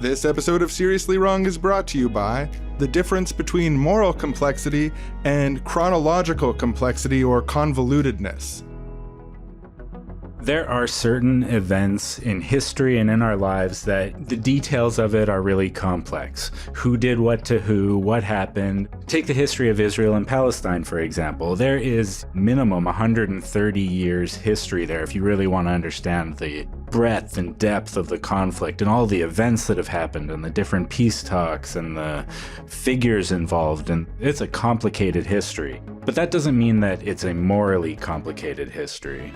This episode of Seriously Wrong is brought to you by the difference between moral complexity and chronological complexity or convolutedness. There are certain events in history and in our lives that the details of it are really complex. Who did what to who, what happened. Take the history of Israel and Palestine, for example. There is minimum 130 years history there if you really want to understand the breadth and depth of the conflict and all the events that have happened and the different peace talks and the figures involved. And it's a complicated history. But that doesn't mean that it's a morally complicated history.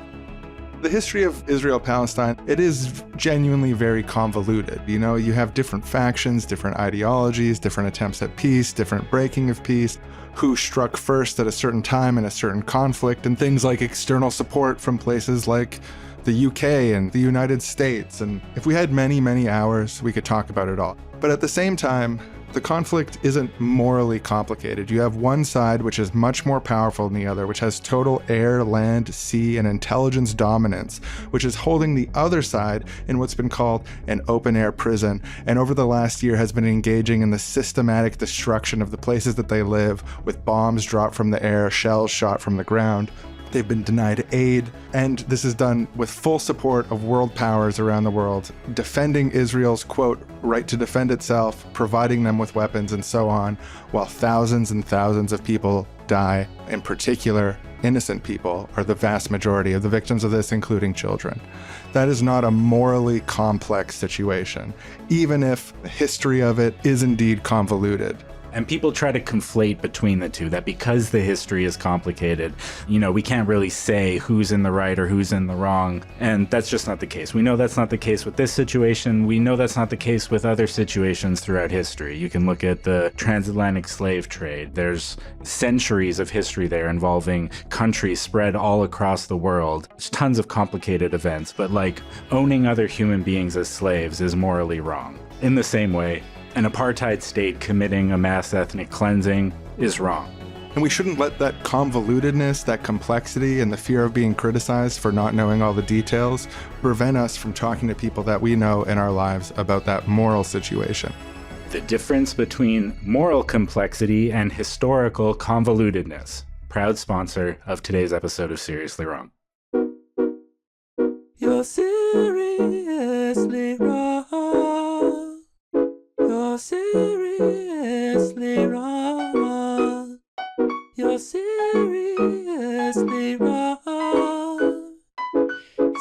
The history of Israel-Palestine, it is genuinely very convoluted. You know, you have different factions, different ideologies, different attempts at peace, different breaking of peace, who struck first at a certain time in a certain conflict, and things like external support from places like the UK and the United States. And if we had many, many hours, we could talk about it all. But at the same time, the conflict isn't morally complicated. You have one side which is much more powerful than the other, which has total air, land, sea, and intelligence dominance, which is holding the other side in what's been called an open-air prison, and over the last year has been engaging in the systematic destruction of the places that they live, with bombs dropped from the air, shells shot from the ground. They've been denied aid, and this is done with full support of world powers around the world, defending Israel's, quote, right to defend itself, providing them with weapons, and so on, while thousands and thousands of people die. In particular, innocent people are the vast majority of the victims of this, including children. That is not a morally complex situation, even if the history of it is indeed convoluted. And people try to conflate between the two, that because the history is complicated, we can't really say who's in the right or who's in the wrong. And that's just not the case. We know that's not the case with this situation. We know that's not the case with other situations throughout history. You can look at the transatlantic slave trade. There's centuries of history there involving countries spread all across the world. There's tons of complicated events, but owning other human beings as slaves is morally wrong. In the same way, an apartheid state committing a mass ethnic cleansing is wrong. And we shouldn't let that convolutedness, that complexity, and the fear of being criticized for not knowing all the details prevent us from talking to people that we know in our lives about that moral situation. The difference between moral complexity and historical convolutedness. Proud sponsor of today's episode of Seriously Wrong. You're seriously wrong. You're seriously wrong. You're seriously wrong.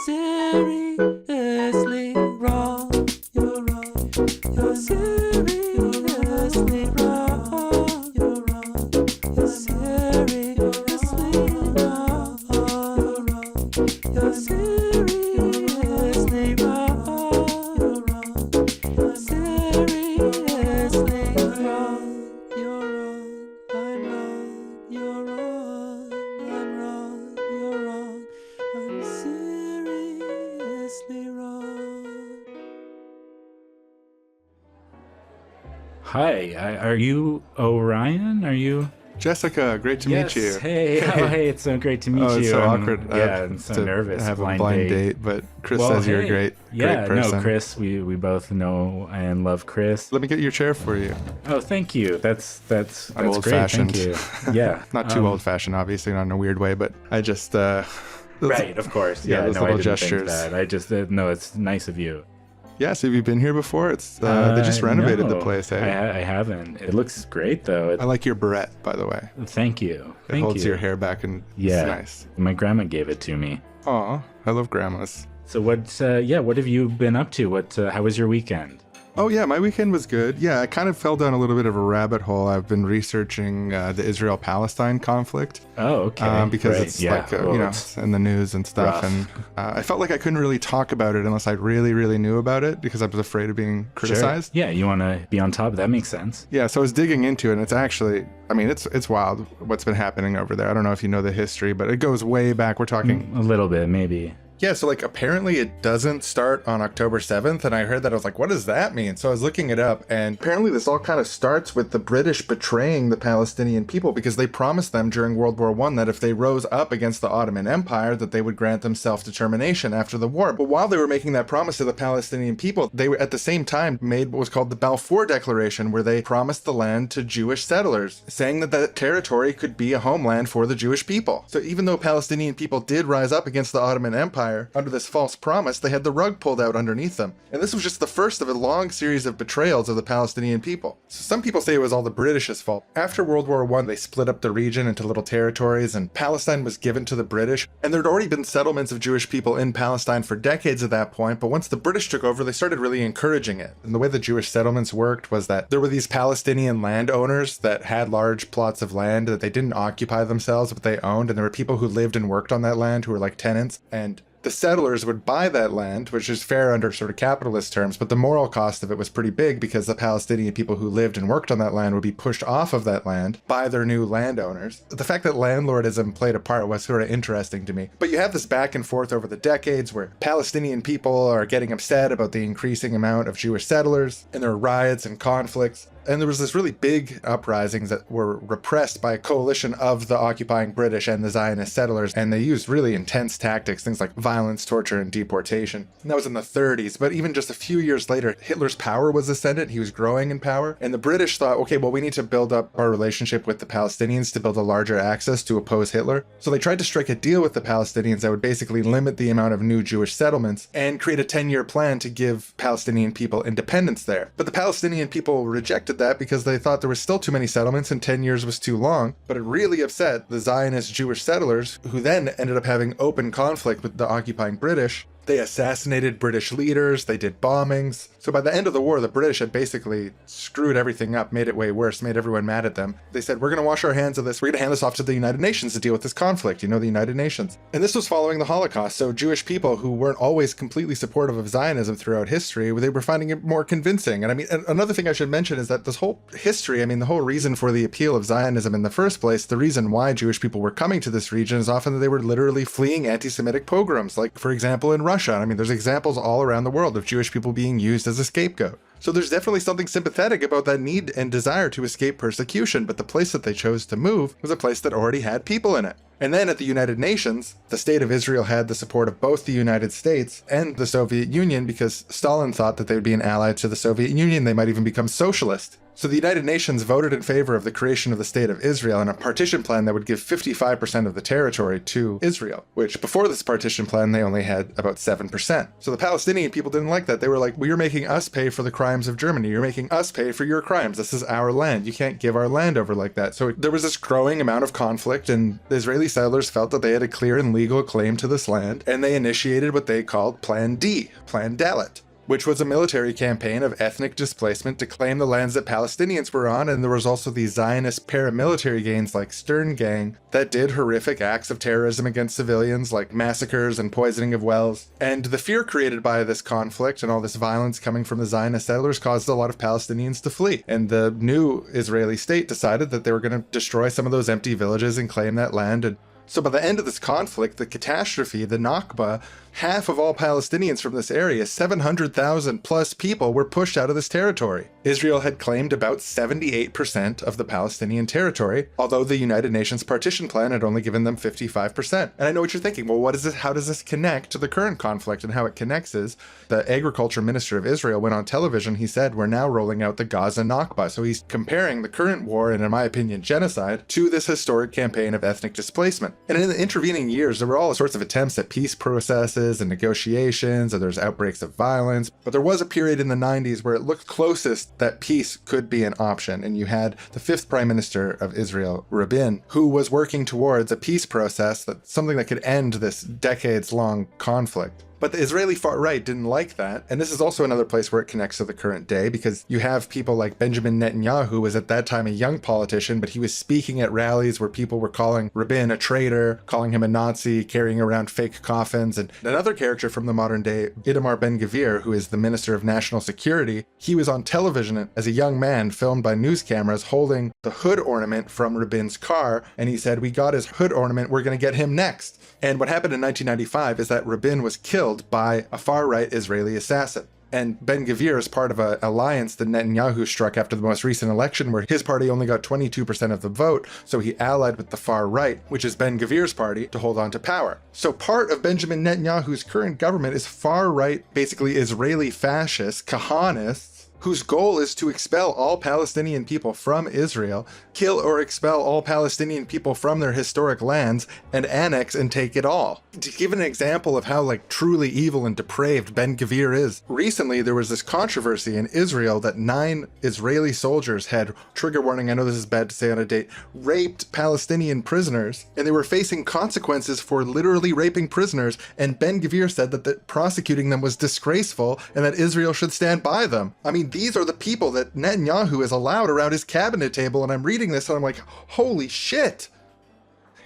Seriously wrong. You're wrong. You're seriously wrong. You're wrong. You're seriously wrong. You're wrong. You're seriously wrong. You're wrong. You're seriously wrong. You're wrong. I'm wrong. You're wrong. I'm wrong. You're wrong. I'm seriously wrong. Hi, are you Orion? Are you? Jessica, great to meet you. Hey, hey, it's so great to meet you. It's so awkward. I'm so nervous. I have a blind date, but Chris says you're a great person. No, Chris, we both know and love Chris. Let me get your chair for you. Oh, thank you. That's I'm old-fashioned. Great. Thank you. Yeah. Not too old-fashioned, obviously, not in a weird way, but I just... right, of course. Yeah, those little gestures. I just, no, it's nice of you. Yeah, so have you been here before? It's they just renovated the place, hey? I haven't. It looks great, though. I like your beret, by the way. Thank you. It holds your hair back, and it's nice. My grandma gave it to me. Aw, I love grandmas. So what have you been up to? How was your weekend? Oh yeah, my weekend was good. Yeah, I kind of fell down a little bit of a rabbit hole. I've been researching the Israel-Palestine conflict. Oh, okay. Because it's it's in the news and stuff. Rough. And I felt like I couldn't really talk about it unless I really, really knew about it because I was afraid of being criticized. Sure. Yeah, you want to be on top. That makes sense. Yeah, so I was digging into it, and it's actually, it's wild what's been happening over there. I don't know if you know the history, but it goes way back. We're talking... A little bit, maybe. Yeah, so like apparently it doesn't start on October 7th, and I heard that I was like, what does that mean? So I was looking it up, and apparently this all kind of starts with the British betraying the Palestinian people because they promised them during World War I that if they rose up against the Ottoman Empire, that they would grant them self-determination after the war. But while they were making that promise to the Palestinian people, they were at the same time made what was called the Balfour Declaration, where they promised the land to Jewish settlers, saying that that territory could be a homeland for the Jewish people. So even though Palestinian people did rise up against the Ottoman Empire, under this false promise, they had the rug pulled out underneath them. And this was just the first of a long series of betrayals of the Palestinian people. So some people say it was all the British's fault. After World War I, they split up the region into little territories, and Palestine was given to the British. And there'd already been settlements of Jewish people in Palestine for decades at that point, but once the British took over, they started really encouraging it. And the way the Jewish settlements worked was that there were these Palestinian landowners that had large plots of land that they didn't occupy themselves, but they owned, and there were people who lived and worked on that land who were like tenants, and the settlers would buy that land, which is fair under sort of capitalist terms, but the moral cost of it was pretty big because the Palestinian people who lived and worked on that land would be pushed off of that land by their new landowners. The fact that landlordism played a part was sort of interesting to me. But you have this back and forth over the decades where Palestinian people are getting upset about the increasing amount of Jewish settlers, and there are riots and conflicts. And there was this really big uprisings that were repressed by a coalition of the occupying British and the Zionist settlers, and they used really intense tactics, things like violence, torture, and deportation. And that was in the 30s, but even just a few years later, Hitler's power was ascendant, he was growing in power, and the British thought, okay, well, we need to build up our relationship with the Palestinians to build a larger axis to oppose Hitler. So they tried to strike a deal with the Palestinians that would basically limit the amount of new Jewish settlements and create a 10-year plan to give Palestinian people independence there. But the Palestinian people rejected that because they thought there were still too many settlements and 10 years was too long. But it really upset the Zionist Jewish settlers, who then ended up having open conflict with the occupying British. They assassinated British leaders, they did bombings. So by the end of the war, the British had basically screwed everything up, made it way worse, made everyone mad at them. They said, we're going to wash our hands of this, we're going to hand this off to the United Nations to deal with this conflict, the United Nations. And this was following the Holocaust, so Jewish people who weren't always completely supportive of Zionism throughout history, they were finding it more convincing. And I mean, another thing I should mention is that this whole history, the whole reason for the appeal of Zionism in the first place, the reason why Jewish people were coming to this region is often that they were literally fleeing anti-Semitic pogroms, like, for example, in Russia. There's examples all around the world of Jewish people being used as a scapegoat. So there's definitely something sympathetic about that need and desire to escape persecution, but the place that they chose to move was a place that already had people in it. And then at the United Nations, the state of Israel had the support of both the United States and the Soviet Union because Stalin thought that they would be an ally to the Soviet Union. They might even become socialist. So the United Nations voted in favor of the creation of the State of Israel and a partition plan that would give 55% of the territory to Israel, which before this partition plan, they only had about 7%. So the Palestinian people didn't like that. They were like, well, you're making us pay for the crimes of Germany. You're making us pay for your crimes. This is our land. You can't give our land over like that. So there was this growing amount of conflict, and the Israeli settlers felt that they had a clear and legal claim to this land, and they initiated what they called Plan D, Plan Dalet, which was a military campaign of ethnic displacement to claim the lands that Palestinians were on. And there was also these Zionist paramilitary gangs like Stern Gang that did horrific acts of terrorism against civilians, like massacres and poisoning of wells. And the fear created by this conflict and all this violence coming from the Zionist settlers caused a lot of Palestinians to flee. And the new Israeli state decided that they were going to destroy some of those empty villages and claim that land. And so by the end of this conflict, the catastrophe, the Nakba, half of all Palestinians from this area, 700,000 plus people, were pushed out of this territory. Israel had claimed about 78% of the Palestinian territory, although the United Nations partition plan had only given them 55%. And I know what you're thinking, well, what is this? How does this connect to the current conflict? And how it connects is the agriculture minister of Israel went on television. He said, we're now rolling out the Gaza Nakba. So he's comparing the current war, and in my opinion, genocide, to this historic campaign of ethnic displacement. And in the intervening years, there were all sorts of attempts at peace processes and negotiations, and there's outbreaks of violence. But there was a period in the 90s where it looked closest that peace could be an option. And you had the fifth prime minister of Israel, Rabin, who was working towards a peace process, that something that could end this decades-long conflict. But the Israeli far right didn't like that. And this is also another place where it connects to the current day, because you have people like Benjamin Netanyahu, who was at that time a young politician, but he was speaking at rallies where people were calling Rabin a traitor, calling him a Nazi, carrying around fake coffins. And another character from the modern day, Itamar Ben-Gvir, who is the Minister of National Security, he was on television as a young man filmed by news cameras holding the hood ornament from Rabin's car. And he said, "We got his hood ornament, we're going to get him next." And what happened in 1995 is that Rabin was killed by a far-right Israeli assassin. And Ben-Gvir is part of an alliance that Netanyahu struck after the most recent election, where his party only got 22% of the vote, so he allied with the far right, which is Ben-Gvir's party, to hold on to power. So part of Benjamin Netanyahu's current government is far-right, basically Israeli fascists, Kahanists, whose goal is to expel all Palestinian people from Israel, kill or expel all Palestinian people from their historic lands, and annex and take it all. To give an example of how truly evil and depraved Ben-Gvir is, recently there was this controversy in Israel that 9 Israeli soldiers had, trigger warning, I know this is bad to say on a date, raped Palestinian prisoners, and they were facing consequences for literally raping prisoners, and Ben-Gvir said that prosecuting them was disgraceful and that Israel should stand by them. I mean, these are the people that Netanyahu has allowed around his cabinet table, and I'm reading this and I'm like, holy shit.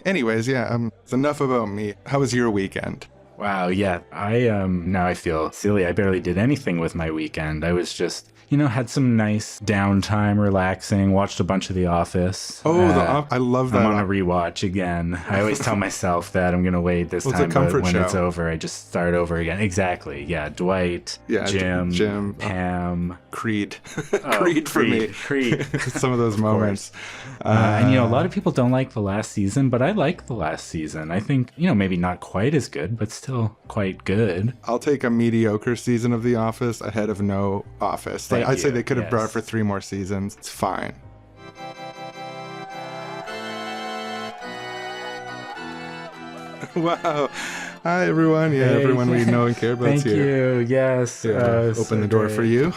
Anyways, it's enough about me. How was your weekend? Wow, yeah. Now I feel silly. I barely did anything with my weekend. I was just, had some nice downtime, relaxing, watched a bunch of The Office. Oh, I love that. I'm on a rewatch again. I always tell myself that I'm going to wait this time, but when it's over, I just start over again. Exactly. Yeah, Dwight, Jim, Pam. Creed. Creed for me. Creed. Some of those moments. And a lot of people don't like the last season, but I like the last season. I think, maybe not quite as good, but still quite good. I'll take a mediocre season of The Office ahead of no Office. I'd say they could have brought it for 3 more seasons. It's fine. Wow. Hi, everyone. Yeah, hey, everyone we know and care about is here. Thank you. Yes. Open the door for you.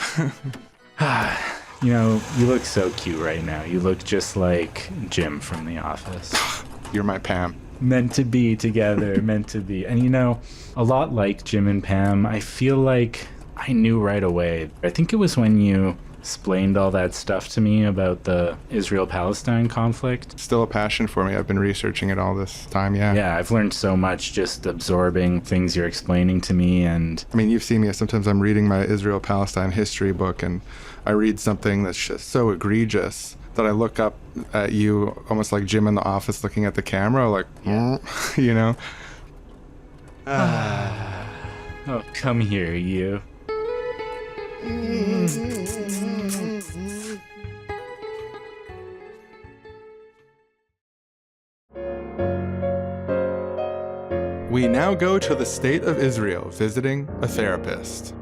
You look so cute right now. You look just like Jim from The Office. You're my Pam. Meant to be together, meant to be. And a lot like Jim and Pam, I feel like I knew right away. I think it was when you explained all that stuff to me about the Israel-Palestine conflict. Still a passion for me. I've been researching it all this time, yeah. Yeah, I've learned so much just absorbing things you're explaining to me. And I mean, you've seen me. Sometimes I'm reading my Israel-Palestine history book, and I read something that's just so egregious that I look up at you almost like Jim in The Office looking at the camera, like, Oh, come here, you. We now go to the state of Israel, visiting a therapist.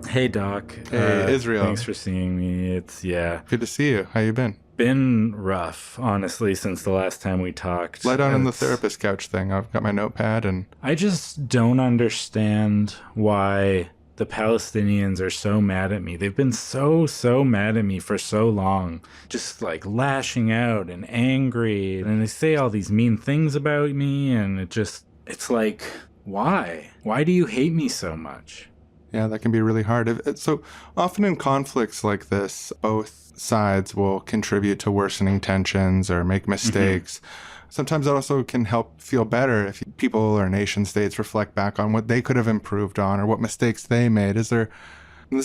Hey, Doc. Hey, Israel. Thanks for seeing me. Good to see you. How you been? Been rough, honestly, since the last time we talked. Lie down on the therapist couch thing. I've got my notepad and... I just don't understand why the Palestinians are so mad at me. They've been so mad at me for so long. Just lashing out and angry. And they say all these mean things about me, and it's like, why? Why do you hate me so much? Yeah, that can be really hard. So often in conflicts like this, both sides will contribute to worsening tensions or make mistakes. Mm-hmm. Sometimes it also can help feel better if people or nation states reflect back on what they could have improved on or what mistakes they made. This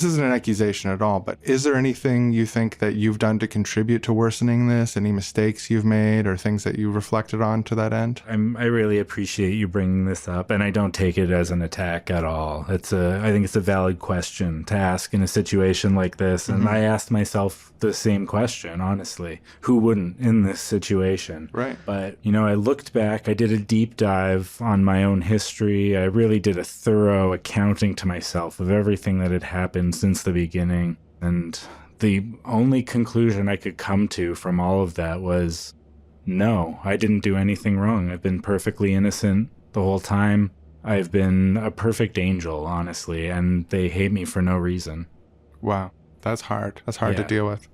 isn't an accusation at all, but is there anything you think that you've done to contribute to worsening this? Any mistakes you've made or things that you reflected on to that end? I really appreciate you bringing this up, and I don't take it as an attack at all. I think it's a valid question to ask in a situation like this, and I asked myself the same question, honestly. Who wouldn't in this situation? Right. But, I looked back, I did a deep dive on my own history. I really did a thorough accounting to myself of everything that had happened since the beginning. And the only conclusion I could come to from all of that was, no, I didn't do anything wrong. I've been perfectly innocent the whole time. I've been a perfect angel, honestly, and they hate me for no reason. Wow. That's hard. That's hard to deal with.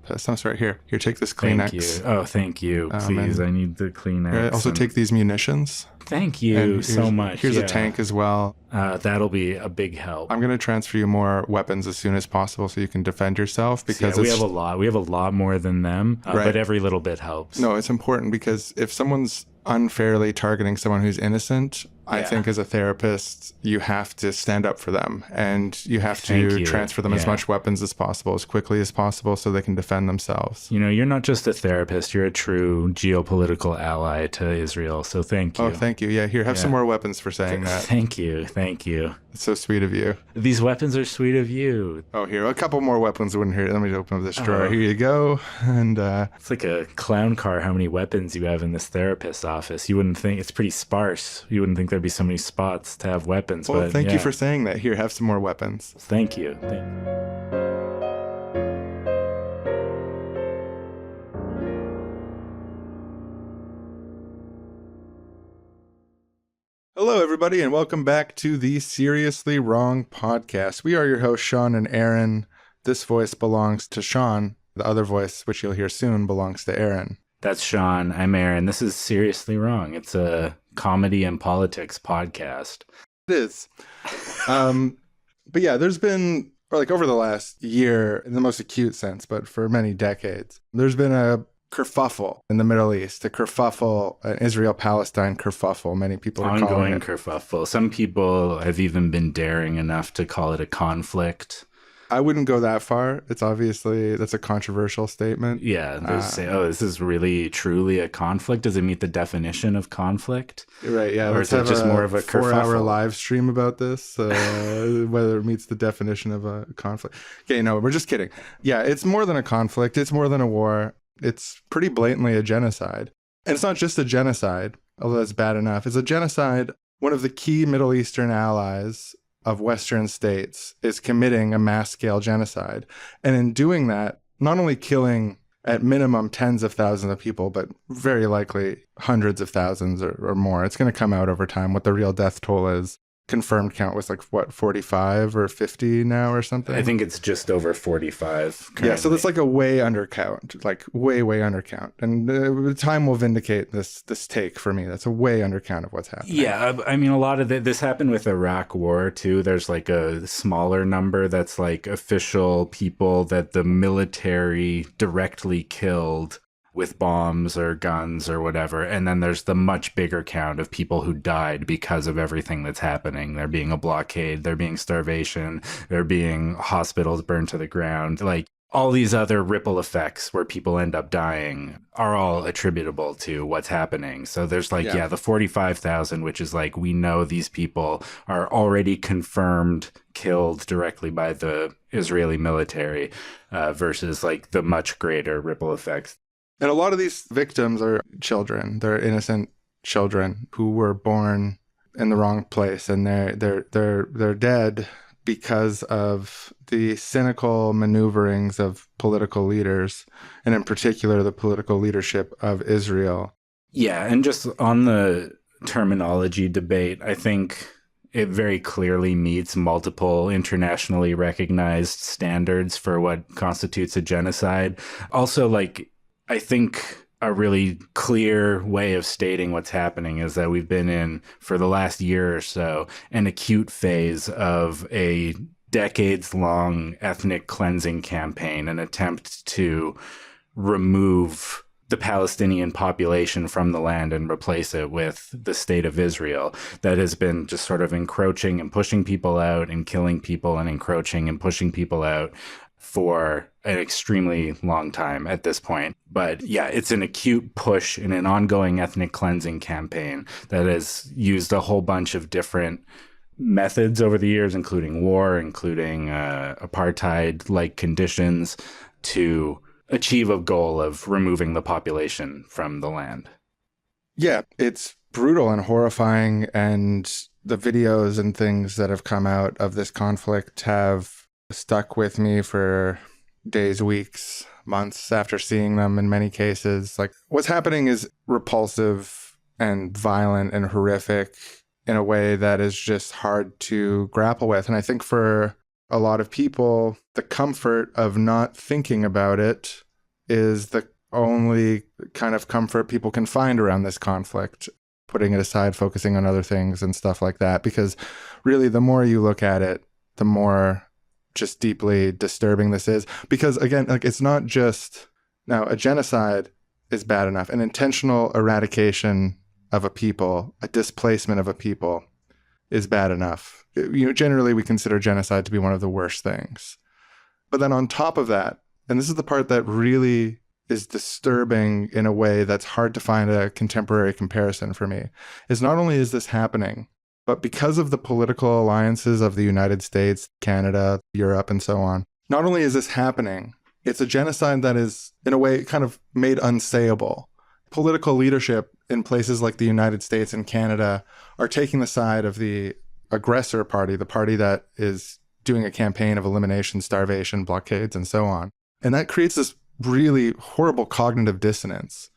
therapist. I'm sorry. Here, take this Thank Kleenex. you. Oh, thank you. Please, I need the Kleenex. Here, also take these munitions. Thank you And so much. Here's a tank as well. That'll be a big help. I'm going to transfer you more weapons as soon as possible so you can defend yourself, because we have a lot. We have a lot more than them, Right. but every little bit helps. No, it's important, because if someone's unfairly targeting someone who's innocent, I think as a therapist, you have to stand up for them, and you have to transfer them as much weapons as possible, as quickly as possible, so they can defend themselves. You know, you're not just a therapist, you're a true geopolitical ally to Israel. So thank you. Oh, thank you. Yeah, here, have some more weapons for saying that. Thank you. Thank you. It's so sweet of you. These weapons are sweet of you. Oh, here, a couple more weapons wouldn't hurt. Let me open up this drawer. Here you go. And it's like a clown car how many weapons you have in this therapist's office. You wouldn't think, it's pretty sparse. You wouldn't think there'd be so many spots to have weapons. Well, but thank you for saying that. Here, have some more weapons. Thank you. Thank you. Hello, everybody, and welcome back to the Seriously Wrong podcast. We are your hosts, Sean and Aaron. This voice belongs to Sean. The other voice, which you'll hear soon, belongs to Aaron. That's Sean. I'm Aaron. This is Seriously Wrong. It's a comedy and politics podcast. It is. But yeah, there's been, or like over the last year, in the most acute sense, but for many decades, there's been a kerfuffle in the Middle East, a kerfuffle, an Israel-Palestine kerfuffle. Many people are calling it. Kerfuffle. Some people have even been daring enough to call it a conflict. I wouldn't go that far. It's obviously, that's a controversial statement. Yeah, they say, this is really truly a conflict. Does it meet the definition of conflict? Right, yeah. Or is it just more of a 4-hour live stream about this, whether it meets the definition of a conflict. Okay, no, we're just kidding. Yeah, it's more than a conflict. It's more than a war. It's pretty blatantly a genocide. And it's not just a genocide, although that's bad enough. It's a genocide. One of the key Middle Eastern allies of Western states is committing a mass-scale genocide. And in doing that, not only killing at minimum tens of thousands of people, but very likely hundreds of thousands or more. It's going to come out over time what the real death toll is. Confirmed count was like, what, 45 or 50 now or something? I think it's just over 45 currently. Yeah, so that's like a way under count, like way under count. And time will vindicate this take for me. That's a way under count of what's happening. Yeah, I mean, a lot of this happened with Iraq War, too. There's like a smaller number that's like official people that the military directly killed with bombs or guns or whatever. And then there's the much bigger count of people who died because of everything that's happening. There being a blockade, there being starvation, there being hospitals burned to the ground. Like all these other ripple effects where people end up dying are all attributable to what's happening. So there's like, the 45,000, which is like, we know these people are already confirmed killed directly by the Israeli military versus like the much greater ripple effects. And a lot of these victims are children. They're innocent children who were born in the wrong place, and they're dead because of the cynical maneuverings of political leaders, and in particular the political leadership of Israel. Yeah, and just on the terminology debate, I think it very clearly meets multiple internationally recognized standards for what constitutes a genocide. Also, like, I think a really clear way of stating what's happening is that we've been in, for the last year or so, an acute phase of a decades-long ethnic cleansing campaign, an attempt to remove the Palestinian population from the land and replace it with the state of Israel that has been just sort of encroaching and pushing people out and killing people and encroaching and pushing people out for an extremely long time at this point. But yeah, it's an acute push in an ongoing ethnic cleansing campaign that has used a whole bunch of different methods over the years, including war, including apartheid-like conditions, to achieve a goal of removing the population from the land. Yeah, it's brutal and horrifying, and the videos and things that have come out of this conflict have stuck with me for days, weeks, months after seeing them in many cases. Like, what's happening is repulsive and violent and horrific in a way that is just hard to grapple with. And I think for a lot of people, the comfort of not thinking about it is the only kind of comfort people can find around this conflict, putting it aside, focusing on other things and stuff like that. Because really, the more you look at it, the more just deeply disturbing this is. Because again, like, it's not just, now a genocide is bad enough. An intentional eradication of a people, a displacement of a people is bad enough. Generally we consider genocide to be one of the worst things. But then on top of that, and this is the part that really is disturbing in a way that's hard to find a contemporary comparison for me, is not only is this happening, but because of the political alliances of the United States, Canada, Europe, and so on, not only is this happening, it's a genocide that is, in a way, kind of made unsayable. Political leadership in places like the United States and Canada are taking the side of the aggressor party, the party that is doing a campaign of elimination, starvation, blockades, and so on. And that creates this really horrible cognitive dissonance.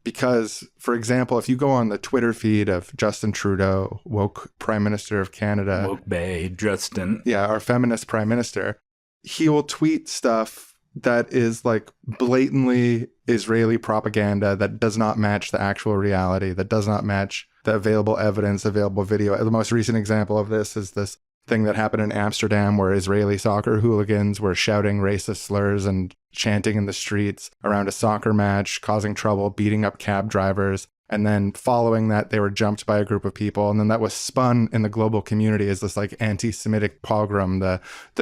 Because, for example, if you go on the Twitter feed of Justin Trudeau, woke Prime Minister of Canada, Woke Bay, Justin. Yeah, our feminist Prime Minister, he will tweet stuff that is like blatantly Israeli propaganda that does not match the actual reality, that does not match the available evidence, available video. The most recent example of this is this thing that happened in Amsterdam where Israeli soccer hooligans were shouting racist slurs and chanting in the streets around a soccer match, causing trouble, beating up cab drivers. And then following that, they were jumped by a group of people. And then that was spun in the global community as this like anti-Semitic pogrom, the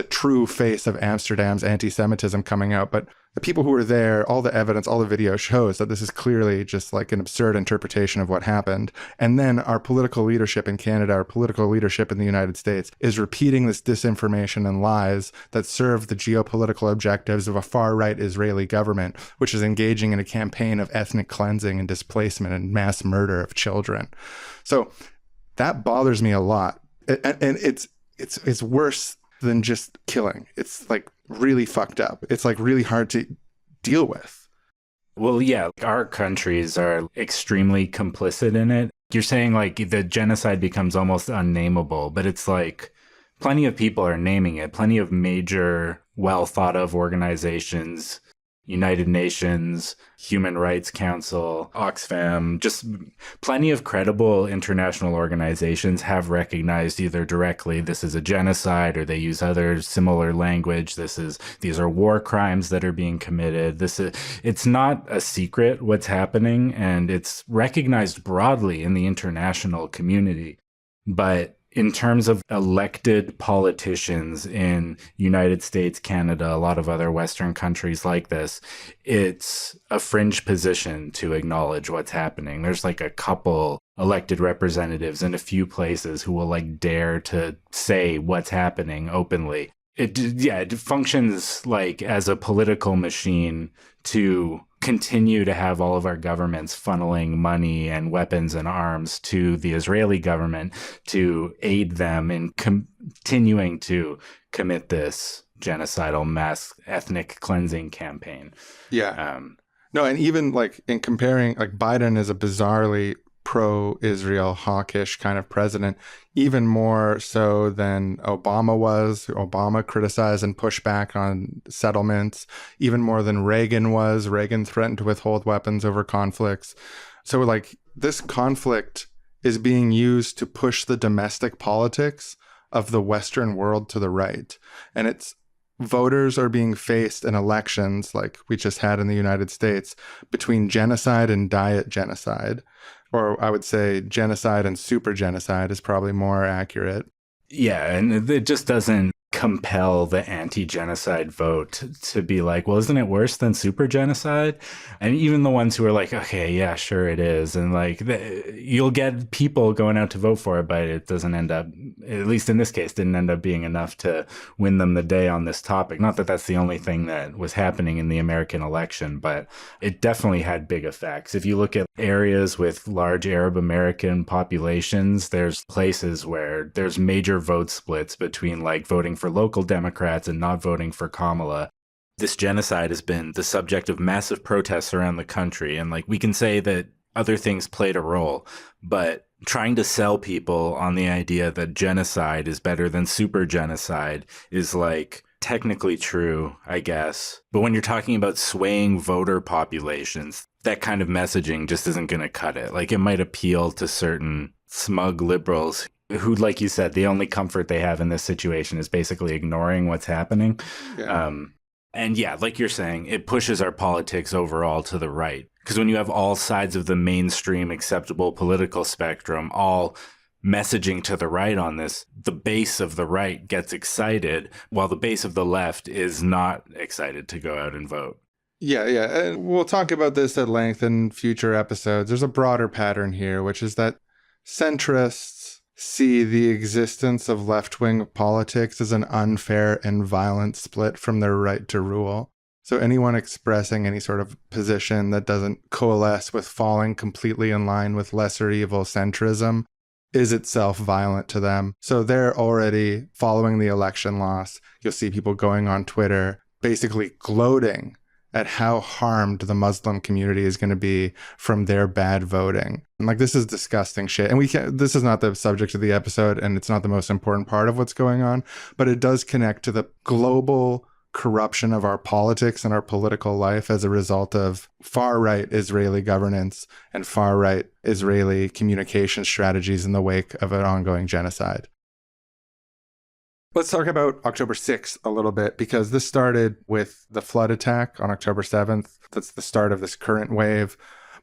true face of Amsterdam's anti-Semitism coming out. But the people who were there, all the evidence, all the video shows that this is clearly just like an absurd interpretation of what happened. And then our political leadership in Canada, our political leadership in the United States is repeating this disinformation and lies that serve the geopolitical objectives of a far-right Israeli government, which is engaging in a campaign of ethnic cleansing and displacement and mass murder of children. So that bothers me a lot. And it's worse than just killing. It's like really fucked up. It's like really hard to deal with. Well, yeah, our countries are extremely complicit in it. You're saying like the genocide becomes almost unnameable, but it's like plenty of people are naming it. Plenty of major, well thought of organizations, United Nations, Human Rights Council, Oxfam, just plenty of credible international organizations have recognized either directly this is a genocide, or they use other similar language. These are war crimes that are being committed. It's not a secret what's happening, and it's recognized broadly in the international community. But in terms of elected politicians in United States, Canada, a lot of other Western countries like this, it's a fringe position to acknowledge what's happening. There's like a couple elected representatives in a few places who will like dare to say what's happening openly. It functions like as a political machine to continue to have all of our governments funneling money and weapons and arms to the Israeli government to aid them in continuing to commit this genocidal mass ethnic cleansing campaign. Yeah. No, and even like in comparing, like Biden is a bizarrely pro-Israel hawkish kind of president, even more so than Obama was. Obama criticized and pushed back on settlements, even more than Reagan was. Reagan threatened to withhold weapons over conflicts. So like this conflict is being used to push the domestic politics of the Western world to the right. And it's voters are being faced in elections like we just had in the United States between genocide and diet genocide. Or I would say genocide and super genocide is probably more accurate. Yeah, and it just doesn't compel the anti-genocide vote to be like, well, isn't it worse than super genocide? And even the ones who are like, okay, yeah, sure it is. And like, you'll get people going out to vote for it, but it doesn't end up, at least in this case, didn't end up being enough to win them the day on this topic. Not that that's the only thing that was happening in the American election, but it definitely had big effects. If you look at areas with large Arab American populations, there's places where there's major vote splits between like voting for local Democrats and not voting for Kamala. This genocide has been the subject of massive protests around the country. And like we can say that other things played a role, but trying to sell people on the idea that genocide is better than super genocide is like technically true, I guess. But when you're talking about swaying voter populations, that kind of messaging just isn't going to cut it. Like, it might appeal to certain smug liberals who, like you said, the only comfort they have in this situation is basically ignoring what's happening. Yeah. And yeah, like you're saying, it pushes our politics overall to the right. Because when you have all sides of the mainstream acceptable political spectrum all messaging to the right on this, the base of the right gets excited, while the base of the left is not excited to go out and vote. Yeah. And we'll talk about this at length in future episodes. There's a broader pattern here, which is that centrists see the existence of left-wing politics as an unfair and violent split from their right to rule. So anyone expressing any sort of position that doesn't coalesce with falling completely in line with lesser evil centrism is itself violent to them. So they're already following the election loss. You'll see people going on Twitter basically gloating at how harmed the Muslim community is going to be from their bad voting. And like, this is disgusting shit. And this is not the subject of the episode, and it's not the most important part of what's going on, but it does connect to the global corruption of our politics and our political life as a result of far-right Israeli governance and far-right Israeli communication strategies in the wake of an ongoing genocide. Let's talk about October 6th a little bit, because this started with the flood attack on October 7th. That's the start of this current wave.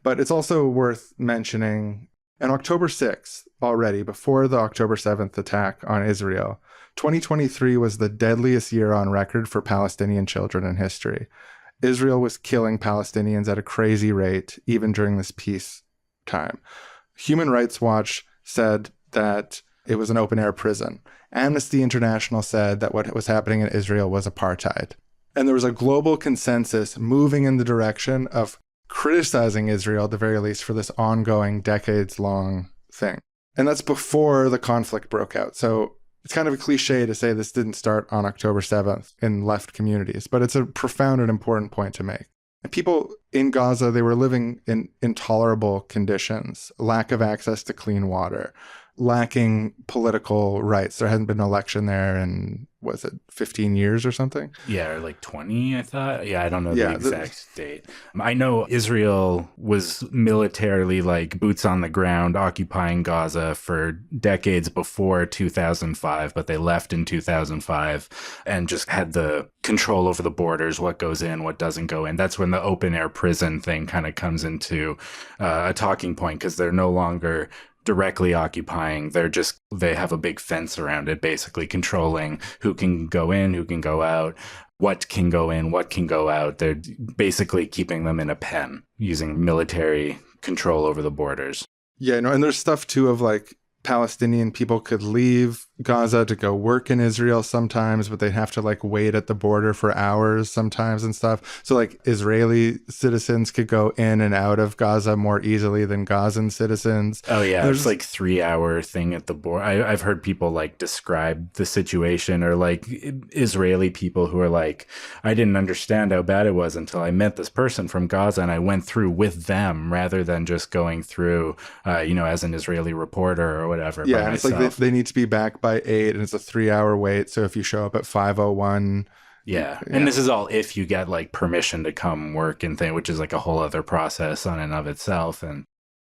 But it's also worth mentioning, on October 6th, already, before the October 7th attack on Israel, 2023 was the deadliest year on record for Palestinian children in history. Israel was killing Palestinians at a crazy rate, even during this peace time. Human Rights Watch said that it was an open-air prison. Amnesty International said that what was happening in Israel was apartheid. And there was a global consensus moving in the direction of criticizing Israel, at the very least, for this ongoing decades-long thing. And that's before the conflict broke out. So it's kind of a cliche to say this didn't start on October 7th in left communities, but it's a profound and important point to make. And people in Gaza, they were living in intolerable conditions, lack of access to clean water, lacking political rights. There hadn't been an election there in, was it 15 years or something? Yeah, or like 20, I thought. Yeah, I don't know the exact date. I know Israel was militarily, like, boots on the ground, occupying Gaza for decades before 2005, but they left in 2005 and just had the control over the borders, what goes in, what doesn't go in. That's when the open air prison thing kind of comes into a talking point, because they're no longer directly occupying. They have a big fence around it, basically controlling who can go in, who can go out, what can go in, what can go out. They're basically keeping them in a pen, using military control over the borders. Yeah, no, and there's stuff too of like Palestinian people could leave Gaza to go work in Israel sometimes, but they'd have to like wait at the border for hours sometimes and stuff. So like Israeli citizens could go in and out of Gaza more easily than Gazan citizens. Oh yeah, there's like 3-hour thing at the border. I've heard people like describe the situation, or like Israeli people who are like, I didn't understand how bad it was until I met this person from Gaza and I went through with them rather than just going through, as an Israeli reporter or whatever. Yeah, and it's like they need to be back by 8 and it's a 3-hour wait. So if you show up at 5:01. Yeah. And this is all if you get like permission to come work and thing, which is like a whole other process on and of itself. And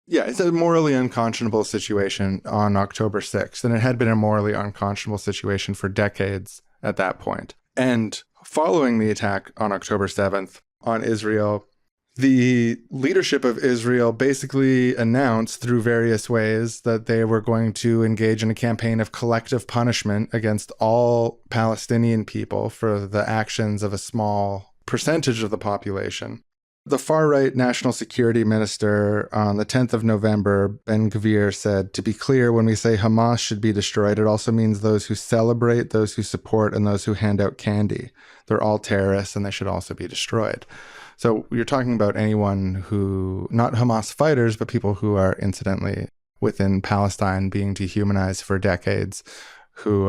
yeah, it's a morally unconscionable situation on October 6th. And it had been a morally unconscionable situation for decades at that point. And following the attack on October 7th on Israel, the leadership of Israel basically announced through various ways that they were going to engage in a campaign of collective punishment against all Palestinian people for the actions of a small percentage of the population. The far-right national security minister on the 10th of November, Ben-Gvir, said, "To be clear, when we say Hamas should be destroyed, it also means those who celebrate, those who support, and those who hand out candy. They're all terrorists and they should also be destroyed." So you're talking about anyone who, not Hamas fighters, but people who are incidentally within Palestine being dehumanized for decades, who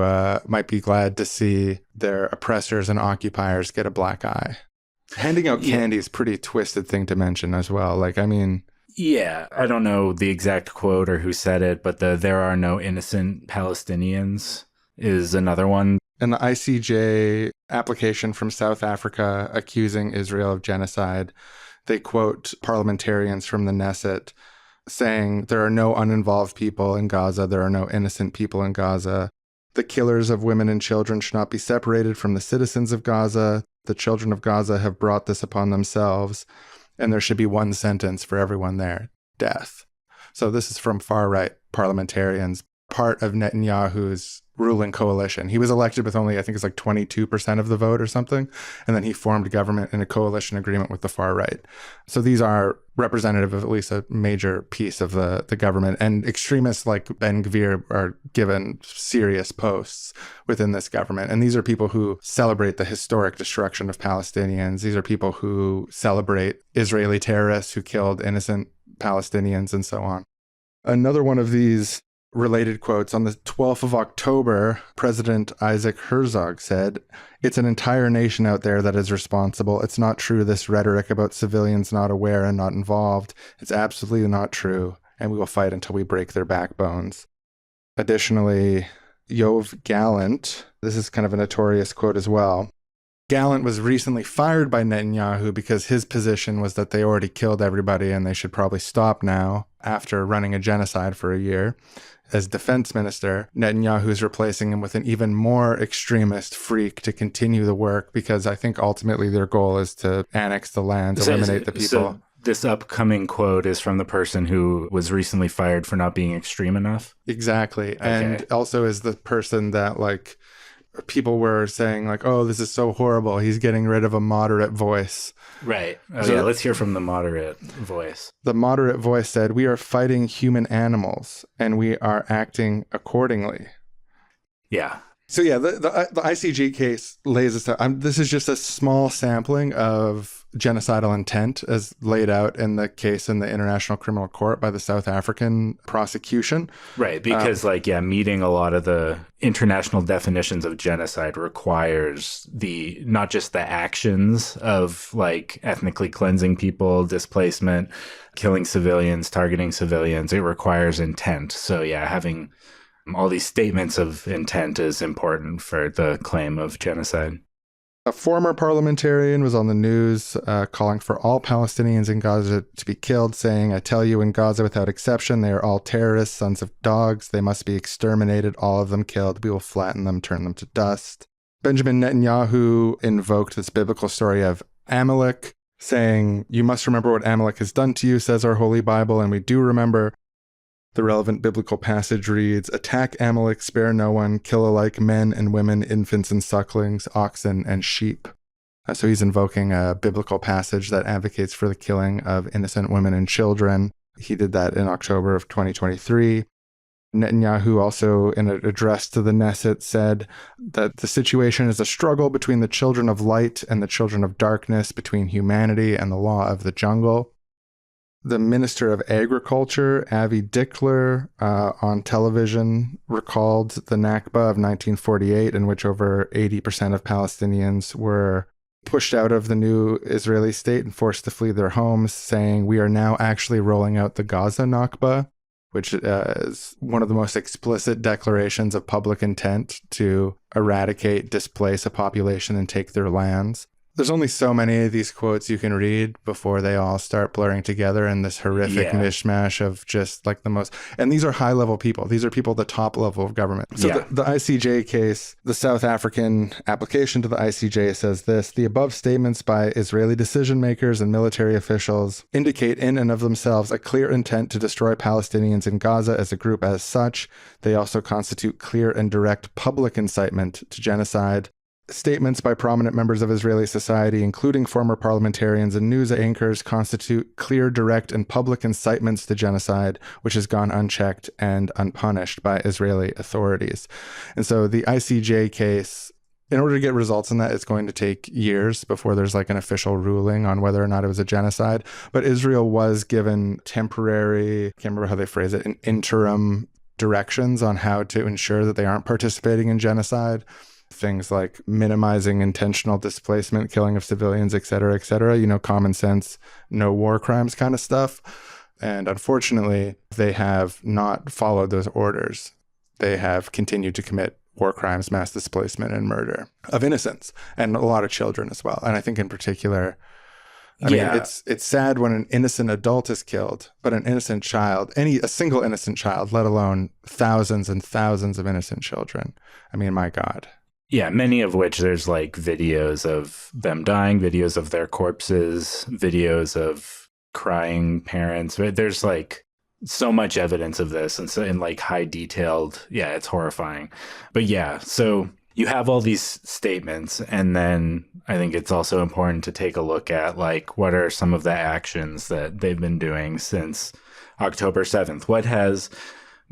might be glad to see their oppressors and occupiers get a black eye. Handing out candy is a pretty twisted thing to mention as well. Like, I mean... Yeah, I don't know the exact quote or who said it, but there are no innocent Palestinians is another one. in the ICJ application from South Africa accusing Israel of genocide, they quote parliamentarians from the Knesset saying there are no uninvolved people in Gaza, there are no innocent people in Gaza. The killers of women and children should not be separated from the citizens of Gaza. The children of Gaza have brought this upon themselves, and there should be one sentence for everyone there: death. So this is from far-right parliamentarians, part of Netanyahu's ruling coalition. He was elected with only, I think it's like 22% of the vote or something, and then he formed government in a coalition agreement with the far right. So these are representative of at least a major piece of the government, and extremists like Ben Gvir are given serious posts within this government. And these are people who celebrate the historic destruction of Palestinians. These are people who celebrate Israeli terrorists who killed innocent Palestinians and so on. Another one of these related quotes: on the 12th of October, President Isaac Herzog said, "It's an entire nation out there that is responsible. It's not true, this rhetoric about civilians not aware and not involved. It's absolutely not true, and we will fight until we break their backbones." Additionally, Yoav Gallant, this is kind of a notorious quote as well. Gallant was recently fired by Netanyahu because his position was that they already killed everybody and they should probably stop now after running a genocide for a year. As defense minister, Netanyahu is replacing him with an even more extremist freak to continue the work, because I think ultimately their goal is to annex the lands, eliminate the people. So this upcoming quote is from the person who was recently fired for not being extreme enough? Exactly. Okay. And also is the person that, like, people were saying, like, oh, this is so horrible, he's getting rid of a moderate voice. Right. Oh, So- yeah, let's hear from the moderate voice. The moderate voice said, "We are fighting human animals and we are acting accordingly." Yeah. So yeah, the ICJ case lays this out. This is just a small sampling of genocidal intent as laid out in the case in the International Criminal Court by the South African prosecution. Right, because meeting a lot of the international definitions of genocide requires not just the actions of like ethnically cleansing people, displacement, killing civilians, targeting civilians. It requires intent. So yeah, having all these statements of intent is important for the claim of genocide. A former parliamentarian was on the news calling for all Palestinians in Gaza to be killed, saying, "I tell you, in Gaza, without exception, they are all terrorists, sons of dogs. They must be exterminated, all of them killed. We will flatten them, turn them to dust." Benjamin Netanyahu invoked this biblical story of Amalek, saying, "You must remember what Amalek has done to you, says our Holy Bible," and we do remember. The relevant biblical passage reads, "Attack Amalek, spare no one, kill alike men and women, infants and sucklings, oxen and sheep." So he's invoking a biblical passage that advocates for the killing of innocent women and children. He did that in October of 2023. Netanyahu also, in an address to the Knesset, said that the situation is a struggle between the children of light and the children of darkness, between humanity and the law of the jungle. The Minister of Agriculture, Avi Dickler, on television recalled the Nakba of 1948, in which over 80% of Palestinians were pushed out of the new Israeli state and forced to flee their homes, saying, "We are now actually rolling out the Gaza Nakba," which is one of the most explicit declarations of public intent to eradicate, displace a population, and take their lands. There's only so many of these quotes you can read before they all start blurring together in this horrific mishmash of just like the most. And these are high level people. These are people at the top level of government. So the ICJ case, the South African application to the ICJ says this: "The above statements by Israeli decision makers and military officials indicate in and of themselves a clear intent to destroy Palestinians in Gaza as a group as such. They also constitute clear and direct public incitement to genocide. Statements by prominent members of Israeli society, including former parliamentarians and news anchors, constitute clear, direct, and public incitements to genocide, which has gone unchecked and unpunished by Israeli authorities." And so the ICJ case, in order to get results in that, it's going to take years before there's like an official ruling on whether or not it was a genocide. But Israel was given temporary, I can't remember how they phrase it, an interim directions on how to ensure that they aren't participating in genocide. Things like minimizing intentional displacement, killing of civilians, et cetera, common sense, no war crimes kind of stuff. And unfortunately, they have not followed those orders. They have continued to commit war crimes, mass displacement, and murder of innocents, and a lot of children as well. And I think in particular, I mean, it's sad when an innocent adult is killed, but an innocent child, a single innocent child, let alone thousands and thousands of innocent children. I mean, my God. Yeah, many of which there's like videos of them dying, videos of their corpses, videos of crying parents. There's like so much evidence of this, and so in like high detailed, yeah, it's horrifying. But yeah, so you have all these statements, and then I think it's also important to take a look at like what are some of the actions that they've been doing since October 7th. What has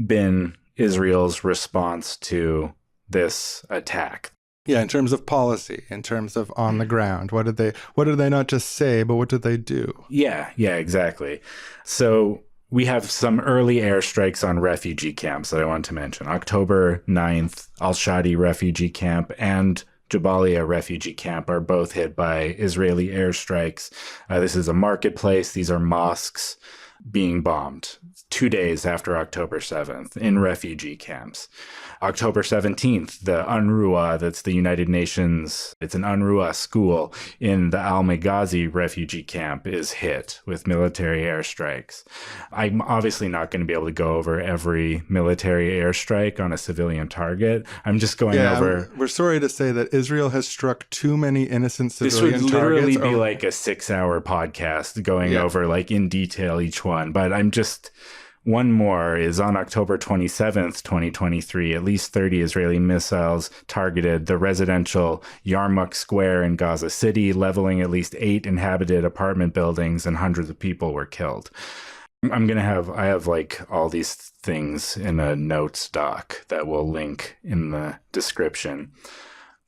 been Israel's response to this attack? Yeah, in terms of policy, in terms of on the ground, what did they not just say, but what did they do? Yeah, exactly. So we have some early airstrikes on refugee camps that I want to mention. October 9th, Al-Shadi refugee camp and Jabalia refugee camp are both hit by Israeli airstrikes. This is a marketplace. These are mosques being bombed 2 days after October 7th in refugee camps. October 17th, the UNRWA, that's the United Nations, it's an UNRWA school in the Al-Maghazi refugee camp, is hit with military airstrikes. I'm obviously not going to be able to go over every military airstrike on a civilian target. I'm just going over... We're sorry to say that Israel has struck too many innocent civilian targets. This would literally be like a 6-hour podcast going over like in detail each one, but I'm just... One more is on October 27th, 2023, at least 30 Israeli missiles targeted the residential Yarmouk Square in Gaza City, leveling at least 8 inhabited apartment buildings, and hundreds of people were killed. I have like all these things in a notes doc that we'll link in the description.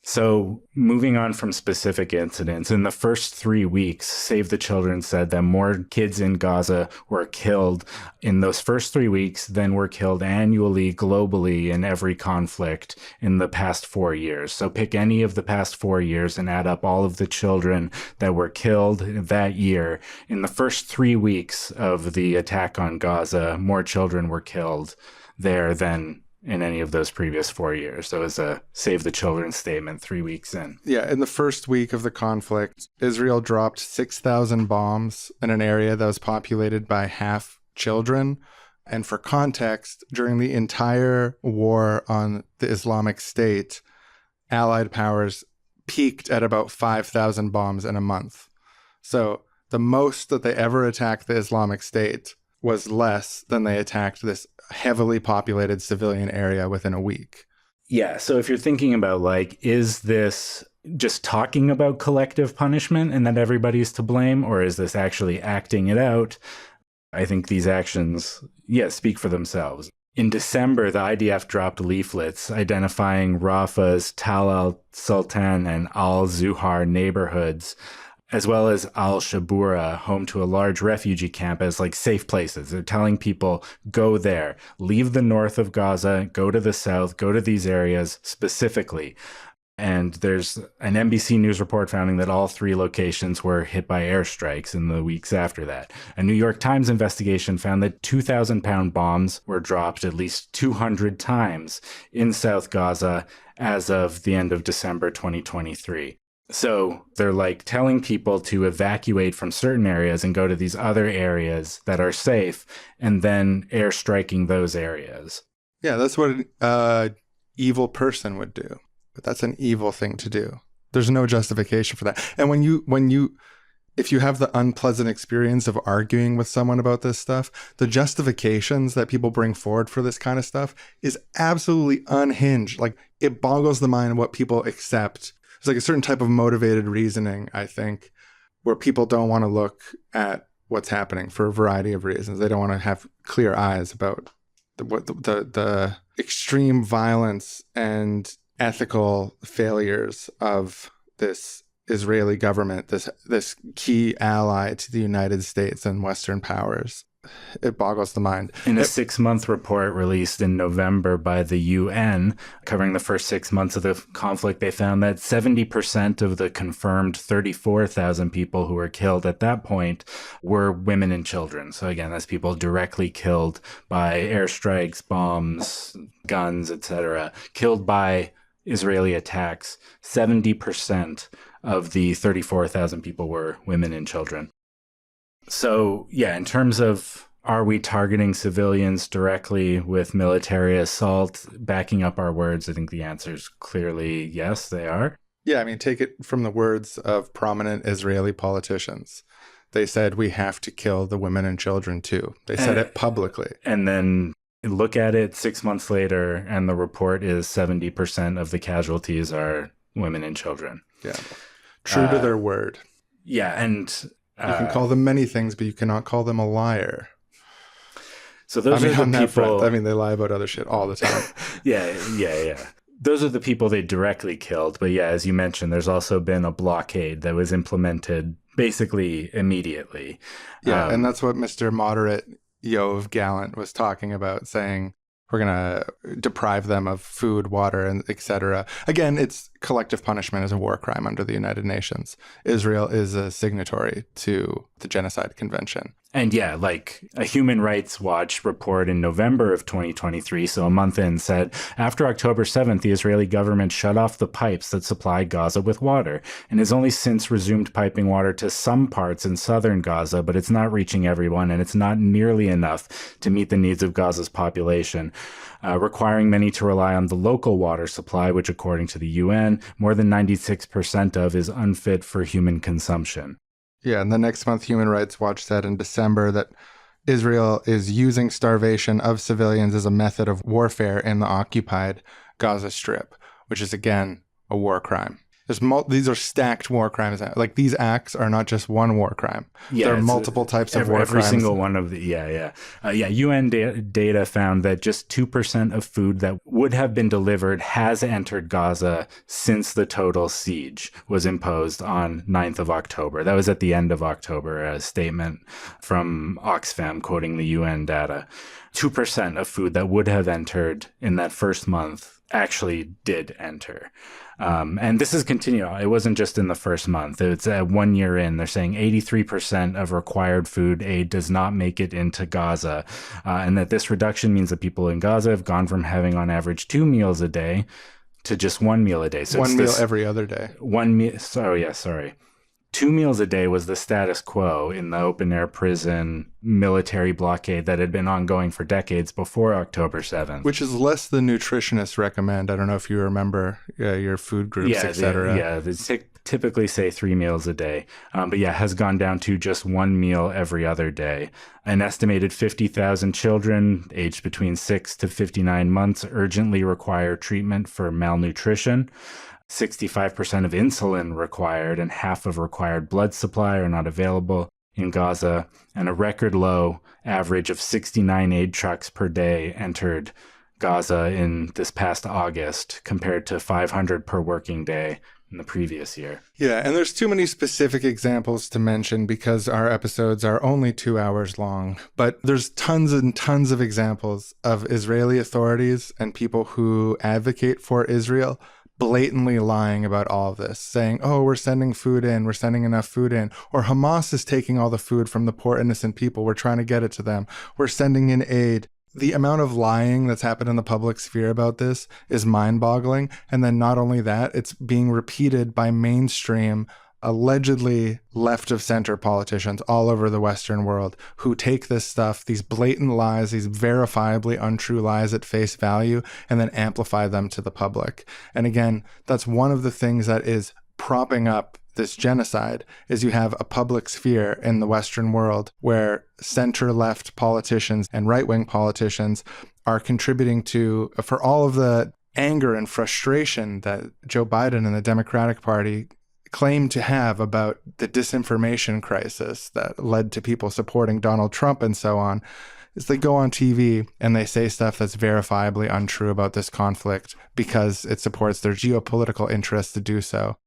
So moving on from specific incidents, in the first 3 weeks, Save the Children said that more kids in Gaza were killed in those first 3 weeks than were killed annually, globally, in every conflict in the past 4 years. So pick any of the past 4 years and add up all of the children that were killed that year. In the first 3 weeks of the attack on Gaza, more children were killed there than in any of those previous 4 years. So it was a Save the Children statement 3 weeks in. Yeah, in the first week of the conflict, Israel dropped 6,000 bombs in an area that was populated by half children. And for context, during the entire war on the Islamic State, Allied powers peaked at about 5,000 bombs in a month. So the most that they ever attacked the Islamic State was less than they attacked this heavily populated civilian area within a week. Yeah, so if you're thinking about like, is this just talking about collective punishment and that everybody's to blame, or is this actually acting it out? I think these actions, speak for themselves. In December, the IDF dropped leaflets identifying Rafah's Tal al-Sultan and al-Zuhar neighborhoods, as well as Al-Shabura, home to a large refugee camp, as like safe places. They're telling people, go there, leave the north of Gaza, go to the south, go to these areas specifically. And there's an NBC News report finding that all 3 locations were hit by airstrikes in the weeks after that. A New York Times investigation found that 2,000-pound bombs were dropped at least 200 times in South Gaza as of the end of December 2023. So they're like telling people to evacuate from certain areas and go to these other areas that are safe, and then airstriking those areas. Yeah, that's what an evil person would do. But that's an evil thing to do. There's no justification for that. And if you have the unpleasant experience of arguing with someone about this stuff, the justifications that people bring forward for this kind of stuff is absolutely unhinged. Like, it boggles the mind what people accept. There's like a certain type of motivated reasoning, I think, where people don't want to look at what's happening for a variety of reasons. They don't want to have clear eyes about the extreme violence and ethical failures of this Israeli government, this key ally to the United States and Western powers. it boggles the mind. In a 6-month report released in November by the UN, covering the first 6 months of the conflict, they found that 70% of the confirmed 34,000 people who were killed at that point were women and children. So again, that's people directly killed by airstrikes, bombs, guns, etc., killed by Israeli attacks. 70% of the 34,000 people were women and children. So, yeah, in terms of are we targeting civilians directly with military assault, backing up our words, I think the answer is clearly yes, they are. Yeah, I mean, take it from the words of prominent Israeli politicians. They said we have to kill the women and children too. They said it publicly. And then look at it 6 months later, and the report is 70% of the casualties are women and children. Yeah. True to their word. Yeah, and you can call them many things, but you cannot call them a liar. So those are the people. I mean, they lie about other shit all the time. Yeah. Those are the people they directly killed. But yeah, as you mentioned, there's also been a blockade that was implemented basically immediately. Yeah, and that's what Mr. Moderate Yoav Gallant was talking about, saying we're going to deprive them of food, water, and etc. Again, it's collective punishment as a war crime under the United Nations. Israel is a signatory to the Genocide Convention. And yeah, like a Human Rights Watch report in November of 2023, so a month in, said, after October 7th, the Israeli government shut off the pipes that supply Gaza with water and has only since resumed piping water to some parts in southern Gaza, but it's not reaching everyone and it's not nearly enough to meet the needs of Gaza's population, requiring many to rely on the local water supply, which according to the UN, more than 96% of is unfit for human consumption. Yeah, and the next month, Human Rights Watch said in December that Israel is using starvation of civilians as a method of warfare in the occupied Gaza Strip, which is, again, a war crime. These are stacked war crimes. Like, these acts are not just one war crime. Yeah, there are multiple types of war crimes. Every single one of the, UN data found that just 2% of food that would have been delivered has entered Gaza since the total siege was imposed on 9th of October. That was at the end of October, a statement from Oxfam quoting the UN data. 2% of food that would have entered in that first month actually did enter. And this is continuing. It wasn't just in the first month. It's 1 year in. They're saying 83% of required food aid does not make it into Gaza. And that this reduction means that people in Gaza have gone from having on average 2 meals a day to just 1 meal a day. So one meal every other day. 1 meal. Sorry. 2 meals a day was the status quo in the open-air prison military blockade that had been ongoing for decades before October 7th. Which is less than nutritionists recommend. I don't know if you remember your food groups, etc. They typically say 3 meals a day. But has gone down to just 1 meal every other day. An estimated 50,000 children aged between 6 to 59 months urgently require treatment for malnutrition. 65% of insulin required and half of required blood supply are not available in Gaza, and a record low average of 69 aid trucks per day entered Gaza in this past August compared to 500 per working day in the previous year. Yeah, and there's too many specific examples to mention because our episodes are only 2 hours long, but there's tons and tons of examples of Israeli authorities and people who advocate for Israel blatantly lying about all of this, saying, oh, we're sending food in, we're sending enough food in, or Hamas is taking all the food from the poor innocent people, we're trying to get it to them, we're sending in aid. The amount of lying that's happened in the public sphere about this is mind-boggling, and then not only that, it's being repeated by mainstream, allegedly left-of-center politicians all over the Western world who take this stuff, these blatant lies, these verifiably untrue lies at face value, and then amplify them to the public. And again, that's one of the things that is propping up this genocide, is you have a public sphere in the Western world where center-left politicians and right-wing politicians are contributing to, for all of the anger and frustration that Joe Biden and the Democratic Party claim to have about the disinformation crisis that led to people supporting Donald Trump and so on, is they go on TV and they say stuff that's verifiably untrue about this conflict because it supports their geopolitical interests to do so.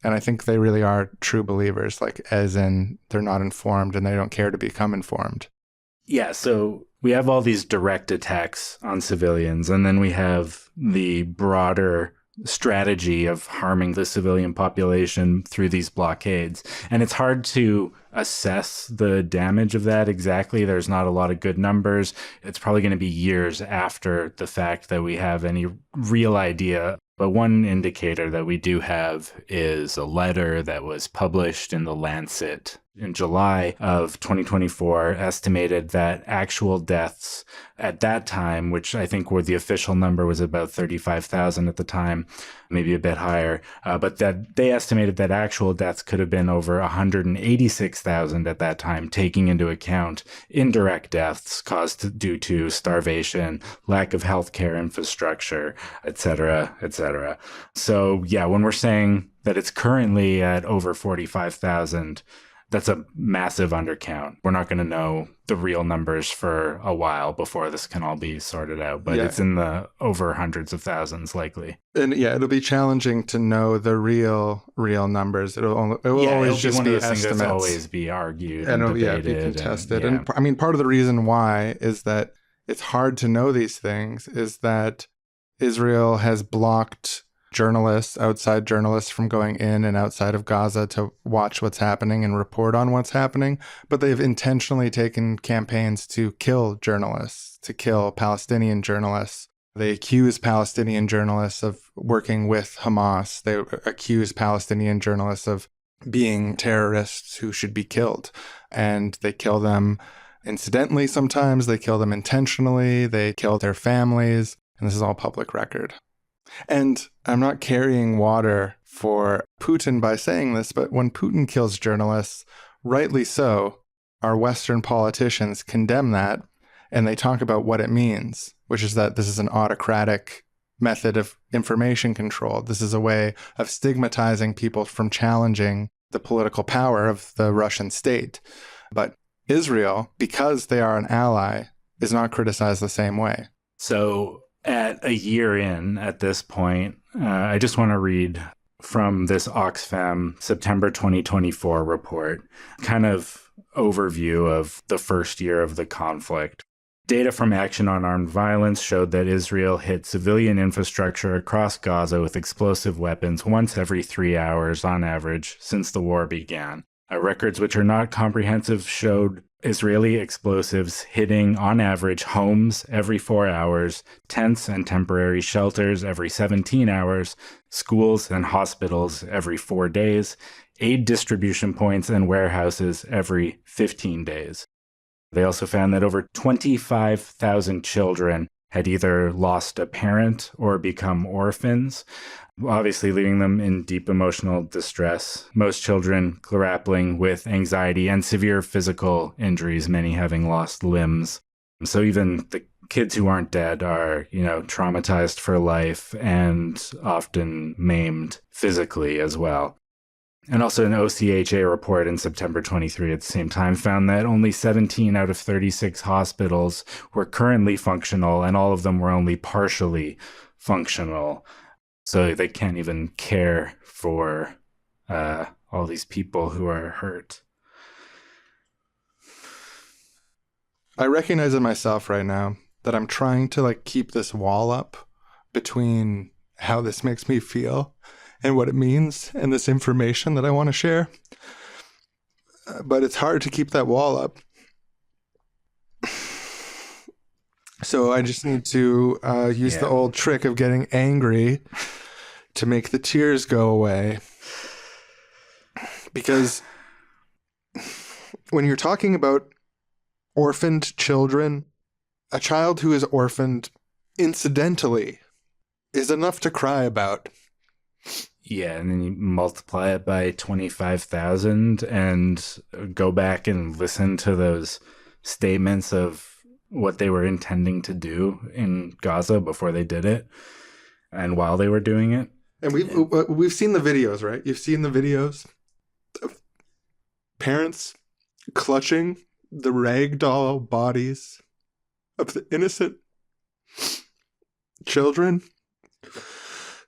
And I think they really are true believers, like as in they're not informed and they don't care to become informed. Yeah, so we have all these direct attacks on civilians, and then we have the broader strategy of harming the civilian population through these blockades. And it's hard to assess the damage of that exactly. There's not a lot of good numbers. It's probably going to be years after the fact that we have any real idea. But one indicator that we do have is a letter that was published in The Lancet in July of 2024, estimated that actual deaths at that time, which I think were the official number was about 35,000 at the time, maybe a bit higher, but that they estimated that actual deaths could have been over 186,000 at that time, taking into account indirect deaths caused due to starvation, lack of healthcare infrastructure, et cetera, et cetera. So yeah, when we're saying that it's currently at over 45,000, that's a massive undercount. We're not going to know the real numbers for a while before this can all be sorted out, but it's in the over hundreds of thousands likely. And yeah, it'll be challenging to know the real numbers. It will always just be estimates. Things that'll always be argued and debated, be contested. And I mean, part of the reason why is that it's hard to know these things is that Israel has blocked outside journalists from going in and outside of Gaza to watch what's happening and report on what's happening. But they've intentionally taken campaigns to kill journalists, to kill Palestinian journalists. They accuse Palestinian journalists of working with Hamas. They accuse Palestinian journalists of being terrorists who should be killed. And they kill them incidentally sometimes. They kill them intentionally. They kill their families. And this is all public record. And I'm not carrying water for Putin by saying this, but when Putin kills journalists, rightly so, our Western politicians condemn that, and they talk about what it means, which is that this is an autocratic method of information control. This is a way of stigmatizing people from challenging the political power of the Russian state. But Israel, because they are an ally, is not criticized the same way. So at a year in at this point, I just want to read from this Oxfam September 2024 report, kind of overview of the first year of the conflict. Data from Action on Armed Violence showed that Israel hit civilian infrastructure across Gaza with explosive weapons once every 3 hours on average since the war began. Records which are not comprehensive showed Israeli explosives hitting, on average, homes every 4 hours, tents and temporary shelters every 17 hours, schools and hospitals every 4 days, aid distribution points and warehouses every 15 days. They also found that over 25,000 children had either lost a parent or become orphans, obviously leaving them in deep emotional distress. Most children grappling with anxiety and severe physical injuries, many having lost limbs. So even the kids who aren't dead are, traumatized for life and often maimed physically as well. And also an OCHA report in September 23 at the same time found that only 17 out of 36 hospitals were currently functional, and all of them were only partially functional. So they can't even care for all these people who are hurt. I recognize in myself right now that I'm trying to keep this wall up between how this makes me feel and what it means and this information that I want to share. But it's hard to keep that wall up. So I just need to use the old trick of getting angry to make the tears go away. Because when you're talking about orphaned children, a child who is orphaned incidentally is enough to cry about. Yeah, and then you multiply it by 25,000 and go back and listen to those statements of what they were intending to do in Gaza before they did it and while they were doing it. And we've seen the videos, right? You've seen the videos of parents clutching the ragdoll bodies of the innocent children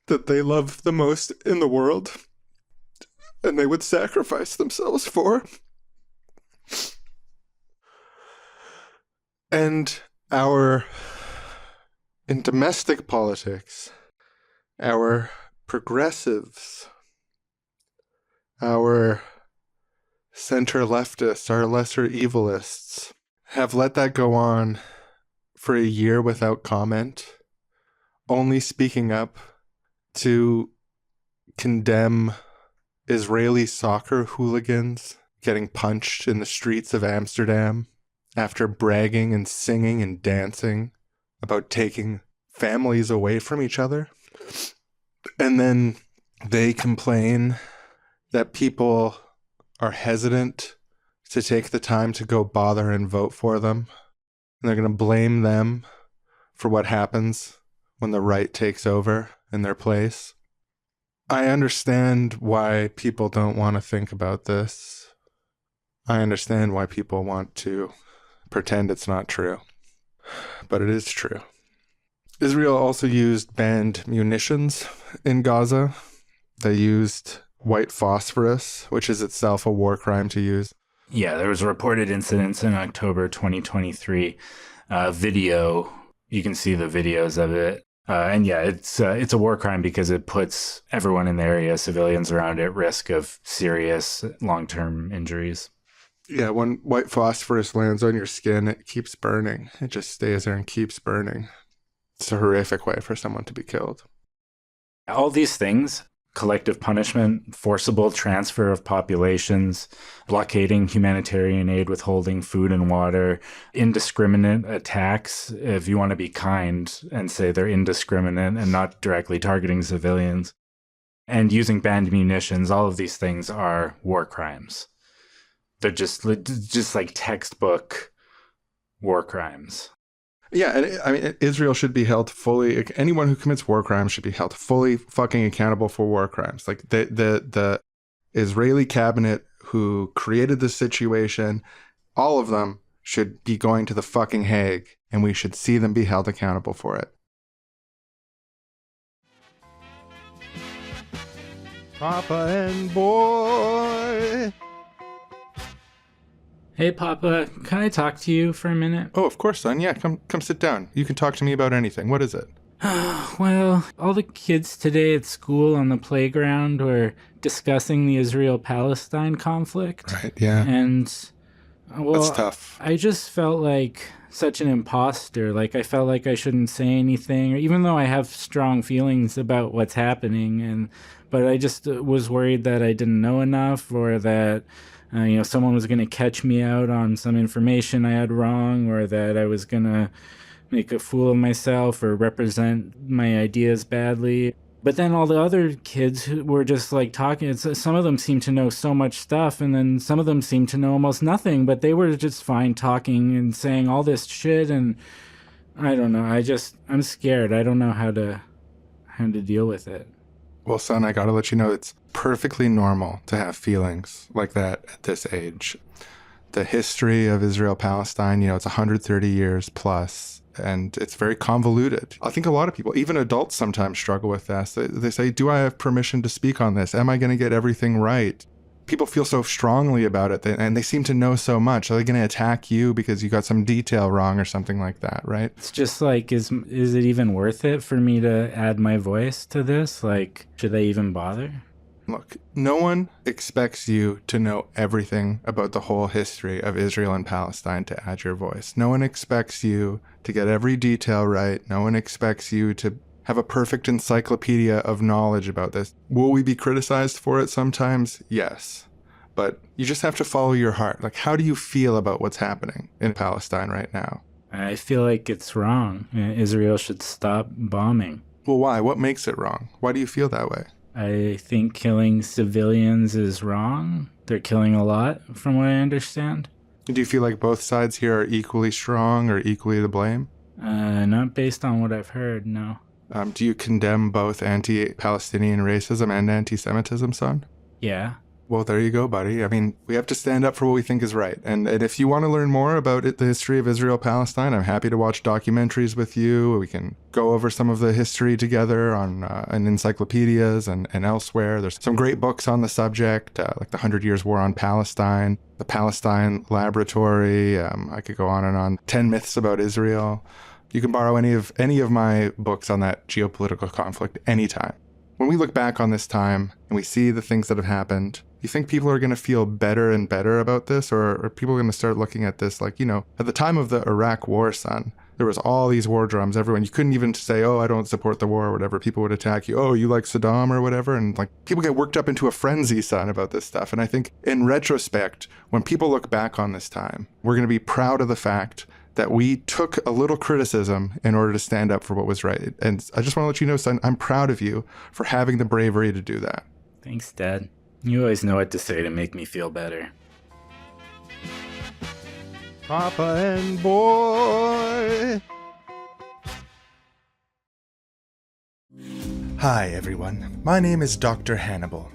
that they love the most in the world, and they would sacrifice themselves for. And in domestic politics, our progressives, our center-leftists, our lesser evilists, have let that go on for a year without comment, only speaking up to condemn Israeli soccer hooligans getting punched in the streets of Amsterdam after bragging and singing and dancing about taking families away from each other. And then they complain that people are hesitant to take the time to go bother and vote for them. And they're going to blame them for what happens when the right takes over in their place. I understand why people don't want to think about this. I understand why people want to pretend it's not true. But it is true. Israel also used banned munitions in Gaza. They used white phosphorus, which is itself a war crime to use. Yeah, there was reported incidents in October 2023. Video, you can see the videos of it. And yeah, it's a war crime because it puts everyone in the area, civilians around it, at risk of serious long-term injuries. Yeah, when white phosphorus lands on your skin, it keeps burning. It just stays there and keeps burning. It's a horrific way for someone to be killed. All these things, collective punishment, forcible transfer of populations, blockading humanitarian aid, withholding food and water, indiscriminate attacks, if you want to be kind and say they're indiscriminate and not directly targeting civilians, and using banned munitions, all of these things are war crimes. They're just like textbook war crimes. Yeah, and I mean, Israel should be held fully. Anyone who commits war crimes should be held fully fucking accountable for war crimes. Like the Israeli cabinet who created this situation, all of them should be going to the fucking Hague, and we should see them be held accountable for it. Papa and boy. Hey, Papa, can I talk to you for a minute? Oh, of course, son. Yeah, come sit down. You can talk to me about anything. What is it? Well, all the kids today at school on the playground were discussing the Israel-Palestine conflict. Right, yeah. And, well, That's tough. I just felt like such an imposter. Like, I felt like I shouldn't say anything, even though I have strong feelings about what's happening. But I just was worried that I didn't know enough, or that someone was going to catch me out on some information I had wrong, or that I was going to make a fool of myself or represent my ideas badly. But then all the other kids who were just like talking, some of them seemed to know so much stuff, and then some of them seemed to know almost nothing, but they were just fine talking and saying all this shit. And I don't know. I'm scared. I don't know how to deal with it. Well, son, I gotta let you know it's perfectly normal to have feelings like that at this age. The history of Israel-Palestine, it's 130 years plus, and it's very convoluted. I think a lot of people, even adults, sometimes struggle with this. They say, do I have permission to speak on this? Am I going to get everything right? People feel so strongly about it, and they seem to know so much. Are they going to attack you because you got some detail wrong or something like that, right? It's just like, is it even worth it for me to add my voice to this? Like, should they even bother? Look, no one expects you to know everything about the whole history of Israel and Palestine to add your voice. No one expects you to get every detail right. No one expects you to have a perfect encyclopedia of knowledge about this. Will we be criticized for it sometimes? Yes. But you just have to follow your heart. Like, how do you feel about what's happening in Palestine right now? I feel like it's wrong. Israel should stop bombing. Well, why? What makes it wrong? Why do you feel that way? I think killing civilians is wrong. They're killing a lot, from what I understand. Do you feel like both sides here are equally strong or equally to blame? Not based on what I've heard, no. Do you condemn both anti-Palestinian racism and anti-Semitism, son? Yeah. Well, there you go, buddy. I mean, we have to stand up for what we think is right. And if you want to learn more about the history of Israel-Palestine, I'm happy to watch documentaries with you. We can go over some of the history together on in encyclopedias and elsewhere. There's some great books on the subject, like The 100 Years' War on Palestine, The Palestine Laboratory. I could go on and on. 10 Myths About Israel. You can borrow any of my books on that geopolitical conflict anytime. When we look back on this time and we see the things that have happened, you think people are going to feel better and better about this? Or are people going to start looking at this like, at the time of the Iraq war, son, there was all these war drums, everyone. You couldn't even say, oh, I don't support the war or whatever. People would attack you. Oh, you like Saddam or whatever. And like people get worked up into a frenzy, son, about this stuff. And I think in retrospect, when people look back on this time, we're going to be proud of the fact that we took a little criticism in order to stand up for what was right. And I just want to let you know, son, I'm proud of you for having the bravery to do that. Thanks, Dad. You always know what to say to make me feel better. Papa and boy. Hi, everyone. My name is Dr. Hannibal.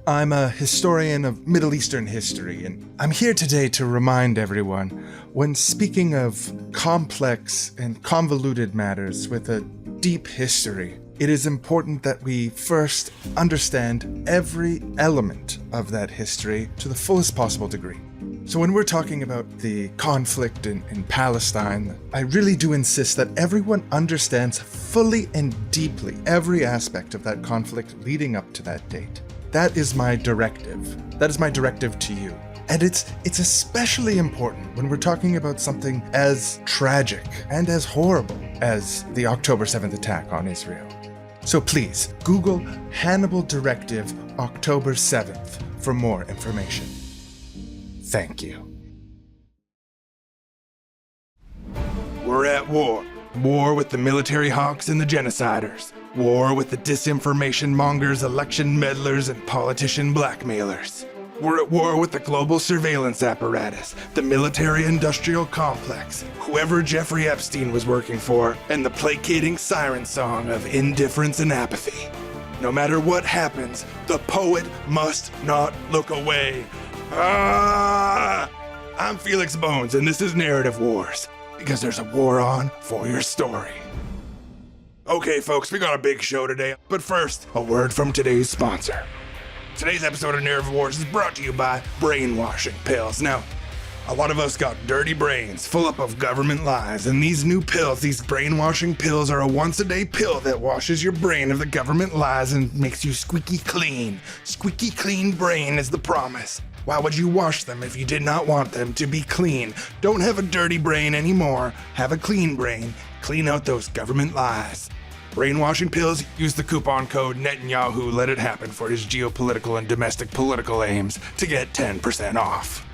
I'm a historian of Middle Eastern history, and I'm here today to remind everyone, when speaking of complex and convoluted matters with a deep history, it is important that we first understand every element of that history to the fullest possible degree. So when we're talking about the conflict in Palestine, I really do insist that everyone understands fully and deeply every aspect of that conflict leading up to that date. That is my directive. That is my directive to you. And it's especially important when we're talking about something as tragic and as horrible as the October 7th attack on Israel. So please, Google Hannibal Directive October 7th for more information. Thank you. We're at war. War with the military hawks and the genociders. War with the disinformation mongers, election meddlers, and politician blackmailers. We're at war with the global surveillance apparatus, the military-industrial complex, whoever Jeffrey Epstein was working for, and the placating siren song of indifference and apathy. No matter what happens, the poet must not look away. I'm Felix Bones, and this is Narrative Wars, because there's a war on for your story. Okay, folks, we got a big show today, but first, a word from today's sponsor. Today's episode of Narrative Wars is brought to you by brainwashing pills. Now, a lot of us got dirty brains full up of government lies, and these new pills, these brainwashing pills, are a once-a-day pill that washes your brain of the government lies and makes you squeaky clean. Squeaky clean brain is the promise. Why would you wash them if you did not want them to be clean? Don't have a dirty brain anymore. Have a clean brain. Clean out those government lies. Brainwashing pills, use the coupon code Netanyahu, let it happen for his geopolitical and domestic political aims to get 10% off.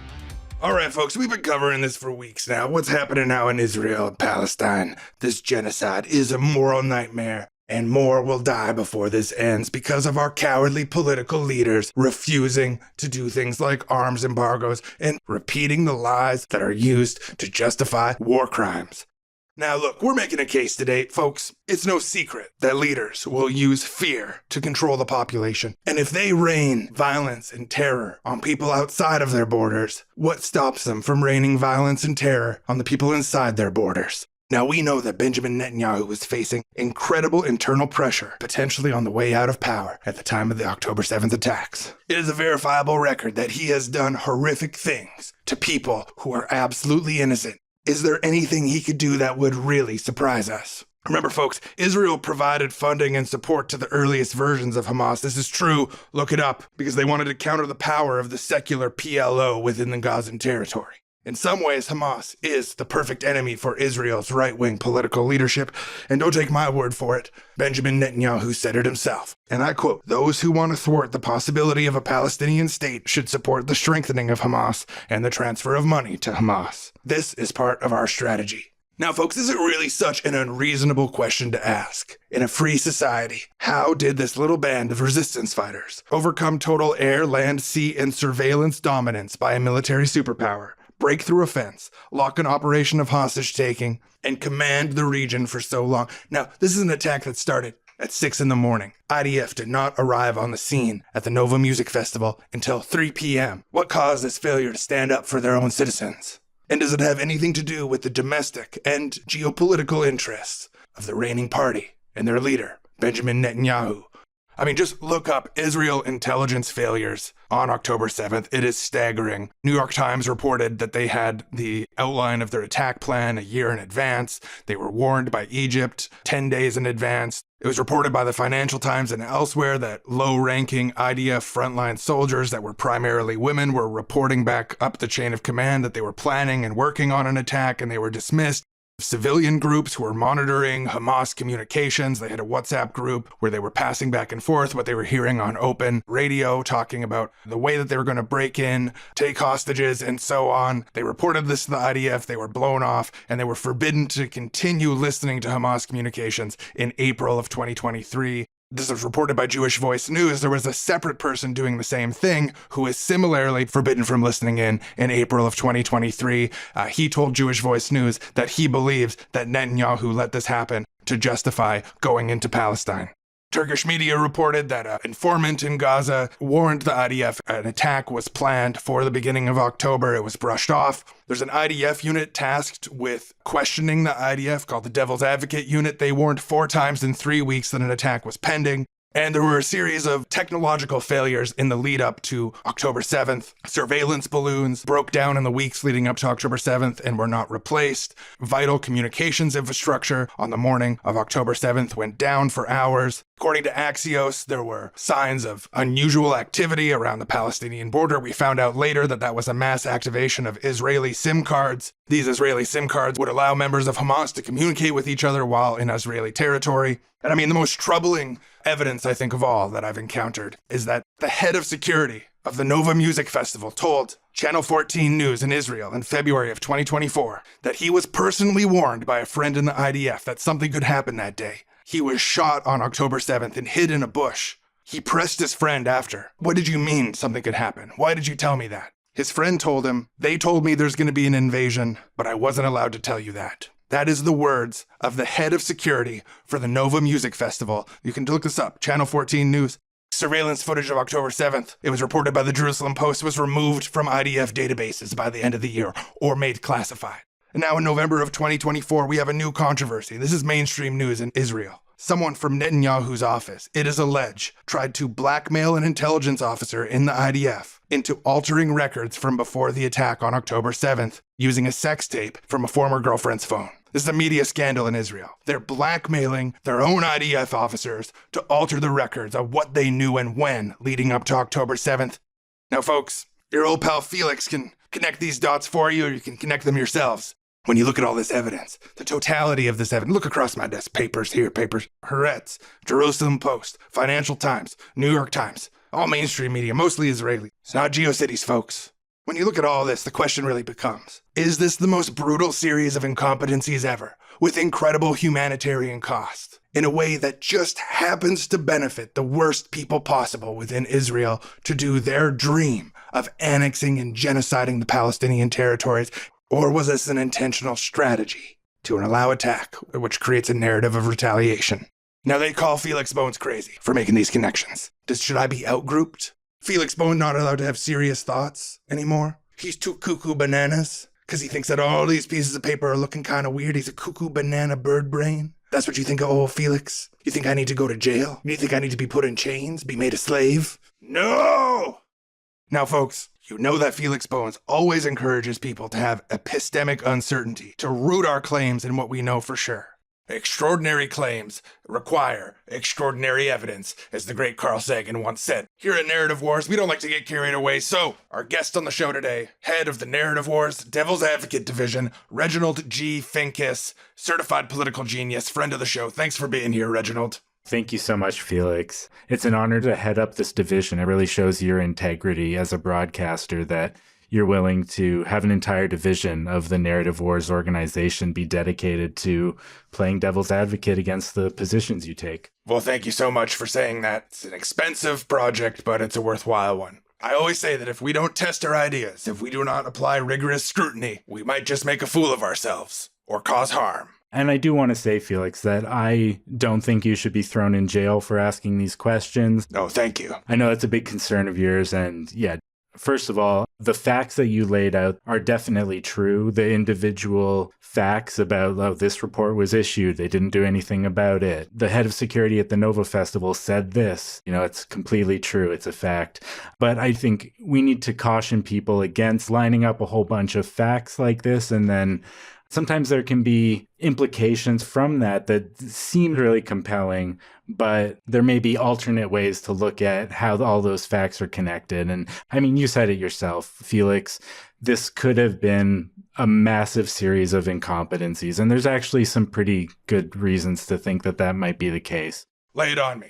Alright folks, we've been covering this for weeks now. What's happening now in Israel and Palestine? This genocide is a moral nightmare, and more will die before this ends because of our cowardly political leaders refusing to do things like arms embargoes and repeating the lies that are used to justify war crimes. Now look, we're making a case today, folks. It's no secret that leaders will use fear to control the population. And if they rain violence and terror on people outside of their borders, what stops them from raining violence and terror on the people inside their borders? Now we know that Benjamin Netanyahu was facing incredible internal pressure, potentially on the way out of power at the time of the October 7th attacks. It is a verifiable record that he has done horrific things to people who are absolutely innocent. Is there anything he could do that would really surprise us? Remember, folks, Israel provided funding and support to the earliest versions of Hamas. This is true. Look it up, because they wanted to counter the power of the secular PLO within the Gazan territory. In some ways, Hamas is the perfect enemy for Israel's right-wing political leadership, and don't take my word for it. Benjamin Netanyahu said it himself, and I quote, "Those who want to thwart the possibility of a Palestinian state should support the strengthening of Hamas and the transfer of money to Hamas. This is part of our strategy." Now, folks, is it really such an unreasonable question to ask? In a free society, how did this little band of resistance fighters overcome total air, land, sea, and surveillance dominance by a military superpower, break through a fence, lock an operation of hostage-taking, and command the region for so long? Now, this is an attack that started at 6 in the morning. IDF did not arrive on the scene at the Nova Music Festival until 3 p.m. What caused this failure to stand up for their own citizens? And does it have anything to do with the domestic and geopolitical interests of the reigning party and their leader, Benjamin Netanyahu? I mean, just look up Israel intelligence failures on October 7th. It is staggering. New York Times reported that they had the outline of their attack plan a year in advance. They were warned by Egypt 10 days in advance. It was reported by the Financial Times and elsewhere that low-ranking IDF frontline soldiers that were primarily women were reporting back up the chain of command that they were planning and working on an attack, and they were dismissed. Civilian groups who were monitoring Hamas communications. They had a WhatsApp group where they were passing back and forth what they were hearing on open radio, talking about the way that they were going to break in, take hostages, and so on. They reported this to the IDF. They were blown off, and they were forbidden to continue listening to Hamas communications in April of 2023. This was reported by Jewish Voice News. There was a separate person doing the same thing who is similarly forbidden from listening in April of 2023. He told Jewish Voice News that he believes that Netanyahu let this happen to justify going into Palestine. Turkish media reported that an informant in Gaza warned the IDF an attack was planned for the beginning of October. It was brushed off. There's an IDF unit tasked with questioning the IDF called the Devil's Advocate Unit. They warned 4 times in 3 weeks that an attack was pending. And there were a series of technological failures in the lead up to October 7th. Surveillance balloons broke down in the weeks leading up to October 7th and were not replaced. Vital communications infrastructure on the morning of October 7th went down for hours. According to Axios, there were signs of unusual activity around the Palestinian border. We found out later that that was a mass activation of Israeli SIM cards. These Israeli SIM cards would allow members of Hamas to communicate with each other while in Israeli territory. And I mean, the most troubling evidence, I think, of all that I've encountered is that the head of security of the Nova Music Festival told Channel 14 News in Israel in February of 2024 that he was personally warned by a friend in the IDF that something could happen that day. He was shot on October 7th and hid in a bush. He pressed his friend after. What did you mean something could happen? Why did you tell me that? His friend told him, they told me there's going to be an invasion, but I wasn't allowed to tell you that. That is the words of the head of security for the Nova Music Festival. You can look this up, Channel 14 News. Surveillance footage of October 7th, it was reported by the Jerusalem Post, was removed from IDF databases by the end of the year or made classified. And now in November of 2024, we have a new controversy. This is mainstream news in Israel. Someone from Netanyahu's office, it is alleged, tried to blackmail an intelligence officer in the IDF into altering records from before the attack on October 7th using a sex tape from a former girlfriend's phone. This is a media scandal in Israel. They're blackmailing their own IDF officers to alter the records of what they knew and when leading up to October 7th. Now, folks, your old pal Felix can connect these dots for you, or you can connect them yourselves. When you look at all this evidence, the totality of this evidence, look across my desk, papers here, papers, Haaretz, Jerusalem Post, Financial Times, New York Times, all mainstream media, mostly Israeli. It's not GeoCities, folks. When you look at all this, the question really becomes, is this the most brutal series of incompetencies ever, with incredible humanitarian cost, in a way that just happens to benefit the worst people possible within Israel to do their dream of annexing and genociding the Palestinian territories? Or was this an intentional strategy to allow attack, which creates a narrative of retaliation? Now, they call Felix Bones crazy for making these connections. Should I be outgrouped? Felix Bones not allowed to have serious thoughts anymore? He's too cuckoo bananas? Because he thinks that all these pieces of paper are looking kind of weird. He's a cuckoo banana bird brain? That's what you think of old Felix? You think I need to go to jail? You think I need to be put in chains? Be made a slave? No! Now, folks, you know that Felix Bones always encourages people to have epistemic uncertainty, to root our claims in what we know for sure. Extraordinary claims require extraordinary evidence, as the great Carl Sagan once said. Here at Narrative Wars, we don't like to get carried away, so our guest on the show today, head of the Narrative Wars Devil's Advocate Division, Reginald G. Finkus, certified political genius, friend of the show. Thanks for being here, Reginald. Thank you so much, Felix. It's an honor to head up this division. It really shows your integrity as a broadcaster that you're willing to have an entire division of the Narrative Wars organization be dedicated to playing devil's advocate against the positions you take. Well, thank you so much for saying that. It's an expensive project, but it's a worthwhile one. I always say that if we don't test our ideas, if we do not apply rigorous scrutiny, we might just make a fool of ourselves or cause harm. And I do want to say, Felix, that I don't think you should be thrown in jail for asking these questions. Oh, thank you. I know that's a big concern of yours. And yeah, first of all, the facts that you laid out are definitely true. The individual facts about, oh, this report was issued, they didn't do anything about it. The head of security at the Nova Festival said this. It's completely true. It's a fact. But I think we need to caution people against lining up a whole bunch of facts like this, and then sometimes there can be implications from that seem really compelling, but there may be alternate ways to look at how all those facts are connected. And I mean, you said it yourself, Felix, this could have been a massive series of incompetencies. And there's actually some pretty good reasons to think that that might be the case. Lay it on me.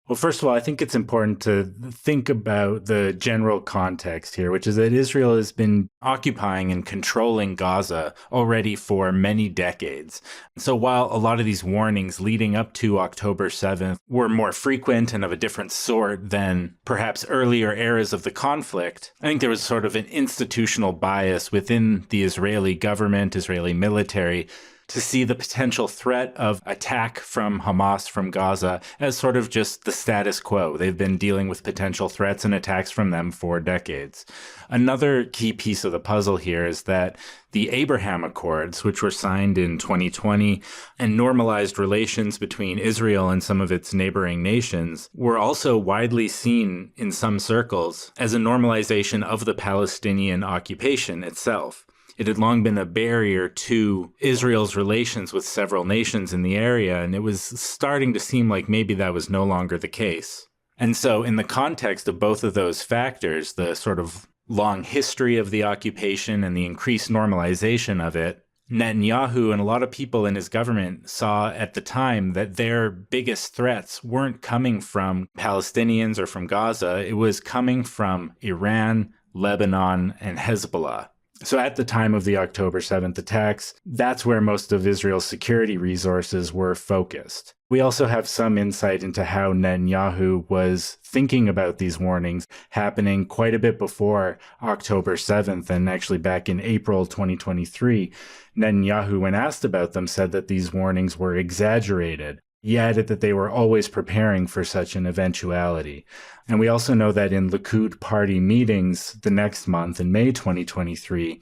Well, first of all, I think it's important to think about the general context here, which is that Israel has been occupying and controlling Gaza already for many decades. So while a lot of these warnings leading up to October 7th were more frequent and of a different sort than perhaps earlier eras of the conflict, I think there was sort of an institutional bias within the Israeli government, Israeli military, to see the potential threat of attack from Hamas from Gaza as sort of just the status quo. They've been dealing with potential threats and attacks from them for decades. Another key piece of the puzzle here is that the Abraham Accords, which were signed in 2020 and normalized relations between Israel and some of its neighboring nations, were also widely seen in some circles as a normalization of the Palestinian occupation itself. It had long been a barrier to Israel's relations with several nations in the area, and it was starting to seem like maybe that was no longer the case. And so in the context of both of those factors, the sort of long history of the occupation and the increased normalization of it, Netanyahu and a lot of people in his government saw at the time that their biggest threats weren't coming from Palestinians or from Gaza. It was coming from Iran, Lebanon, and Hezbollah. So at the time of the October 7th attacks, that's where most of Israel's security resources were focused. We also have some insight into how Netanyahu was thinking about these warnings happening quite a bit before October 7th, and actually back in April 2023, Netanyahu, when asked about them, said that these warnings were exaggerated. He added that they were always preparing for such an eventuality. And we also know that in Likud party meetings the next month, in May 2023,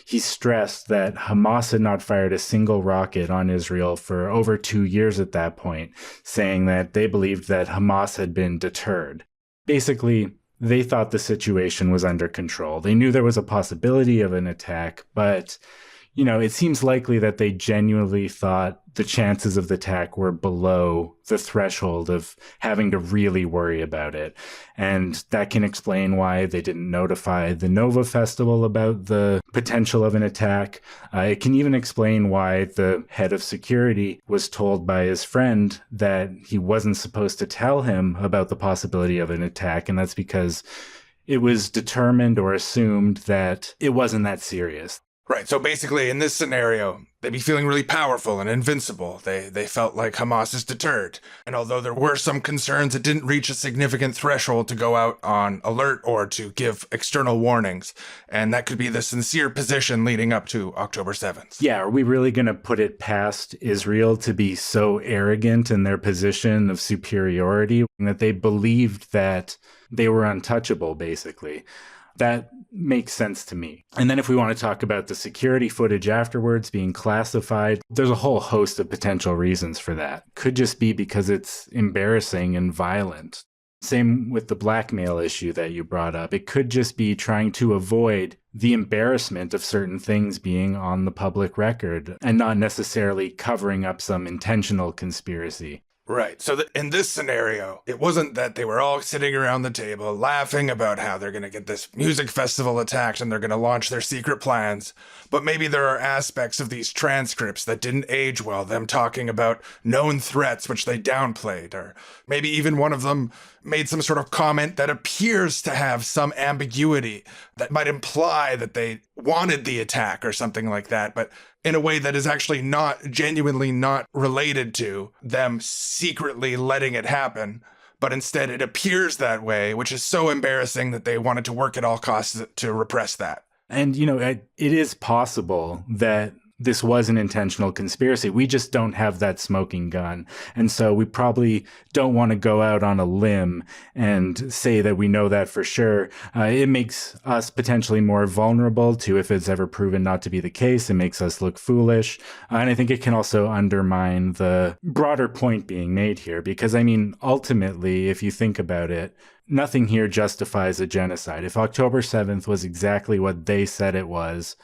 he stressed that Hamas had not fired a single rocket on Israel for over 2 years at that point, saying that they believed that Hamas had been deterred. Basically, they thought the situation was under control. They knew there was a possibility of an attack, but it seems likely that they genuinely thought the chances of the attack were below the threshold of having to really worry about it. And that can explain why they didn't notify the Nova Festival about the potential of an attack. It can even explain why the head of security was told by his friend that he wasn't supposed to tell him about the possibility of an attack. And that's because it was determined or assumed that it wasn't that serious. Right, so basically in this scenario, they'd be feeling really powerful and invincible. They felt like Hamas is deterred. And although there were some concerns, it didn't reach a significant threshold to go out on alert or to give external warnings. And that could be the sincere position leading up to October 7th. Yeah, are we really going to put it past Israel to be so arrogant in their position of superiority that they believed that they were untouchable, basically? That makes sense to me. And then if we want to talk about the security footage afterwards being classified, there's a whole host of potential reasons for that. Could just be because it's embarrassing and violent. Same with the blackmail issue that you brought up. It could just be trying to avoid the embarrassment of certain things being on the public record and not necessarily covering up some intentional conspiracy. Right. So in this scenario, it wasn't that they were all sitting around the table laughing about how they're going to get this music festival attacked and they're going to launch their secret plans. But maybe there are aspects of these transcripts that didn't age well, them talking about known threats, which they downplayed. Or maybe even one of them made some sort of comment that appears to have some ambiguity that might imply that they wanted the attack or something like that, but in a way that is actually genuinely not related to them secretly letting it happen. But instead it appears that way, which is so embarrassing that they wanted to work at all costs to repress that. And, it is possible that this was an intentional conspiracy. We just don't have that smoking gun. And so we probably don't want to go out on a limb and say that we know that for sure. It makes us potentially more vulnerable to if it's ever proven not to be the case. It makes us look foolish. And I think it can also undermine the broader point being made here. Because, I mean, ultimately, if you think about it, nothing here justifies a genocide. If October 7th was exactly what they said it was,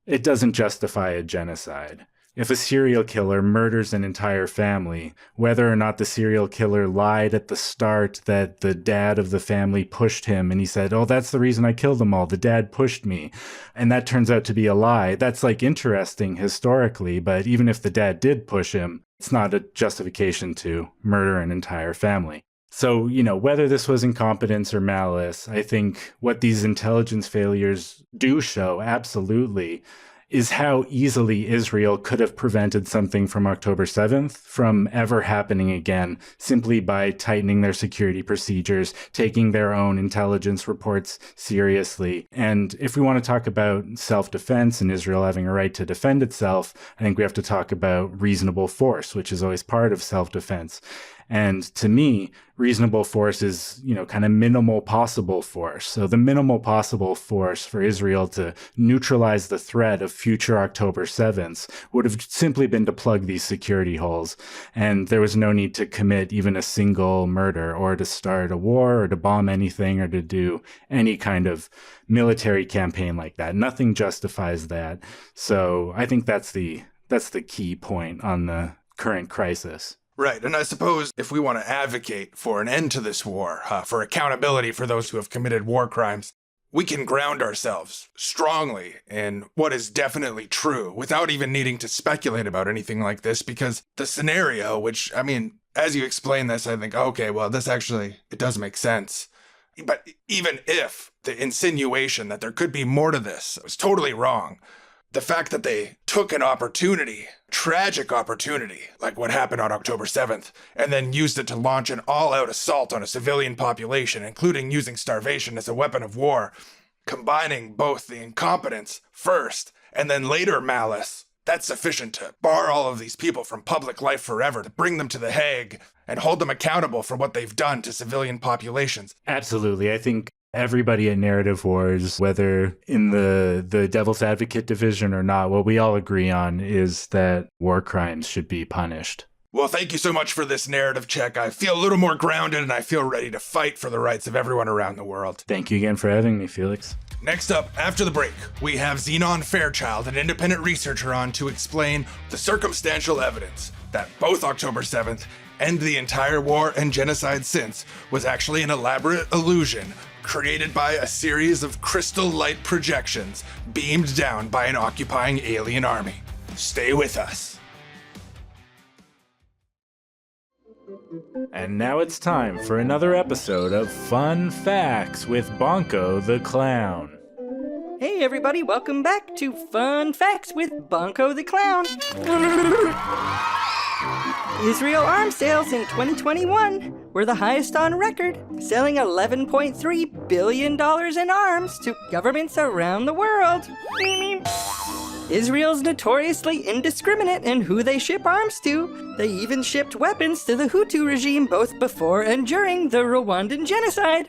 it doesn't justify a genocide. If a serial killer murders an entire family, whether or not the serial killer lied at the start that the dad of the family pushed him and he said, oh, that's the reason I killed them all, the dad pushed me, and that turns out to be a lie, that's like interesting historically, but even if the dad did push him, it's not a justification to murder an entire family. So, whether this was incompetence or malice, I think what these intelligence failures do show, absolutely, is how easily Israel could have prevented something from October 7th from ever happening again, simply by tightening their security procedures, taking their own intelligence reports seriously. And if we want to talk about self-defense and Israel having a right to defend itself, I think we have to talk about reasonable force, which is always part of self-defense. And to me, reasonable force is, kind of minimal possible force. So the minimal possible force for Israel to neutralize the threat of future October 7ths would have simply been to plug these security holes. And there was no need to commit even a single murder or to start a war or to bomb anything or to do any kind of military campaign like that. Nothing justifies that. So I think that's the key point on the current crisis. Right, and I suppose if we want to advocate for an end to this war, for accountability for those who have committed war crimes, we can ground ourselves strongly in what is definitely true without even needing to speculate about anything like this, because the scenario, which, as you explain this, I think, okay, well, it does make sense. But even if the insinuation that there could be more to this was totally wrong, the fact that they took an opportunity, tragic opportunity, like what happened on October 7th, and then used it to launch an all-out assault on a civilian population, including using starvation as a weapon of war, combining both the incompetence first and then later malice, that's sufficient to bar all of these people from public life forever, to bring them to The Hague and hold them accountable for what they've done to civilian populations. Absolutely. I think everybody at Narrative Wars, whether in the Devil's Advocate division or not, what we all agree on is that war crimes should be punished. Well, thank you so much for this narrative check. I feel a little more grounded and I feel ready to fight for the rights of everyone around the world. Thank you again for having me, Felix. Next up, after the break, we have Zenon Fairchild, an independent researcher, on to explain the circumstantial evidence that both October 7th and the entire war and genocide since was actually an elaborate illusion created by a series of crystal light projections beamed down by an occupying alien army. Stay with us. And now it's time for another episode of Fun Facts with Bonco the Clown. Hey everybody, welcome back to Fun Facts with Bonco the Clown. Israel arms sales in 2021 were the highest on record, selling $11.3 billion in arms to governments around the world. Israel's notoriously indiscriminate in who they ship arms to. They even shipped weapons to the Hutu regime both before and during the Rwandan genocide.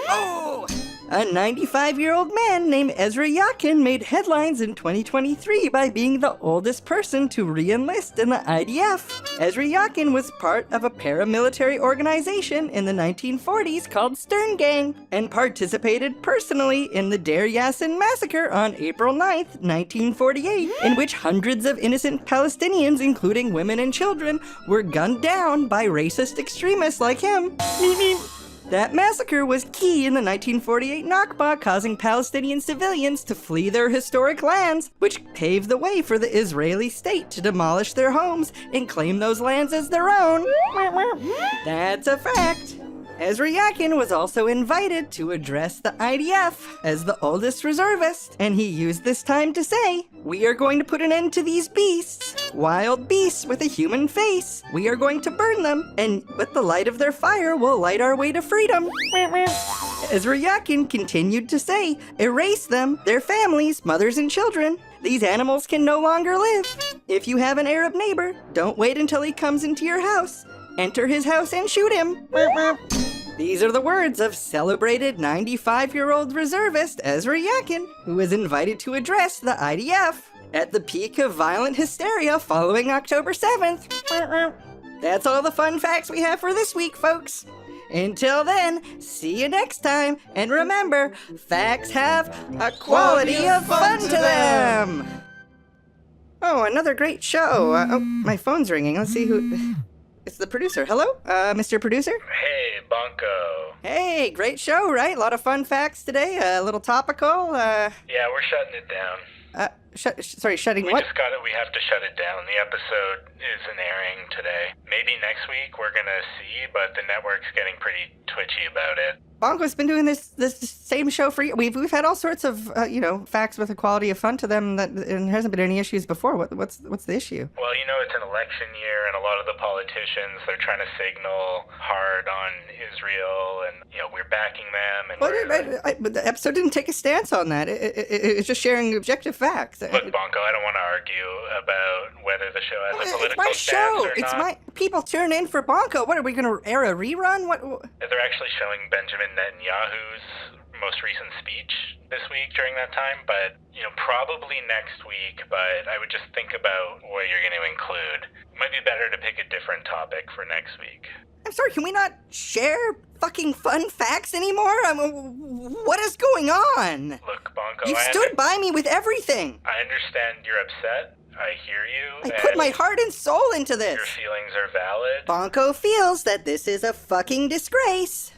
Oh! A 95-year-old man named Ezra Yakin made headlines in 2023 by being the oldest person to re-enlist in the IDF. Ezra Yakin was part of a paramilitary organization in the 1940s called Stern Gang and participated personally in the Deir Yassin massacre on April 9th, 1948, in which hundreds of innocent Palestinians, including women and children, were gunned down by racist extremists like him. That massacre was key in the 1948 Nakba, causing Palestinian civilians to flee their historic lands, which paved the way for the Israeli state to demolish their homes and claim those lands as their own. That's a fact. Ezra Yakin was also invited to address the IDF as the oldest reservist, and he used this time to say, "We are going to put an end to these beasts, wild beasts with a human face. We are going to burn them, and with the light of their fire, we'll light our way to freedom." Ezra Yakin continued to say, erase them, their families, mothers and children. These animals can no longer live. If you have an Arab neighbor, don't wait until he comes into your house. Enter his house and shoot him. These are the words of celebrated 95-year-old reservist Ezra Yakin, who was invited to address the IDF at the peak of violent hysteria following October 7th. That's all the fun facts we have for this week, folks. Until then, see you next time, and remember, facts have a quality of fun to them! Oh, another great show. Oh, my phone's ringing. Let's see who... It's the producer. Hello, Mr. Producer? Hey, Bonco. Hey, great show, right? A lot of fun facts today, a little topical, Yeah, we're shutting it down. shutting what? We have to shut it down. The episode isn't airing today. Maybe next week we're gonna see, but the network's getting pretty twitchy about it. Bonco's been doing this same show for years. We've had all sorts of facts with a quality of fun to them and there hasn't been any issues before. What's the issue? Well, it's an election year, and a lot of the politicians, they're trying to signal hard on Israel, and we're backing them. And But the episode didn't take a stance on that. It's just sharing objective facts. Look, Bonco, I don't want to argue about whether the show has a political It's my show. stance or It's not. my people tune in for Bonco. What are we going to air a rerun? What? They're actually showing Benjamin Netanyahu's most recent speech this week during that time, but probably next week. But I would just think about what you're going to include. It might be better to pick a different topic for next week. I'm sorry, can we not share fucking fun facts anymore? What is going on? Look, Bonco, You've stood by me with everything. I understand you're upset. I hear you. I put my heart and soul into this. Your feelings are valid. Bonco feels that this is a fucking disgrace.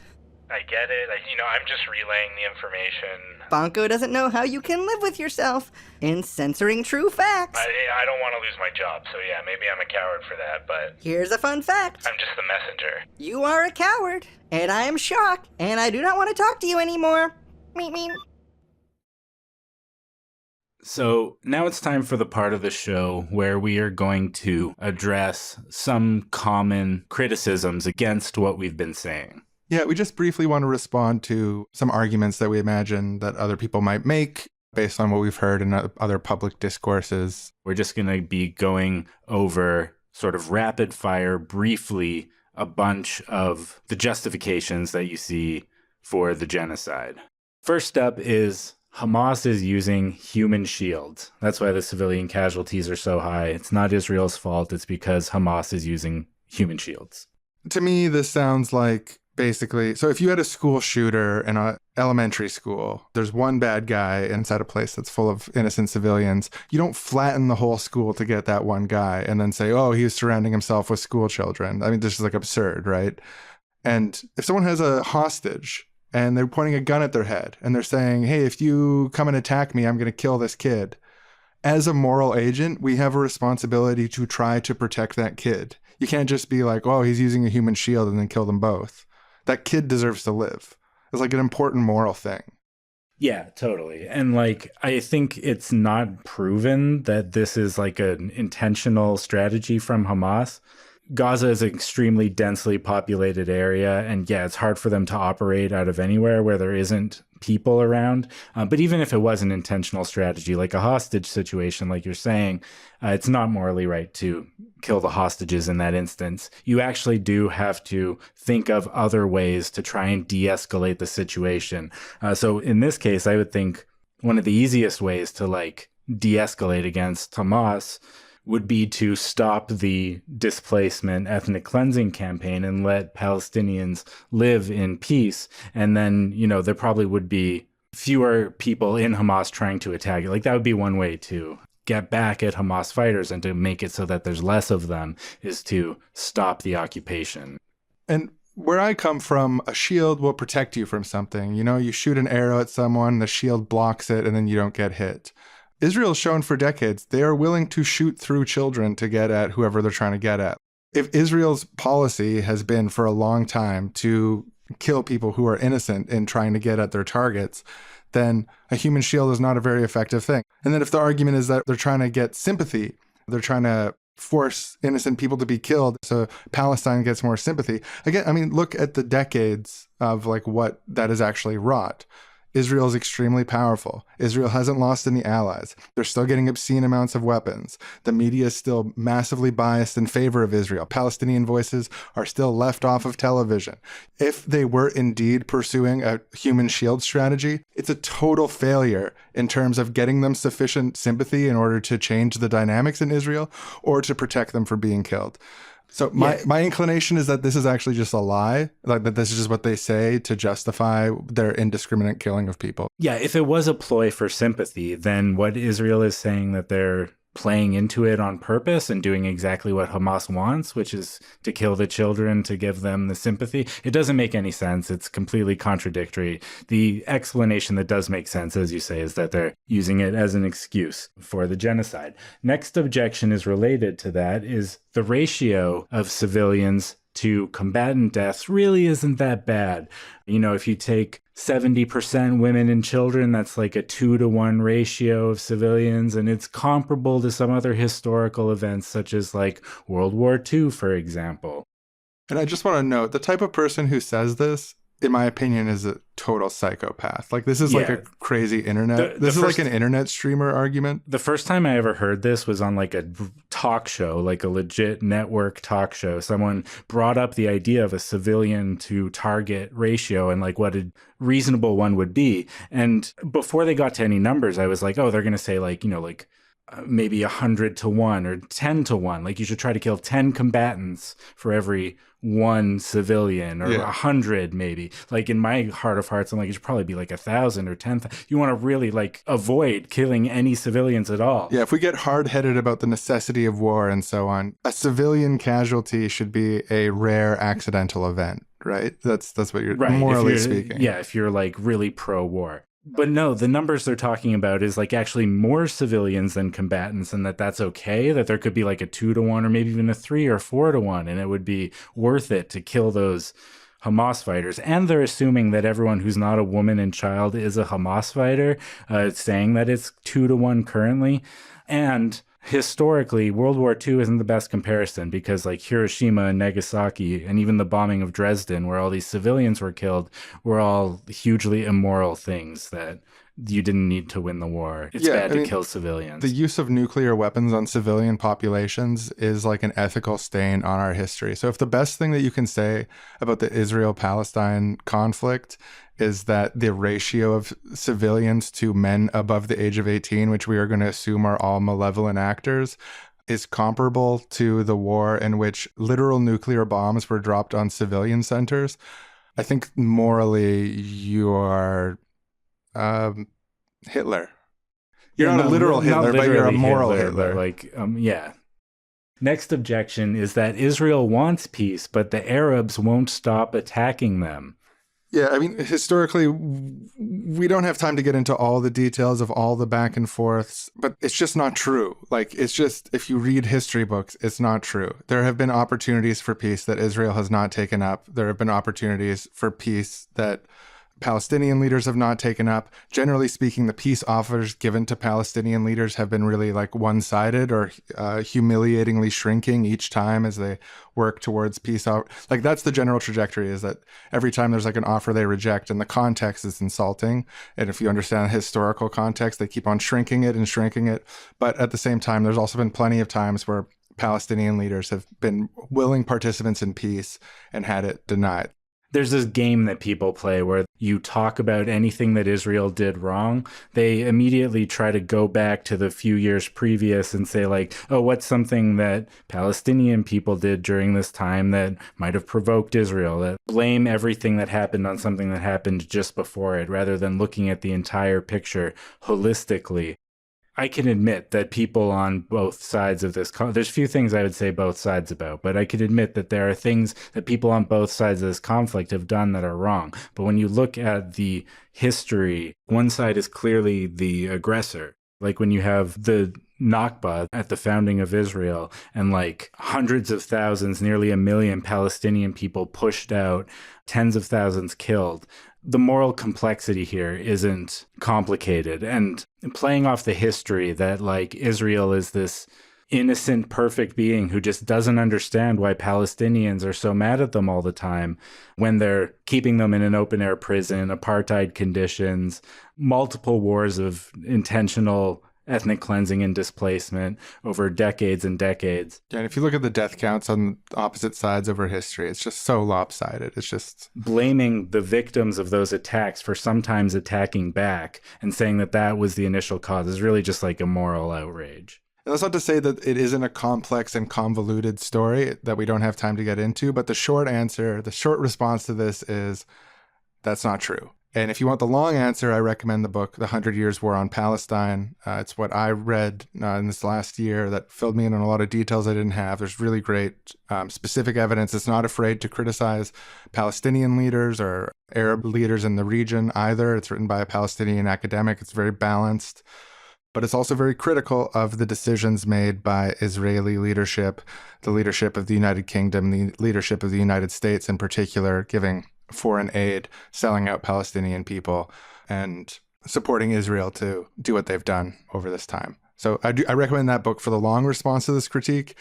I get it. I'm just relaying the information. Bonco doesn't know how you can live with yourself in censoring true facts. I don't want to lose my job, so yeah, maybe I'm a coward for that, but Here's a fun fact. I'm just the messenger. You are a coward, and I am shocked, and I do not want to talk to you anymore. Meep meep. So now it's time for the part of the show where we are going to address some common criticisms against what we've been saying. Yeah, we just briefly want to respond to some arguments that we imagine that other people might make based on what we've heard in other public discourses. We're just going to be going over sort of rapid fire, briefly, a bunch of the justifications that you see for the genocide. First up is Hamas is using human shields. That's why the civilian casualties are so high. It's not Israel's fault. It's because Hamas is using human shields. To me, this sounds like basically, so if you had a school shooter in an elementary school, there's one bad guy inside a place that's full of innocent civilians. You don't flatten the whole school to get that one guy and then say, oh, he's surrounding himself with school children. I mean, this is like absurd, right? And if someone has a hostage and they're pointing a gun at their head and they're saying, hey, if you come and attack me, I'm going to kill this kid. As a moral agent, we have a responsibility to try to protect that kid. You can't just be like, oh, he's using a human shield and then kill them both. That kid deserves to live. It's like an important moral thing. Yeah, totally. And I think it's not proven that this is like an intentional strategy from Hamas. Gaza is an extremely densely populated area, and yeah, it's hard for them to operate out of anywhere where there isn't people around. But even if it was an intentional strategy, like a hostage situation, like you're saying, it's not morally right to kill the hostages in that instance. You actually do have to think of other ways to try and de-escalate the situation. So in this case, I would think one of the easiest ways to de-escalate against Hamas would be to stop the displacement ethnic cleansing campaign and let Palestinians live in peace. And then, there probably would be fewer people in Hamas trying to attack it. That would be one way to get back at Hamas fighters and to make it so that there's less of them, is to stop the occupation. And where I come from, a shield will protect you from something. You shoot an arrow at someone, the shield blocks it, and then you don't get hit. Israel's shown for decades they are willing to shoot through children to get at whoever they're trying to get at. If Israel's policy has been for a long time to kill people who are innocent in trying to get at their targets, then a human shield is not a very effective thing. And then if the argument is that they're trying to get sympathy, they're trying to force innocent people to be killed so Palestine gets more sympathy. Again, I mean, look at the decades of like what that has actually wrought. Israel is extremely powerful. Israel hasn't lost any allies. They're still getting obscene amounts of weapons. The media is still massively biased in favor of Israel. Palestinian voices are still left off of television. If they were indeed pursuing a human shield strategy, it's a total failure in terms of getting them sufficient sympathy in order to change the dynamics in Israel or to protect them from being killed. So my inclination is that this is actually just a lie, like that this is just what they say to justify their indiscriminate killing of people. Yeah, if it was a ploy for sympathy, then what Israel is saying that they're playing into it on purpose and doing exactly what Hamas wants, which is to kill the children to give them the sympathy. It doesn't make any sense. It's completely contradictory. The explanation that does make sense, as you say, is that they're using it as an excuse for the genocide. Next objection is related to that, is the ratio of civilians to combatant deaths really isn't that bad. You know, if you take 70% women and children, that's like a 2-to-1 ratio of civilians, and it's comparable to some other historical events such as like World War II, for example. And I just want to note, the type of person who says this, in my opinion, is a total psychopath. Like, this is like a crazy internet. This is like an internet streamer argument. The first time I ever heard this was on like a talk show, like a legit network talk show. Someone brought up the idea of a civilian to target ratio and like what a reasonable one would be. And before they got to any numbers, I was like, oh, they're going to say like, you know, like maybe 100-to-1 or 10-to-1. Like you should try to kill 10 combatants for every one civilian, or 100 maybe. Like in my heart of hearts, I'm like, it should probably be like 1,000 or 10,000. You want to really like avoid killing any civilians at all. Yeah, if we get hard-headed about the necessity of war and so on, a civilian casualty should be a rare accidental event, right? That's what you're morally speaking. Yeah, if you're like really pro-war. But no, the numbers they're talking about is like actually more civilians than combatants, and that's okay, that there could be like a 2-to-1 or maybe even a 3 or 4-to-1, and it would be worth it to kill those Hamas fighters. And they're assuming that everyone who's not a woman and child is a Hamas fighter, saying that it's 2-to-1 currently. And historically, World War II isn't the best comparison, because like Hiroshima and Nagasaki and even the bombing of Dresden, where all these civilians were killed, were all hugely immoral things that you didn't need to win the war. It's bad to kill civilians. The use of nuclear weapons on civilian populations is like an ethical stain on our history. So if the best thing that you can say about the Israel-Palestine conflict is that the ratio of civilians to men above the age of 18, which we are going to assume are all malevolent actors, is comparable to the war in which literal nuclear bombs were dropped on civilian centers, I think morally you are Hitler. You're not a literal Hitler, but you're a moral Hitler. Like, yeah. Next objection is that Israel wants peace, but the Arabs won't stop attacking them. Yeah, I mean, historically, we don't have time to get into all the details of all the back and forths, but it's just not true. Like, it's just, if you read history books, it's not true. There have been opportunities for peace that Israel has not taken up. There have been opportunities for peace that Palestinian leaders have not taken up. Generally speaking, the peace offers given to Palestinian leaders have been really like one-sided or humiliatingly shrinking each time as they work towards peace. Like that's the general trajectory, is that every time there's like an offer they reject, and the context is insulting. And if you understand the historical context, they keep on shrinking it and shrinking it. But at the same time, there's also been plenty of times where Palestinian leaders have been willing participants in peace and had it denied. There's this game that people play where you talk about anything that Israel did wrong. They immediately try to go back to the few years previous and say like, oh, what's something that Palestinian people did during this time that might have provoked Israel? That blame everything that happened on something that happened just before it, rather than looking at the entire picture holistically. I can admit that people on both sides of this, there's few things I would say both sides about, but I could admit that there are things that people on both sides of this conflict have done that are wrong. But when you look at the history, one side is clearly the aggressor. Like when you have the Nakba at the founding of Israel, and like hundreds of thousands, nearly 1 million Palestinian people pushed out, tens of thousands killed. The moral complexity here isn't complicated. And playing off the history that like Israel is this innocent, perfect being who just doesn't understand why Palestinians are so mad at them all the time when they're keeping them in an open-air prison, apartheid conditions, multiple wars of intentional ethnic cleansing and displacement over decades and decades. Yeah, and if you look at the death counts on opposite sides over history, it's just so lopsided. It's just blaming the victims of those attacks for sometimes attacking back and saying that that was the initial cause is really just like a moral outrage. And that's not to say that it isn't a complex and convoluted story that we don't have time to get into, but the short answer, the short response to this is that's not true. And if you want the long answer, I recommend the book, The 100 Years' War on Palestine. It's what I read in this last year that filled me in on a lot of details I didn't have. There's really great specific evidence. It's not afraid to criticize Palestinian leaders or Arab leaders in the region either. It's written by a Palestinian academic. It's very balanced. But it's also very critical of the decisions made by Israeli leadership, the leadership of the United Kingdom, the leadership of the United States in particular, giving foreign aid, selling out Palestinian people, and supporting Israel to do what they've done over this time. So I recommend that book for the long response to this critique.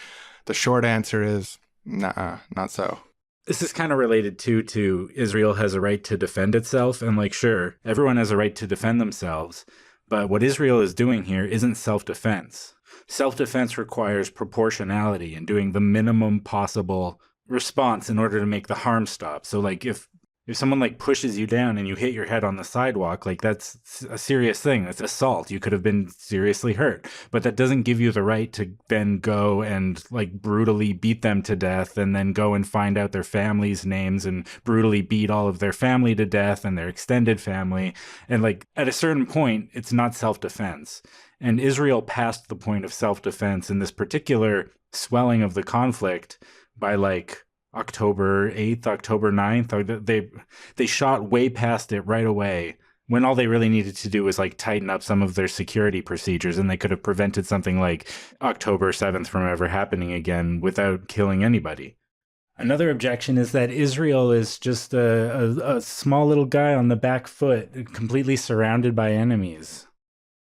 The short answer is, nah, not so. This is kind of related to Israel has a right to defend itself. And like, sure, everyone has a right to defend themselves. But what Israel is doing here isn't self-defense. Self-defense requires proportionality and doing the minimum possible response in order to make the harm stop. So like if someone like pushes you down and you hit your head on the sidewalk, like that's a serious thing. That's assault. You could have been seriously hurt, but that doesn't give you the right to then go and like brutally beat them to death and then go and find out their families' names and brutally beat all of their family to death and their extended family. And like at a certain point, it's not self-defense. And Israel passed the point of self-defense in this particular swelling of the conflict by like October 8th, October 9th. They shot way past it right away when all they really needed to do was like tighten up some of their security procedures, and they could have prevented something like October 7th from ever happening again without killing anybody. Another objection is that Israel is just a small little guy on the back foot, completely surrounded by enemies.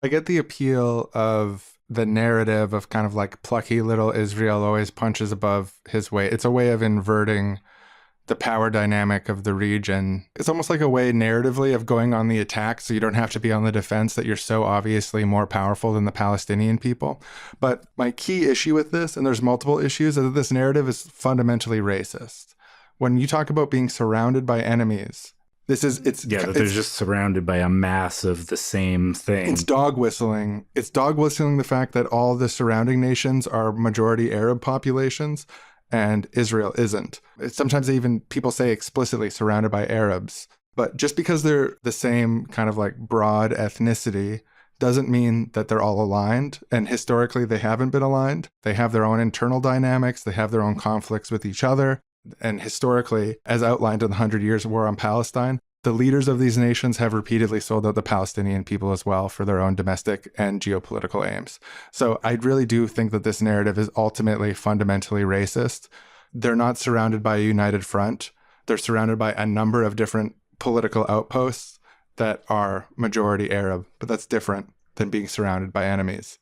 I get the appeal of the narrative of kind of like plucky little Israel always punches above his weight. It's a way of inverting the power dynamic of the region. It's almost like a way narratively of going on the attack so you don't have to be on the defense, that you're so obviously more powerful than the Palestinian people. But my key issue with this, and there's multiple issues, is that this narrative is fundamentally racist. When you talk about being surrounded by enemies, they're just surrounded by a mass of the same thing. It's dog whistling. It's dog whistling the fact that all the surrounding nations are majority Arab populations and Israel isn't. Sometimes people say explicitly surrounded by Arabs. But just because they're the same kind of like broad ethnicity doesn't mean that they're all aligned. And historically, they haven't been aligned. They have their own internal dynamics. They have their own conflicts with each other. And historically, as outlined in the 100 Years' War on Palestine, the leaders of these nations have repeatedly sold out the Palestinian people as well for their own domestic and geopolitical aims. So I really do think that this narrative is ultimately fundamentally racist. They're not surrounded by a united front. They're surrounded by a number of different political outposts that are majority Arab, but that's different than being surrounded by enemies.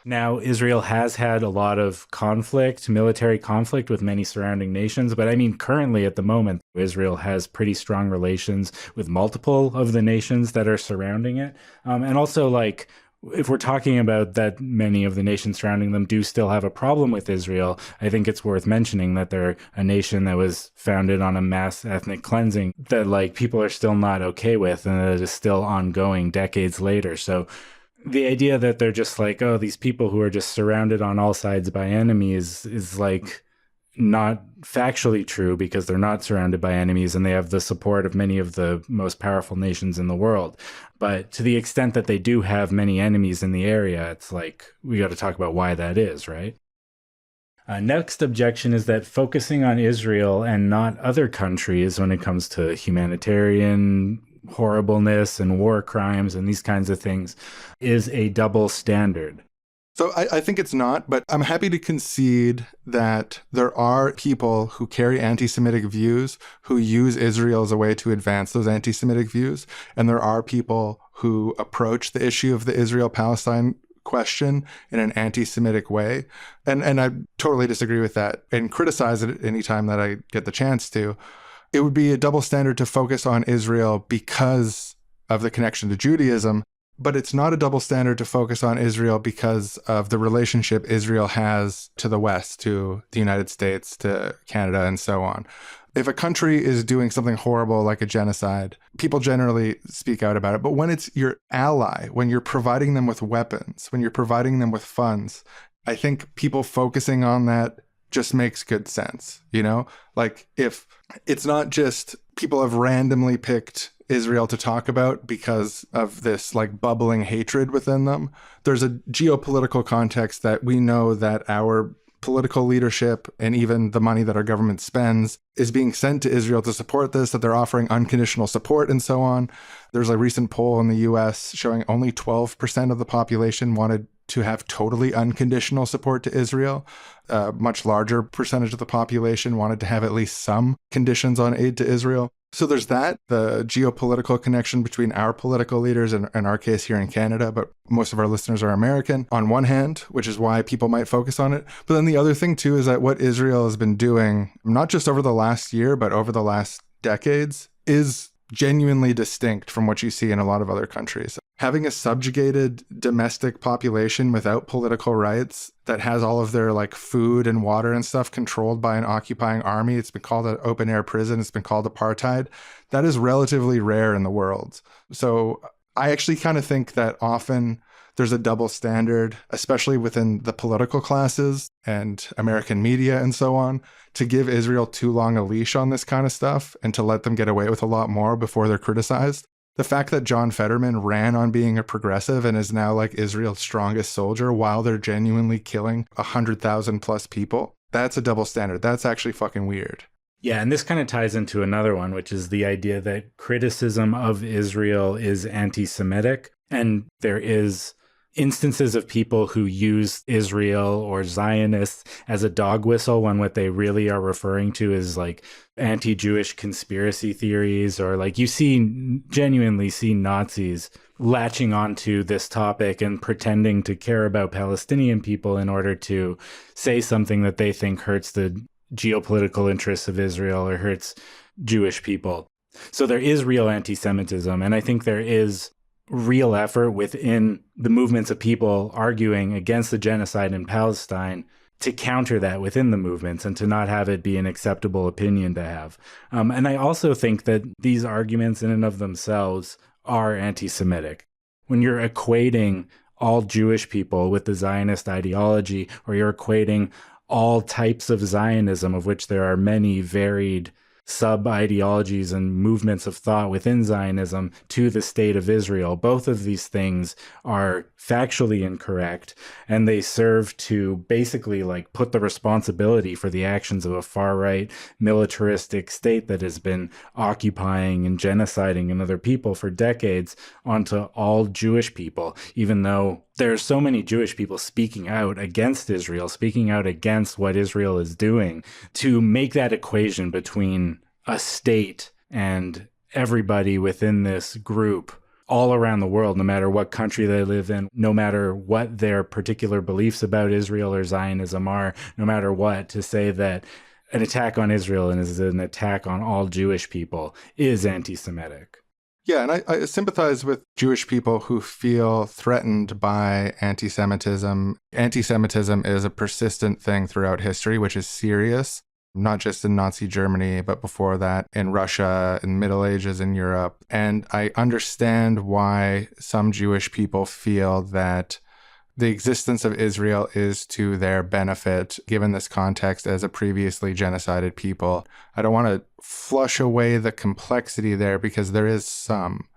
Now, Israel has had a lot of conflict, military conflict with many surrounding nations. But I mean, currently at the moment, Israel has pretty strong relations with multiple of the nations that are surrounding it. And also, like, if we're talking about that many of the nations surrounding them do still have a problem with Israel, I think it's worth mentioning that they're a nation that was founded on a mass ethnic cleansing that like people are still not okay with and that is still ongoing decades later. So the idea that they're just like, oh, these people who are just surrounded on all sides by enemies is like not factually true, because they're not surrounded by enemies and they have the support of many of the most powerful nations in the world. But to the extent that they do have many enemies in the area, it's like we got to talk about why that is, right? Next objection is that focusing on Israel and not other countries when it comes to humanitarian horribleness and war crimes and these kinds of things is a double standard. So I think it's not, but I'm happy to concede that there are people who carry anti-Semitic views who use Israel as a way to advance those anti-Semitic views. And there are people who approach the issue of the Israel-Palestine question in an anti-Semitic way. And I totally disagree with that and criticize it anytime that I get the chance to. It would be a double standard to focus on Israel because of the connection to Judaism, but it's not a double standard to focus on Israel because of the relationship Israel has to the West, to the United States, to Canada, and so on. If a country is doing something horrible like a genocide, people generally speak out about it. But when it's your ally, when you're providing them with weapons, when you're providing them with funds, I think people focusing on that just makes good sense, you know? Like, if it's not just people have randomly picked Israel to talk about because of this like bubbling hatred within them, there's a geopolitical context that we know that our political leadership and even the money that our government spends is being sent to Israel to support this, that they're offering unconditional support and so on. There's a recent poll in the US showing only 12% of the population wanted to have totally unconditional support to Israel. A much larger percentage of the population wanted to have at least some conditions on aid to Israel. So there's that, the geopolitical connection between our political leaders and in our case here in Canada, but most of our listeners are American on one hand, which is why people might focus on it. But then the other thing too is that what Israel has been doing, not just over the last year, but over the last decades, is genuinely distinct from what you see in a lot of other countries. Having a subjugated domestic population without political rights that has all of their like food and water and stuff controlled by an occupying army. It's been called an open air prison. It's been called apartheid. That is relatively rare in the world. So I actually kind of think that often there's a double standard, especially within the political classes and American media and so on, to give Israel too long a leash on this kind of stuff and to let them get away with a lot more before they're criticized. The fact that John Fetterman ran on being a progressive and is now like Israel's strongest soldier while they're genuinely killing 100,000 plus people, that's a double standard. That's actually fucking weird. Yeah, and this kind of ties into another one, which is the idea that criticism of Israel is anti-Semitic. And there is instances of people who use Israel or Zionists as a dog whistle when what they really are referring to is like anti-Jewish conspiracy theories, or like you genuinely see Nazis latching onto this topic and pretending to care about Palestinian people in order to say something that they think hurts the geopolitical interests of Israel or hurts Jewish people. So there is real anti-Semitism, and I think there is real effort within the movements of people arguing against the genocide in Palestine to counter that within the movements and to not have it be an acceptable opinion to have. And I also think that these arguments in and of themselves are anti-Semitic. When you're equating all Jewish people with the Zionist ideology, or you're equating all types of Zionism, of which there are many varied sub-ideologies and movements of thought within Zionism, to the state of Israel. Both of these things are factually incorrect, and they serve to basically like put the responsibility for the actions of a far-right militaristic state that has been occupying and genociding another people for decades onto all Jewish people, even though there are so many Jewish people speaking out against Israel, speaking out against what Israel is doing. To make that equation between a state and everybody within this group all around the world, no matter what country they live in, no matter what their particular beliefs about Israel or Zionism are, no matter what, to say that an attack on Israel is an attack on all Jewish people is anti-Semitic. Yeah, and I sympathize with Jewish people who feel threatened by anti-Semitism. Anti-Semitism is a persistent thing throughout history, which is serious, not just in Nazi Germany, but before that in Russia, in the Middle Ages, in Europe. And I understand why some Jewish people feel that the existence of Israel is to their benefit, given this context as a previously genocided people. I don't want to flush away the complexity there because there is some.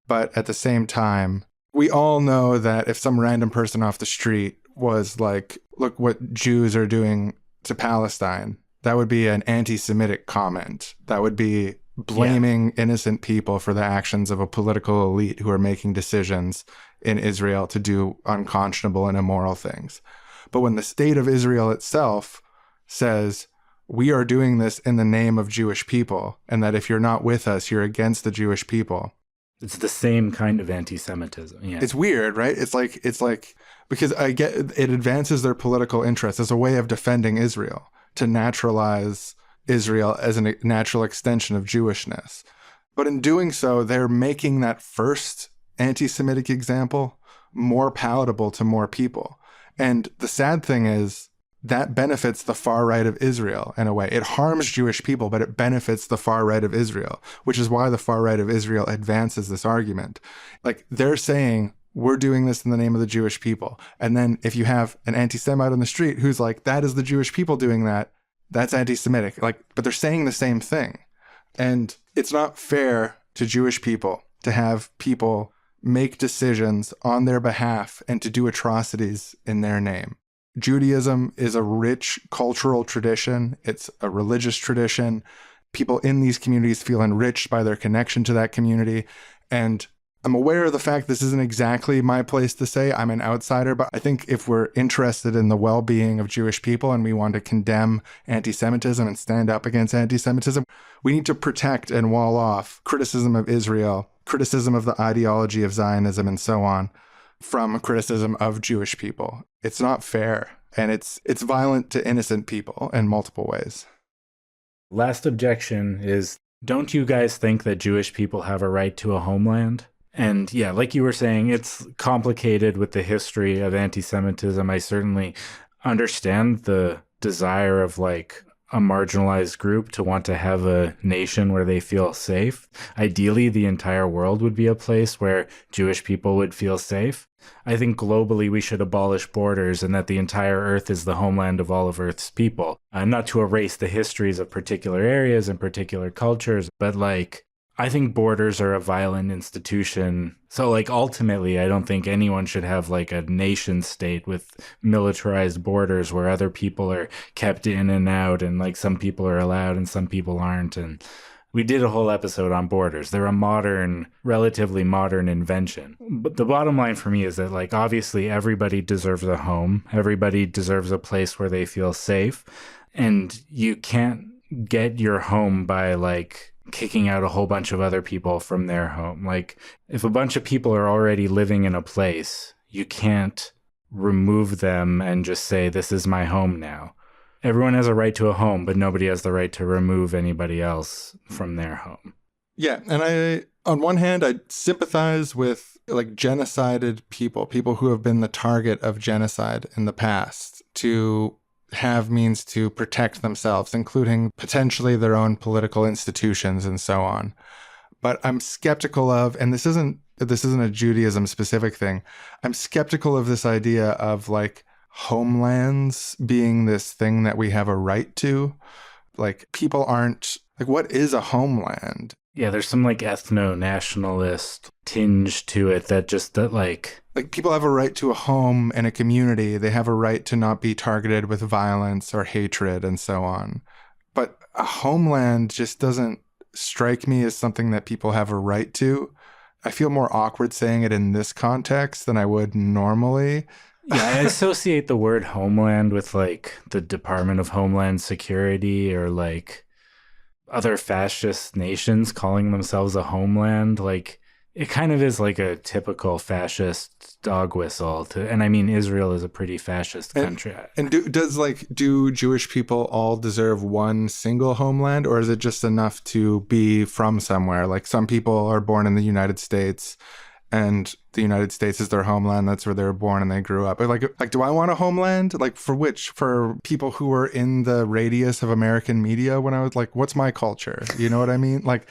But at the same time, we all know that if some random person off the street was like, look what Jews are doing to Palestine, that would be an anti-Semitic comment. That would be blaming innocent people for the actions of a political elite who are making decisions in Israel to do unconscionable and immoral things. But when the state of Israel itself says, we are doing this in the name of Jewish people, and that if you're not with us, you're against the Jewish people. It's the same kind of anti-Semitism. Yeah. It's weird, right? It's like because I get it advances their political interests as a way of defending Israel, to naturalize Israel as a natural extension of Jewishness. But in doing so, they're making that first anti-Semitic example more palatable to more people. And the sad thing is that benefits the far right of Israel in a way. It harms Jewish people, but it benefits the far right of Israel, which is why the far right of Israel advances this argument. Like, they're saying, we're doing this in the name of the Jewish people. And then if you have an anti-Semite on the street who's like, that is the Jewish people doing that, that's anti-Semitic. Like, but they're saying the same thing. And it's not fair to Jewish people to have people make decisions on their behalf and to do atrocities in their name. Judaism is a rich cultural tradition. It's a religious tradition. People in these communities feel enriched by their connection to that community. And I'm aware of the fact this isn't exactly my place to say. I'm an outsider, but I think if we're interested in the well-being of Jewish people and we want to condemn anti-Semitism and stand up against anti-Semitism, we need to protect and wall off criticism of Israel, criticism of the ideology of Zionism and so on, from criticism of Jewish people. It's not fair, and it's violent to innocent people in multiple ways. Last objection is, don't you guys think that Jewish people have a right to a homeland? And yeah, like you were saying, it's complicated with the history of anti-Semitism. I certainly understand the desire of like a marginalized group to want to have a nation where they feel safe. Ideally, the entire world would be a place where Jewish people would feel safe. I think globally we should abolish borders and that the entire earth is the homeland of all of Earth's people. Not to erase the histories of particular areas and particular cultures, but like, I think borders are a violent institution. So like ultimately, I don't think anyone should have like a nation state with militarized borders where other people are kept in and out and like some people are allowed and some people aren't. And we did a whole episode on borders. They're a modern, relatively modern invention. But the bottom line for me is that like obviously everybody deserves a home. Everybody deserves a place where they feel safe. And you can't get your home by like kicking out a whole bunch of other people from their home. Like, if a bunch of people are already living in a place, you can't remove them and just say, this is my home now. Everyone has a right to a home, but nobody has the right to remove anybody else from their home. Yeah, and on one hand, I sympathize with like genocided people who have been the target of genocide in the past, to have means to protect themselves, including potentially their own political institutions and so on. But I'm skeptical of, and this isn't a Judaism specific thing, I'm skeptical of this idea of like homelands being this thing that we have a right to. Like, people aren't, like, what is a homeland? Yeah, there's some like ethno-nationalist tinge to it that like people have a right to a home and a community. They have a right to not be targeted with violence or hatred and so on. But a homeland just doesn't strike me as something that people have a right to. I feel more awkward saying it in this context than I would normally. Yeah, I associate the word homeland with like the Department of Homeland Security or like other fascist nations calling themselves a homeland. Like, it kind of is like a typical fascist dog whistle and I mean, Israel is a pretty fascist country. And do Jewish people all deserve one single homeland, or is it just enough to be from somewhere? Like, some people are born in the United States and the United States is their homeland. That's where they were born and they grew up. Like, do I want a homeland? Like, for which? For people who were in the radius of American media when I was like, what's my culture? You know what I mean? Like,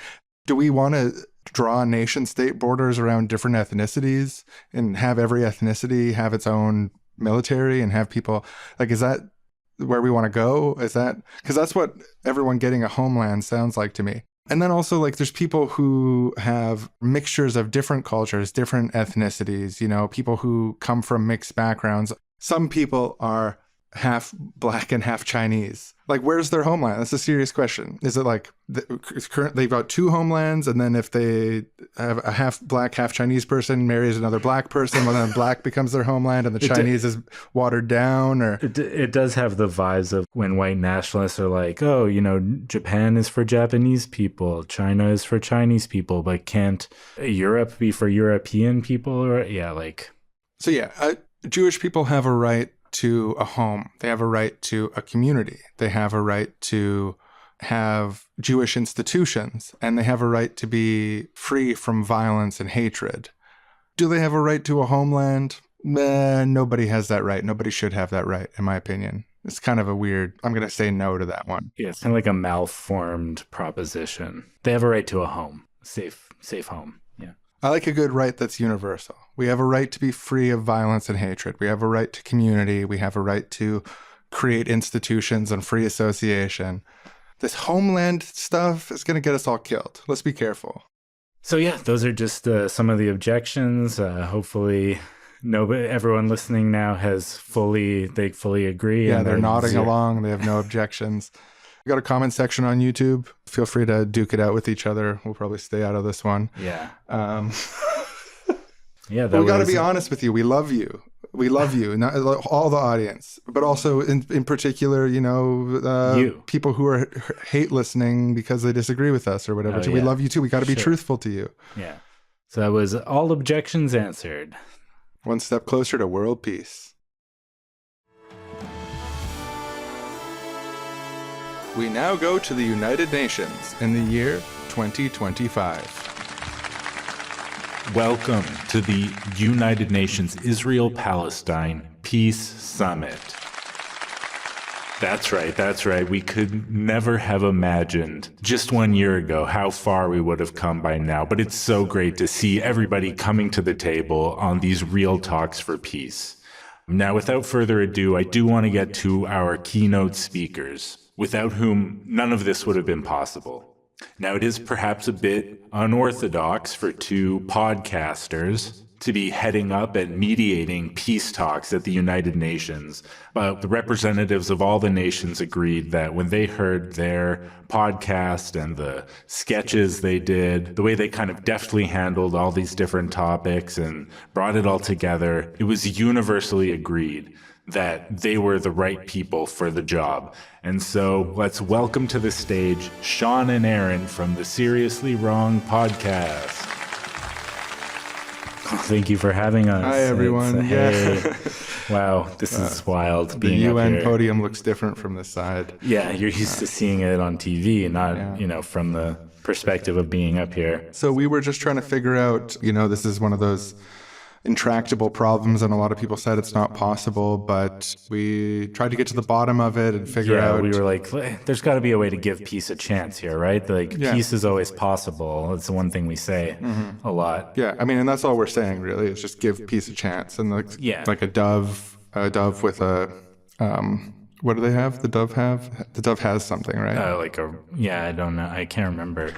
do we want to draw nation state borders around different ethnicities and have every ethnicity have its own military and have people like, is that where we want to go? Is that, because that's what everyone getting a homeland sounds like to me. And then also, like, there's people who have mixtures of different cultures, different ethnicities, you know, people who come from mixed backgrounds. Some people are half black and half Chinese. Like, where's their homeland? That's a serious question. Is it like they've got two homelands, and then if they have a half black, half Chinese person marries another black person, well, then black becomes their homeland and the Chinese is watered down? Or it does have the vibes of when white nationalists are like, oh, you know, Japan is for Japanese people, China is for Chinese people, but can't Europe be for European people? Or yeah, like. So yeah, Jewish people have a right to a home. They have a right to a community. They have a right to have Jewish institutions, and they have a right to be free from violence and hatred. Do they have a right to a homeland? Nobody has that right. Nobody should have that right, in my opinion. It's kind of a weird, I'm going to say no to that one. Yeah, it's kind of like a malformed proposition. They have a right to a home, safe home. Yeah. I like a good right that's universal. We have a right to be free of violence and hatred. We have a right to community. We have a right to create institutions and free association. This homeland stuff is going to get us all killed. Let's be careful. So yeah, those are just some of the objections. Hopefully everyone listening now they fully agree. Yeah, they're nodding along. They have no objections. We got a comment section on YouTube. Feel free to duke it out with each other. We'll probably stay out of this one. Yeah. Yeah, we got to be honest with you. We love you. We love you, not all the audience, but also in particular, you. People who are hate listening because they disagree with us or whatever. We love you too. We got to be truthful to you. Yeah. So that was all objections answered. One step closer to world peace. We now go to the United Nations in the year 2025. Welcome to the United Nations Israel-Palestine Peace Summit. That's right. We could never have imagined just 1 year ago how far we would have come by now, but it's so great to see everybody coming to the table on these real talks for peace. Now, without further ado, I do want to get to our keynote speakers, without whom none of this would have been possible. Now, it is perhaps a bit unorthodox for two podcasters to be heading up and mediating peace talks at the United Nations, but the representatives of all the nations agreed that when they heard their podcast and the sketches they did, the way they kind of deftly handled all these different topics and brought it all together, it was universally agreed that they were the right people for the job. And so let's welcome to the stage Sean and Aaron from the Seriously Wrong podcast. Oh, thank you for having us. Hi, everyone. Hey. Wow, this is wild. The UN podium looks different from this side. Yeah, you're used to seeing it on TV, not, from the perspective of being up here. So we were just trying to figure out, this is one of those intractable problems, and a lot of people said it's not possible, but we tried to get to the bottom of it and figure out. We were like, there's got to be a way to give peace a chance here, right? Peace is always possible. That's the one thing we say a lot. Yeah, and that's all we're saying, really, is just give peace a chance. And like a dove with a, what do they have? The dove has something, right? I don't know. I can't remember.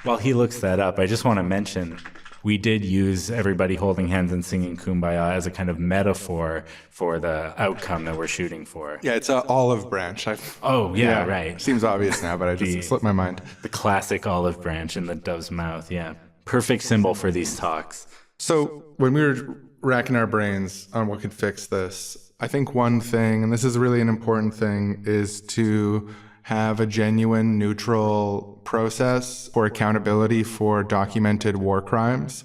While he looks that up, I just want to mention, we did use everybody holding hands and singing Kumbaya as a kind of metaphor for the outcome that we're shooting for. Yeah, it's an olive branch. Right. Seems obvious now, but I just slipped my mind. The classic olive branch in the dove's mouth, yeah. Perfect symbol for these talks. So when we were racking our brains on what could fix this, I think one thing, and this is really an important thing, is to have a genuine, neutral process for accountability for documented war crimes.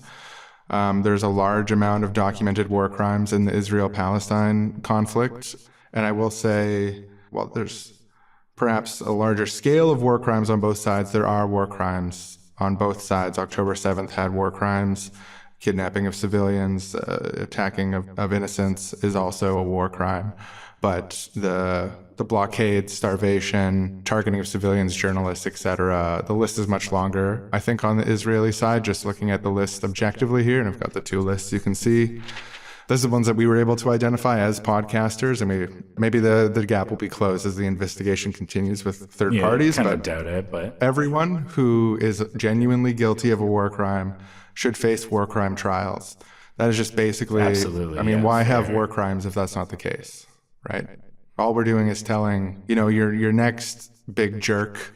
There's a large amount of documented war crimes in the Israel-Palestine conflict. And I will say, there's perhaps a larger scale of war crimes on both sides. There are war crimes on both sides. October 7th had war crimes. Kidnapping of civilians, attacking of innocents is also a war crime. But the blockade, starvation, targeting of civilians, journalists, etc., the list is much longer. I think on the Israeli side, just looking at the list objectively here, and I've got the two lists you can see, those are the ones that we were able to identify as podcasters, and maybe the gap will be closed as the investigation continues with third parties. I doubt it, but everyone who is genuinely guilty of a war crime should face war crime trials. That is just basically, absolutely. Why have war crimes if that's not the case, right? All we're doing is telling, your next big jerk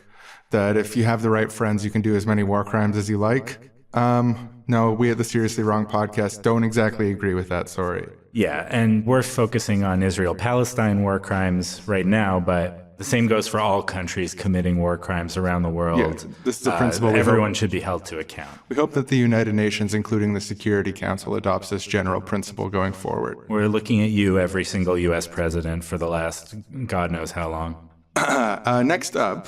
that if you have the right friends, you can do as many war crimes as you like. No, we at the Seriously Wrong podcast don't exactly agree with that, sorry. Yeah, and we're focusing on Israel-Palestine war crimes right now, but The same goes for all countries committing war crimes around the world. Yeah, this is a principle everyone should be held to account. We hope that the United Nations, including the Security Council, adopts this general principle going forward. We're looking at you, every single U.S. president, for the last God knows how long. Next up,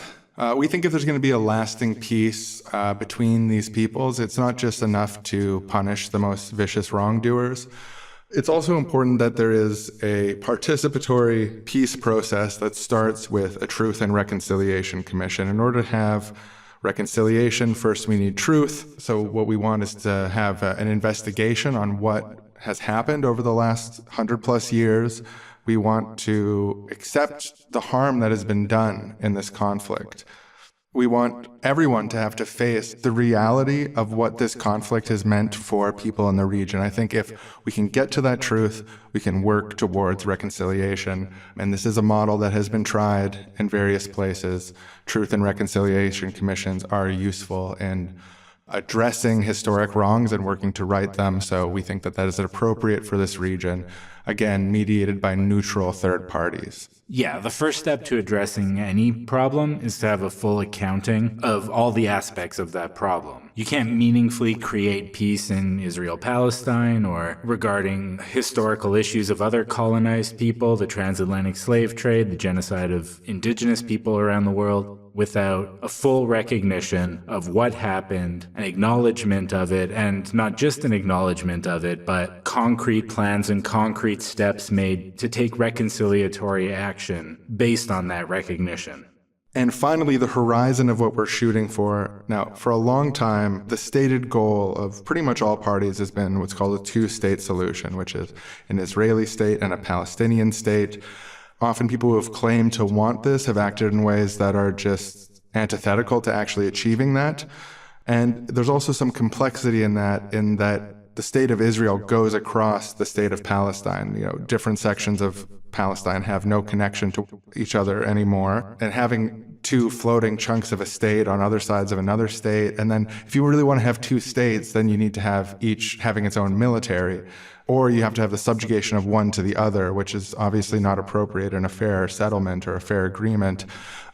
we think if there's going to be a lasting peace between these peoples, it's not just enough to punish the most vicious wrongdoers. It's also important that there is a participatory peace process that starts with a Truth and Reconciliation Commission. In order to have reconciliation, first we need truth. So what we want is to have an investigation on what has happened over the last 100+ years. We want to accept the harm that has been done in this conflict. We want everyone to have to face the reality of what this conflict has meant for people in the region. I think if we can get to that truth, we can work towards reconciliation. And this is a model that has been tried in various places. Truth and Reconciliation Commissions are useful in addressing historic wrongs and working to right them. So we think that that is appropriate for this region, again, mediated by neutral third parties. Yeah, the first step to addressing any problem is to have a full accounting of all the aspects of that problem. You can't meaningfully create peace in Israel-Palestine or regarding historical issues of other colonized people, the transatlantic slave trade, the genocide of indigenous people around the world, without a full recognition of what happened, an acknowledgement of it, and not just an acknowledgement of it, but concrete plans and concrete steps made to take reconciliatory action based on that recognition. And finally, the horizon of what we're shooting for. Now, for a long time, the stated goal of pretty much all parties has been what's called a two-state solution, which is an Israeli state and a Palestinian state. Often people who have claimed to want this have acted in ways that are just antithetical to actually achieving that. And there's also some complexity in that the state of Israel goes across the state of Palestine. You know, different sections of Palestine have no connection to each other anymore. And having two floating chunks of a state on other sides of another state, and then if you really want to have two states, then you need to have each having its own military. Or you have to have the subjugation of one to the other, which is obviously not appropriate in a fair settlement or a fair agreement.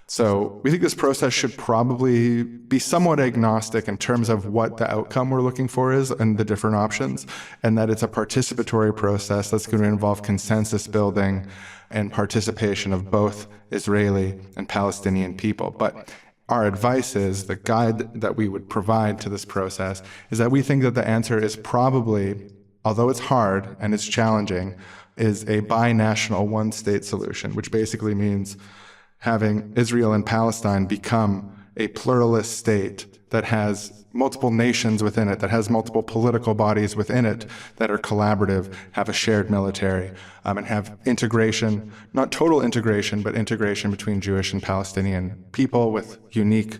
So we think this process should probably be somewhat agnostic in terms of what the outcome we're looking for is and the different options, and that it's a participatory process that's going to involve consensus building and participation of both Israeli and Palestinian people. But our advice is, the guide that we would provide to this process is that we think that the answer is probably, although it's hard and it's challenging, is a binational one-state solution, which basically means having Israel and Palestine become a pluralist state that has multiple nations within it, that has multiple political bodies within it that are collaborative, have a shared military, and have integration, not total integration, but integration between Jewish and Palestinian people with unique,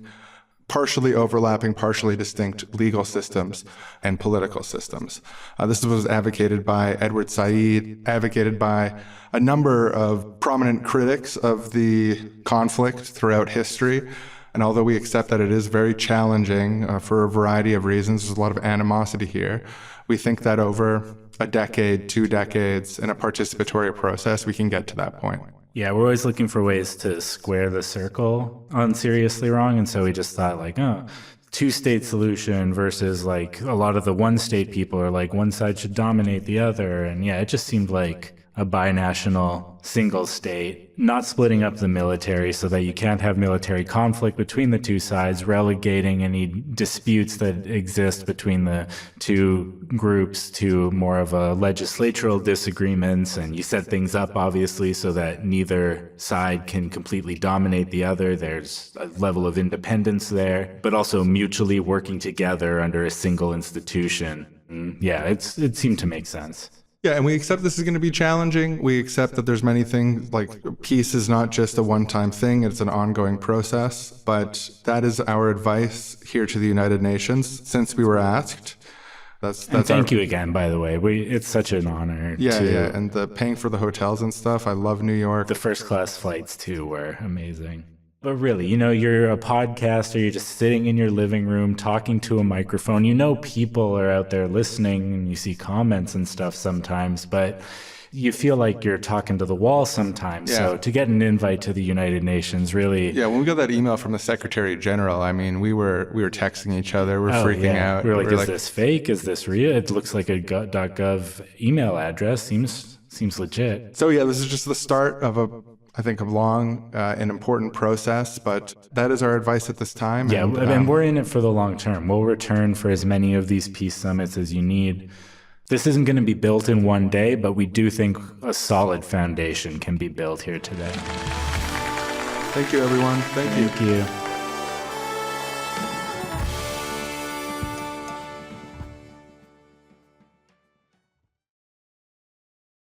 partially overlapping, partially distinct legal systems and political systems. This was advocated by Edward Said, advocated by a number of prominent critics of the conflict throughout history. And although we accept that it is very challenging for a variety of reasons, there's a lot of animosity here, we think that over a decade, 2 decades, in a participatory process, we can get to that point. Yeah, we're always looking for ways to square the circle on seriously wrong. And so we just thought two-state solution versus like a lot of the one-state people are like one side should dominate the other. And yeah, it just seemed like a binational single state, not splitting up the military so that you can't have military conflict between the two sides, relegating any disputes that exist between the two groups to more of a legislatural disagreements. And you set things up, obviously, so that neither side can completely dominate the other. There's a level of independence there, but also mutually working together under a single institution. Yeah, it seemed to make sense. Yeah, and we accept this is going to be challenging. We accept that there's many things, like peace is not just a one-time thing, it's an ongoing process. But that is our advice here to the United Nations since we were asked. That's thank you again, by the way. It's such an honor. Yeah, and the paying for the hotels and stuff. I love New York. The first-class flights, too, were amazing. But really, you're a podcaster, you're just sitting in your living room talking to a microphone. People are out there listening and you see comments and stuff sometimes, but you feel like you're talking to the wall sometimes. Yeah. So to get an invite to the United Nations, really. Yeah, when we got that email from the Secretary General, I mean, we were texting each other, we're freaking out. We were like, is this fake? Is this real? It looks like a .gov email address. Seems legit. So yeah, this is just the start of a long and important process, but that is our advice at this time. Yeah, and we're in it for the long term. We'll return for as many of these peace summits as you need. This isn't going to be built in one day, but we do think a solid foundation can be built here today. Thank you, everyone. Thank you.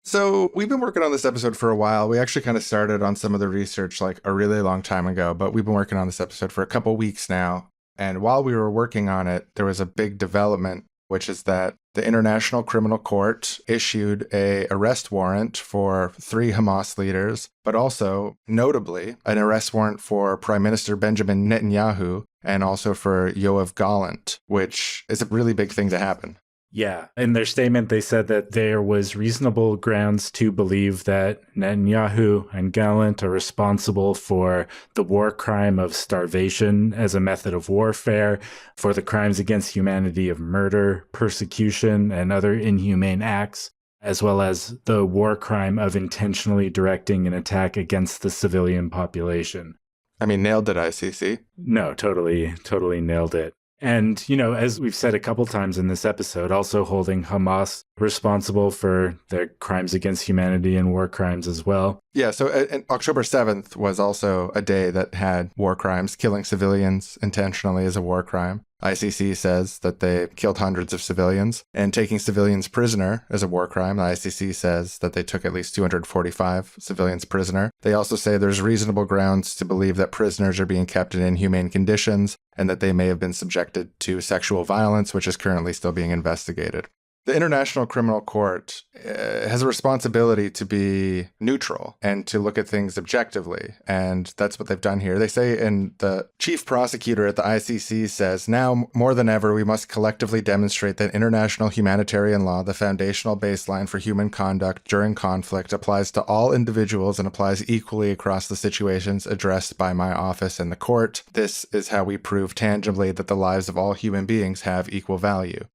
So we've been working on this episode for a while. We actually kind of started on some of the research like a really long time ago, but we've been working on this episode for a couple weeks now. And while we were working on it, there was a big development, which is that the International Criminal Court issued an arrest warrant for 3 Hamas leaders, but also, notably, an arrest warrant for Prime Minister Benjamin Netanyahu and also for Yoav Gallant, which is a really big thing to happen. Yeah. In their statement, they said that there was reasonable grounds to believe that Netanyahu and Gallant are responsible for the war crime of starvation as a method of warfare, for the crimes against humanity of murder, persecution, and other inhumane acts, as well as the war crime of intentionally directing an attack against the civilian population. I mean, nailed it, ICC. No, totally nailed it. And, as we've said a couple times in this episode, also holding Hamas responsible for their crimes against humanity and war crimes as well. Yeah, so October 7th was also a day that had war crimes. Killing civilians intentionally is a war crime. ICC says that they killed hundreds of civilians, and taking civilians prisoner is a war crime. The ICC says that they took at least 245 civilians prisoner. They also say there's reasonable grounds to believe that prisoners are being kept in inhumane conditions and that they may have been subjected to sexual violence, which is currently still being investigated. The International Criminal Court has a responsibility to be neutral and to look at things objectively, and that's what they've done here. They say, and the chief prosecutor at the ICC says, now more than ever, we must collectively demonstrate that international humanitarian law, the foundational baseline for human conduct during conflict, applies to all individuals and applies equally across the situations addressed by my office and the court. This is how we prove tangibly that the lives of all human beings have equal value.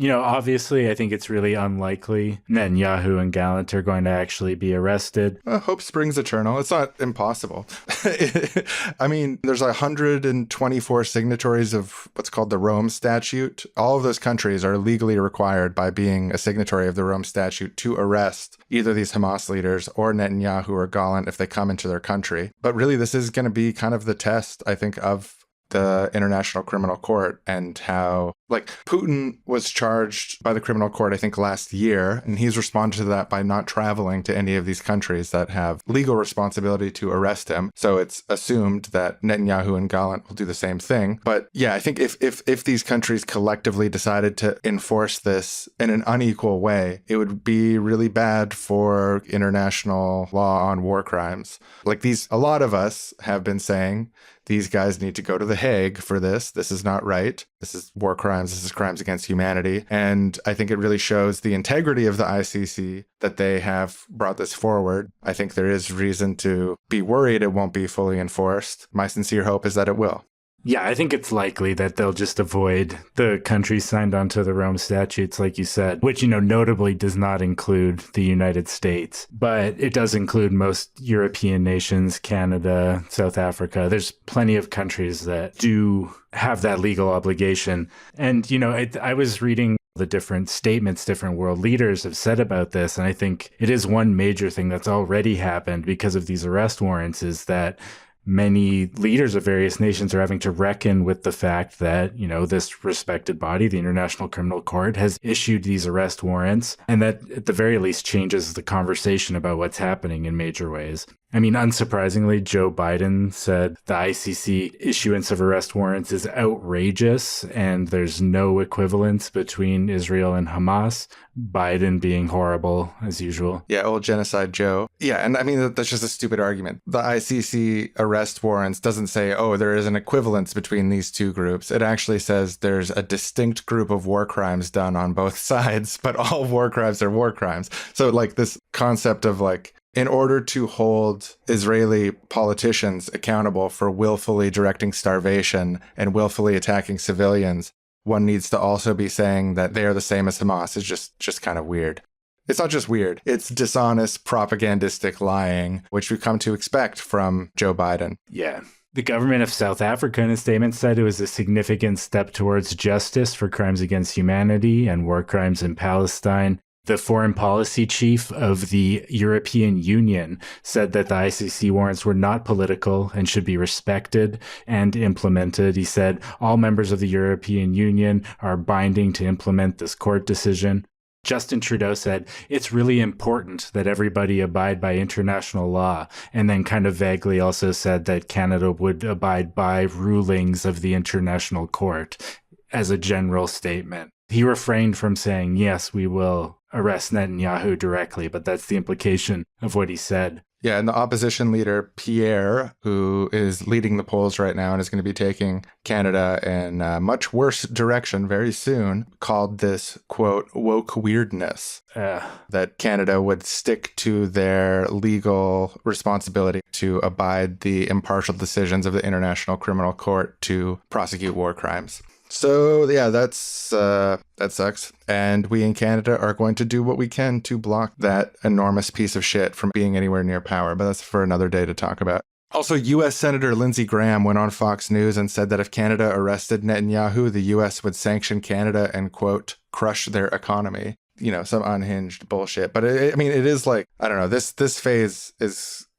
Obviously, I think it's really unlikely Netanyahu and Gallant are going to actually be arrested. Hope springs eternal. It's not impossible. I mean, there's 124 signatories of what's called the Rome Statute. All of those countries are legally required by being a signatory of the Rome Statute to arrest either these Hamas leaders or Netanyahu or Gallant if they come into their country. But really, this is going to be kind of the test, I think, of the International Criminal Court and how, Putin was charged by the criminal court, I think, last year, and he's responded to that by not traveling to any of these countries that have legal responsibility to arrest him. So it's assumed that Netanyahu and Gallant will do the same thing. But yeah, I think if these countries collectively decided to enforce this in an unequal way, it would be really bad for international law on war crimes. A lot of us have been saying, these guys need to go to The Hague for this. This is not right. This is war crimes. This is crimes against humanity. And I think it really shows the integrity of the ICC that they have brought this forward. I think there is reason to be worried it won't be fully enforced. My sincere hope is that it will. Yeah, I think it's likely that they'll just avoid the countries signed onto the Rome Statutes, like you said, which, notably does not include the United States, but it does include most European nations, Canada, South Africa. There's plenty of countries that do have that legal obligation. And, I was reading the different statements different world leaders have said about this, and I think it is one major thing that's already happened because of these arrest warrants is that many leaders of various nations are having to reckon with the fact that, this respected body, the International Criminal Court, has issued these arrest warrants, and that at the very least changes the conversation about what's happening in major ways. I mean, unsurprisingly, Joe Biden said the ICC issuance of arrest warrants is outrageous and there's no equivalence between Israel and Hamas. Biden being horrible as usual. Yeah, old genocide Joe. Yeah, and I mean, that's just a stupid argument. The ICC arrest warrants doesn't say, oh, there is an equivalence between these two groups. It actually says there's a distinct group of war crimes done on both sides, but all war crimes are war crimes. So like this concept of like, in order to hold Israeli politicians accountable for willfully directing starvation and willfully attacking civilians, one needs to also be saying that they are the same as Hamas. It's just kind of weird. It's not just weird. It's dishonest, propagandistic lying, which we've come to expect from Joe Biden. Yeah. The government of South Africa in a statement said it was a significant step towards justice for crimes against humanity and war crimes in Palestine. The foreign policy chief of the European Union said that the ICC warrants were not political and should be respected and implemented. He said all members of the European Union are binding to implement this court decision. Justin Trudeau said it's really important that everybody abide by international law, and then kind of vaguely also said that Canada would abide by rulings of the International Court as a general statement. He refrained from saying, yes, we will arrest Netanyahu directly, but that's the implication of what he said. Yeah, and the opposition leader, Pierre, who is leading the polls right now and is going to be taking Canada in a much worse direction very soon, called this, quote, woke weirdness. That Canada would stick to their legal responsibility to abide the impartial decisions of the International Criminal Court to prosecute war crimes. So, yeah, that sucks. And we in Canada are going to do what we can to block that enormous piece of shit from being anywhere near power. But that's for another day to talk about. Also, U.S. Senator Lindsey Graham went on Fox News and said that if Canada arrested Netanyahu, the U.S. would sanction Canada and, quote, crush their economy. You know, some unhinged bullshit. But I mean, it is like, I don't know, this phase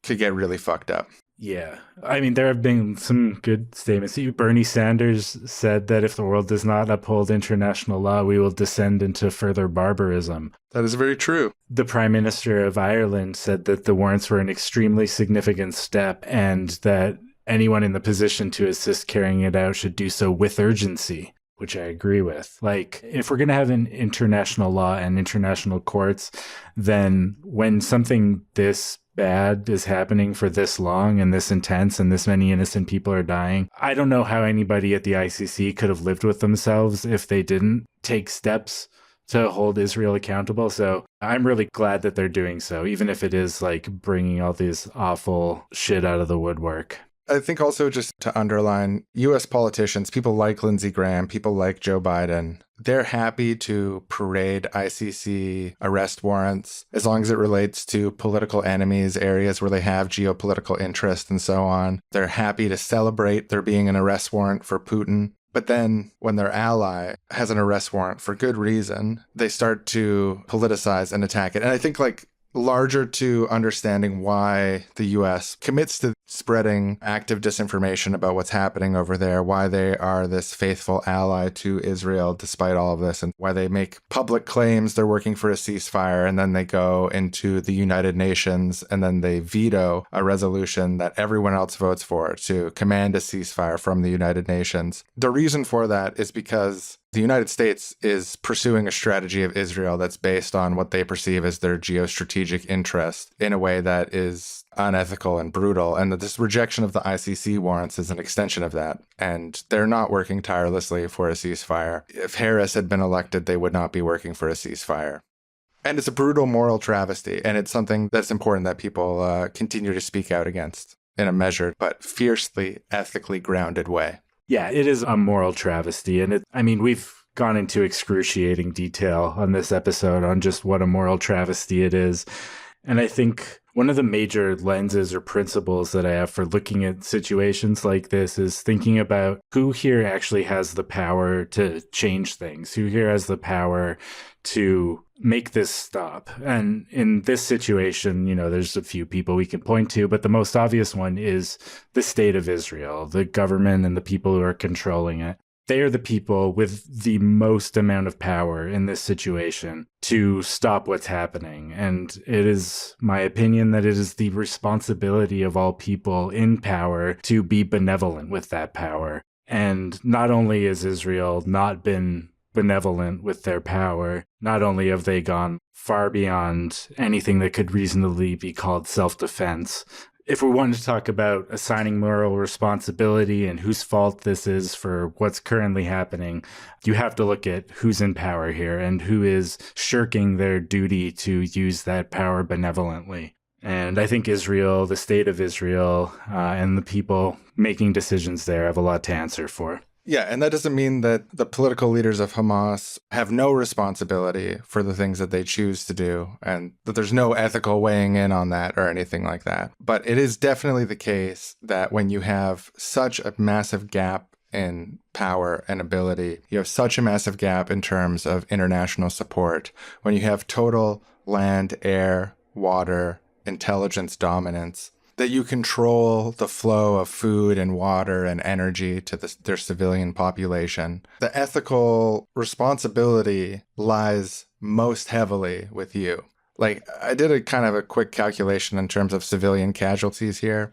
could get really fucked up. Yeah. I mean, there have been some good statements. Bernie Sanders said that if the world does not uphold international law, we will descend into further barbarism. That is very true. The Prime Minister of Ireland said that the warrants were an extremely significant step and that anyone in the position to assist carrying it out should do so with urgency, which I agree with. Like, if we're going to have an international law and international courts, then when something this bad is happening for this long and this intense and this many innocent people are dying, I don't know how anybody at the ICC could have lived with themselves if they didn't take steps to hold Israel accountable. So I'm really glad that they're doing so, even if it is like bringing all this awful shit out of the woodwork. I think also just to underline, U.S. politicians, people like Lindsey Graham, people like Joe Biden, they're happy to parade ICC arrest warrants as long as it relates to political enemies, areas where they have geopolitical interest and so on. They're happy to celebrate there being an arrest warrant for Putin. But then when their ally has an arrest warrant for good reason, they start to politicize and attack it. And I think like larger to understanding why the U.S. commits to spreading active disinformation about what's happening over there, why they are this faithful ally to Israel despite all of this, and why they make public claims they're working for a ceasefire, and then they go into the United Nations and then they veto a resolution that everyone else votes for to command a ceasefire from the United Nations. The reason for that is because the United States is pursuing a strategy of Israel that's based on what they perceive as their geostrategic interest in a way that is unethical and brutal. And that this rejection of the ICC warrants is an extension of that. And they're not working tirelessly for a ceasefire. If Harris had been elected, they would not be working for a ceasefire. And it's a brutal moral travesty. And it's something that's important that people continue to speak out against in a measured but fiercely ethically grounded way. Yeah, it is a moral travesty. And we've gone into excruciating detail on this episode on just what a moral travesty it is. And I think one of the major lenses or principles that I have for looking at situations like this is thinking about who here actually has the power to change things, who here has the power to make this stop. And in this situation, you know, there's a few people we can point to, but the most obvious one is the state of Israel, the government and the people who are controlling it. they are the people with the most amount of power in this situation to stop what's happening. And it is my opinion that it is the responsibility of all people in power to be benevolent with that power. And not only has Israel not been benevolent with their power, not only have they gone far beyond anything that could reasonably be called self-defense. If we wanted to talk about assigning moral responsibility and whose fault this is for what's currently happening, you have to look at who's in power here and who is shirking their duty to use that power benevolently. And I think Israel, the state of Israel, and the people making decisions there have a lot to answer for. Yeah, and that doesn't mean that the political leaders of Hamas have no responsibility for the things that they choose to do and that there's no ethical weighing in on that or anything like that. But it is definitely the case that when you have such a massive gap in power and ability, you have such a massive gap in terms of international support, when you have total land, air, water, intelligence dominance, that you control the flow of food and water and energy to their civilian population. The ethical responsibility lies most heavily with you. Like, I did a kind of a quick calculation in terms of civilian casualties here.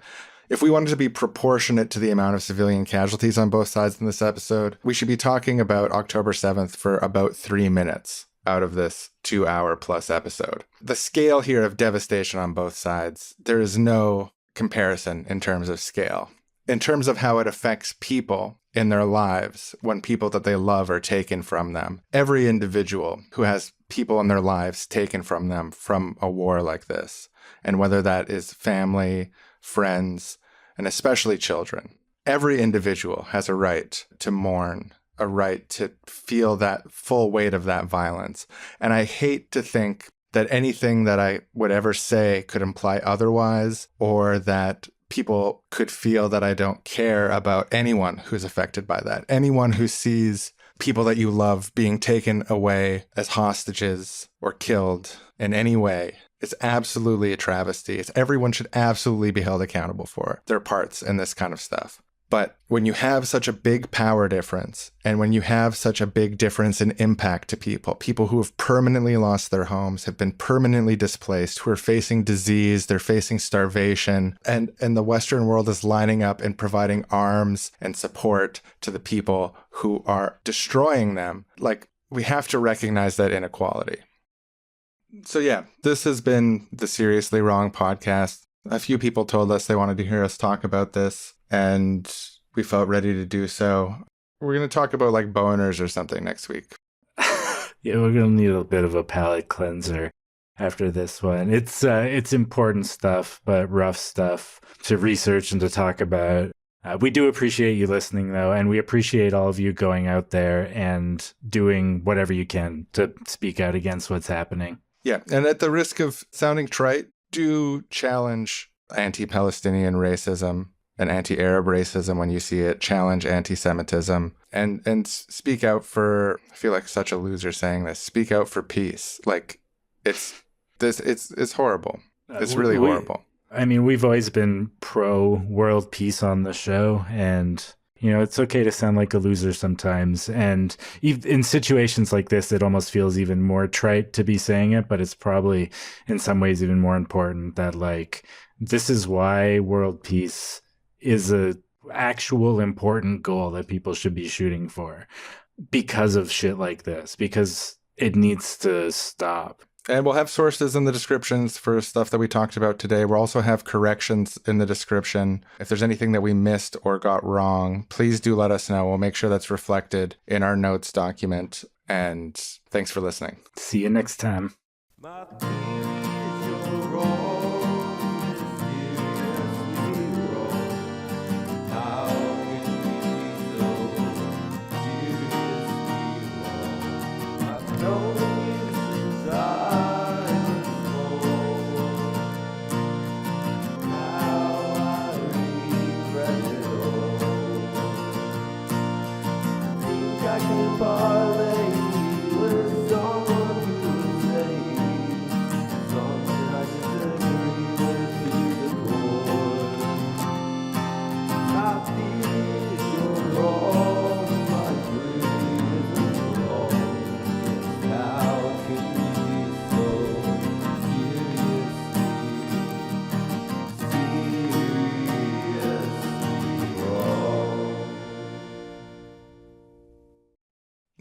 If we wanted to be proportionate to the amount of civilian casualties on both sides in this episode, we should be talking about October 7th for about 3 minutes out of this 2-hour plus episode. The scale here of devastation on both sides, there is no comparison in terms of scale. In terms of how it affects people in their lives when people that they love are taken from them, every individual who has people in their lives taken from them from a war like this, and whether that is family, friends, and especially children, every individual has a right to mourn, a right to feel that full weight of that violence. And I hate to think that anything that I would ever say could imply otherwise, or that people could feel that I don't care about anyone who's affected by that. Anyone who sees people that you love being taken away as hostages or killed in any way, it's absolutely a travesty. Everyone should absolutely be held accountable for their parts in this kind of stuff. But when you have such a big power difference, and when you have such a big difference in impact to people who have permanently lost their homes, have been permanently displaced, who are facing disease, they're facing starvation, and the Western world is lining up and providing arms and support to the people who are destroying them, like, we have to recognize that inequality. So yeah, this has been the Seriously Wrong podcast. A few people told us they wanted to hear us talk about this, and we felt ready to do so. We're going to talk about like boners or something next week. Yeah, we're going to need a bit of a palate cleanser after this one. It's important stuff, but rough stuff to research and to talk about. We do appreciate you listening, though, and we appreciate all of you going out there and doing whatever you can to speak out against what's happening. Yeah, and at the risk of sounding trite, do challenge anti-Palestinian racism and anti-Arab racism when you see it. Challenge anti-Semitism and speak out for, I feel like such a loser saying this, speak out for peace. Like, it's horrible. It's really horrible. I mean, we've always been pro world peace on the show, and it's okay to sound like a loser sometimes. And in situations like this, it almost feels even more trite to be saying it, but it's probably in some ways even more important that, like, this is why world peace is a actual important goal that people should be shooting for, because of shit like this, because it needs to stop. And we'll have sources in the descriptions for stuff that we talked about today. We'll also have corrections in the description. If there's anything that we missed or got wrong, please do let us know. We'll make sure that's reflected in our notes document. And thanks for listening. See you next time. My theories are wrong, seriously wrong. How can you be so seriously wrong? I know you since I was born. Now I regret it all. Think I can parlay with someone who will say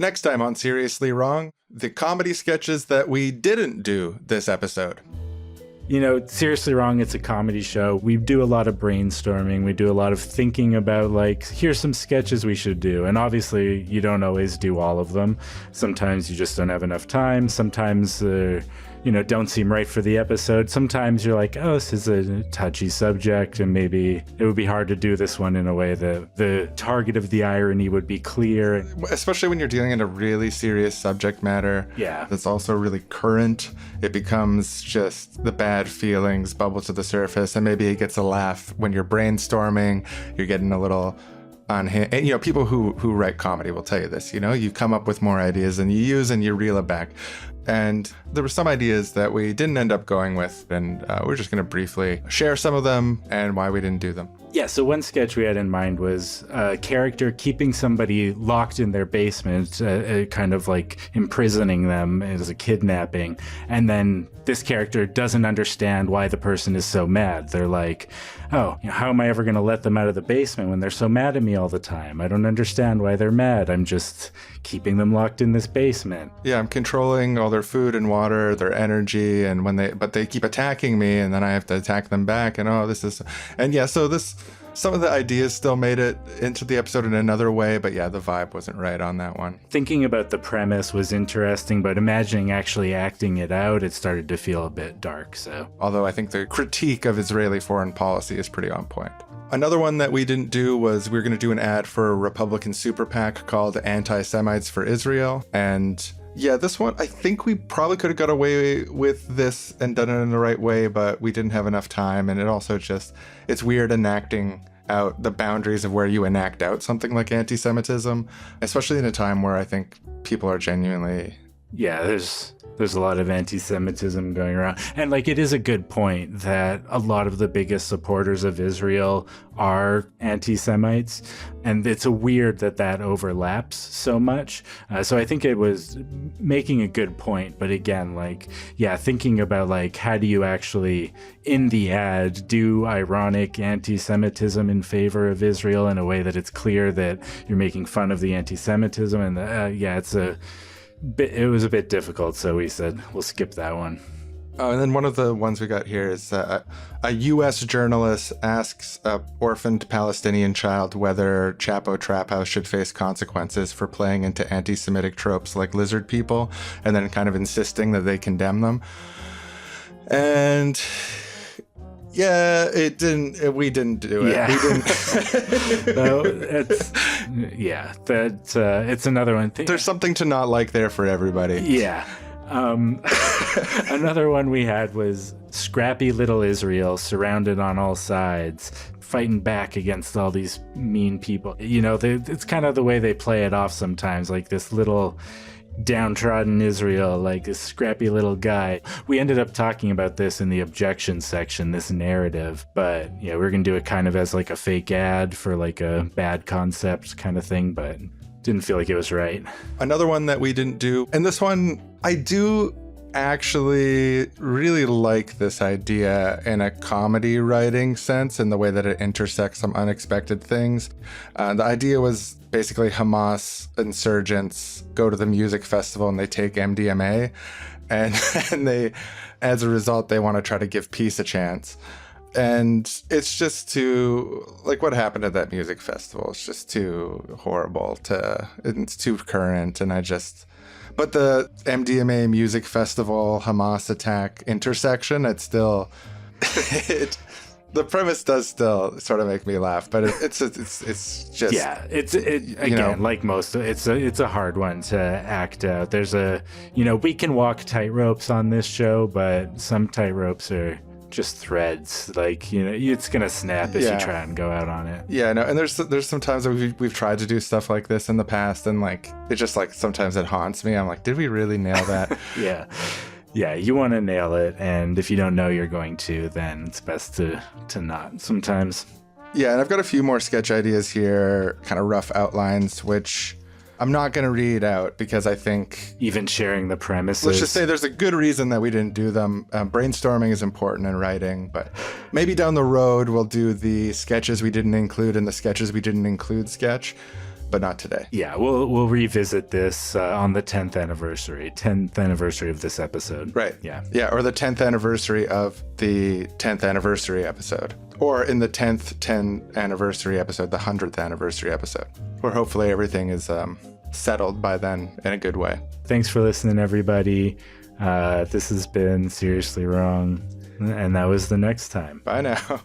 Next time on Seriously Wrong, the comedy sketches that we didn't do this episode. You know, Seriously Wrong, it's a comedy show. We do a lot of brainstorming. We do a lot of thinking about, like, here's some sketches we should do. And obviously, you don't always do all of them. Sometimes you just don't have enough time. Sometimes, don't seem right for the episode. Sometimes you're like, oh, this is a touchy subject, and maybe it would be hard to do this one in a way that the target of the irony would be clear. Especially when you're dealing in a really serious subject matter. Yeah. That's also really current. It becomes just the bad feelings bubble to the surface, and maybe it gets a laugh when you're brainstorming. You're getting a little on him. And, people who write comedy will tell you this. You come up with more ideas than you use, and you reel it back. And there were some ideas that we didn't end up going with, and we're just going to briefly share some of them and why we didn't do them. Yeah, so one sketch we had in mind was a character keeping somebody locked in their basement, kind of like imprisoning them as a kidnapping. And then this character doesn't understand why the person is so mad. They're like, oh, how am I ever going to let them out of the basement when they're so mad at me all the time? I don't understand why they're mad. I'm just keeping them locked in this basement. Yeah, I'm controlling all their food and water, their energy, and but they keep attacking me, and then I have to attack them back. And some of the ideas still made it into the episode in another way, but yeah, the vibe wasn't right on that one. Thinking about the premise was interesting, but imagining actually acting it out, it started to feel a bit dark. So, although I think the critique of Israeli foreign policy is pretty on point. Another one that we didn't do was we were going to do an ad for a Republican super PAC called Anti-Semites for Israel. And yeah, this one, I think we probably could have got away with this and done it in the right way, but we didn't have enough time. And it also it's weird enacting out the boundaries of where you enact out something like anti-Semitism, especially in a time where I think people are genuinely... Yeah, there's a lot of anti-Semitism going around. And it is a good point that a lot of the biggest supporters of Israel are anti-Semites. And it's weird that overlaps so much. So I think it was making a good point. But again, thinking about how do you actually, in the ad, do ironic anti-Semitism in favor of Israel in a way that it's clear that you're making fun of the anti-Semitism. And it was a bit difficult, so we said we'll skip that one. Oh, and then one of the ones we got here is a U.S. journalist asks an orphaned Palestinian child whether Chapo Trap House should face consequences for playing into anti-Semitic tropes like lizard people, and then kind of insisting that they condemn them. And... yeah, we didn't do it. Yeah. We didn't. No, it's another one. There's something to not like there for everybody. Yeah. Another one we had was scrappy little Israel surrounded on all sides, fighting back against all these mean people. It's kind of the way they play it off sometimes, like this little downtrodden Israel, like this scrappy little guy. We ended up talking about this in the objection section, this narrative, but yeah, we're gonna do it kind of as a fake ad for a bad concept kind of thing, but didn't feel like it was right. Another one that we didn't do, and this one I do actually really like this idea in a comedy writing sense, in the way that it intersects some unexpected things. The idea was basically Hamas insurgents go to the music festival and they take MDMA, and they, as a result, they want to try to give peace a chance. And it's just too, what happened at that music festival, it's just too horrible it's too current, and but the MDMA music festival Hamas attack intersection, it's still, the premise does still sort of make me laugh, but it's just, yeah, it's a hard one to act out. There's we can walk tightropes on this show, but some tightropes are just threads. It's gonna snap as you try and go out on it. Yeah, no, and there's some times that we've tried to do stuff like this in the past, and it just sometimes it haunts me. I'm like, did we really nail that? Yeah, you want to nail it, and if you don't know you're going to, then it's best to not sometimes. Yeah, and I've got a few more sketch ideas here, kind of rough outlines, which I'm not going to read out because I think... even sharing the premises... let's just say there's a good reason that we didn't do them. Brainstorming is important in writing, but maybe down the road we'll do the sketches we didn't include and the sketches we didn't include sketch. but not today. Yeah, we'll revisit this on the 10th anniversary of this episode. Right. Yeah. Yeah, or the 10th anniversary of the 10th anniversary episode. Or in the 10th anniversary episode, the 100th anniversary episode, where hopefully everything is settled by then in a good way. Thanks for listening, everybody. This has been Seriously Wrong, and that was the next time. Bye now.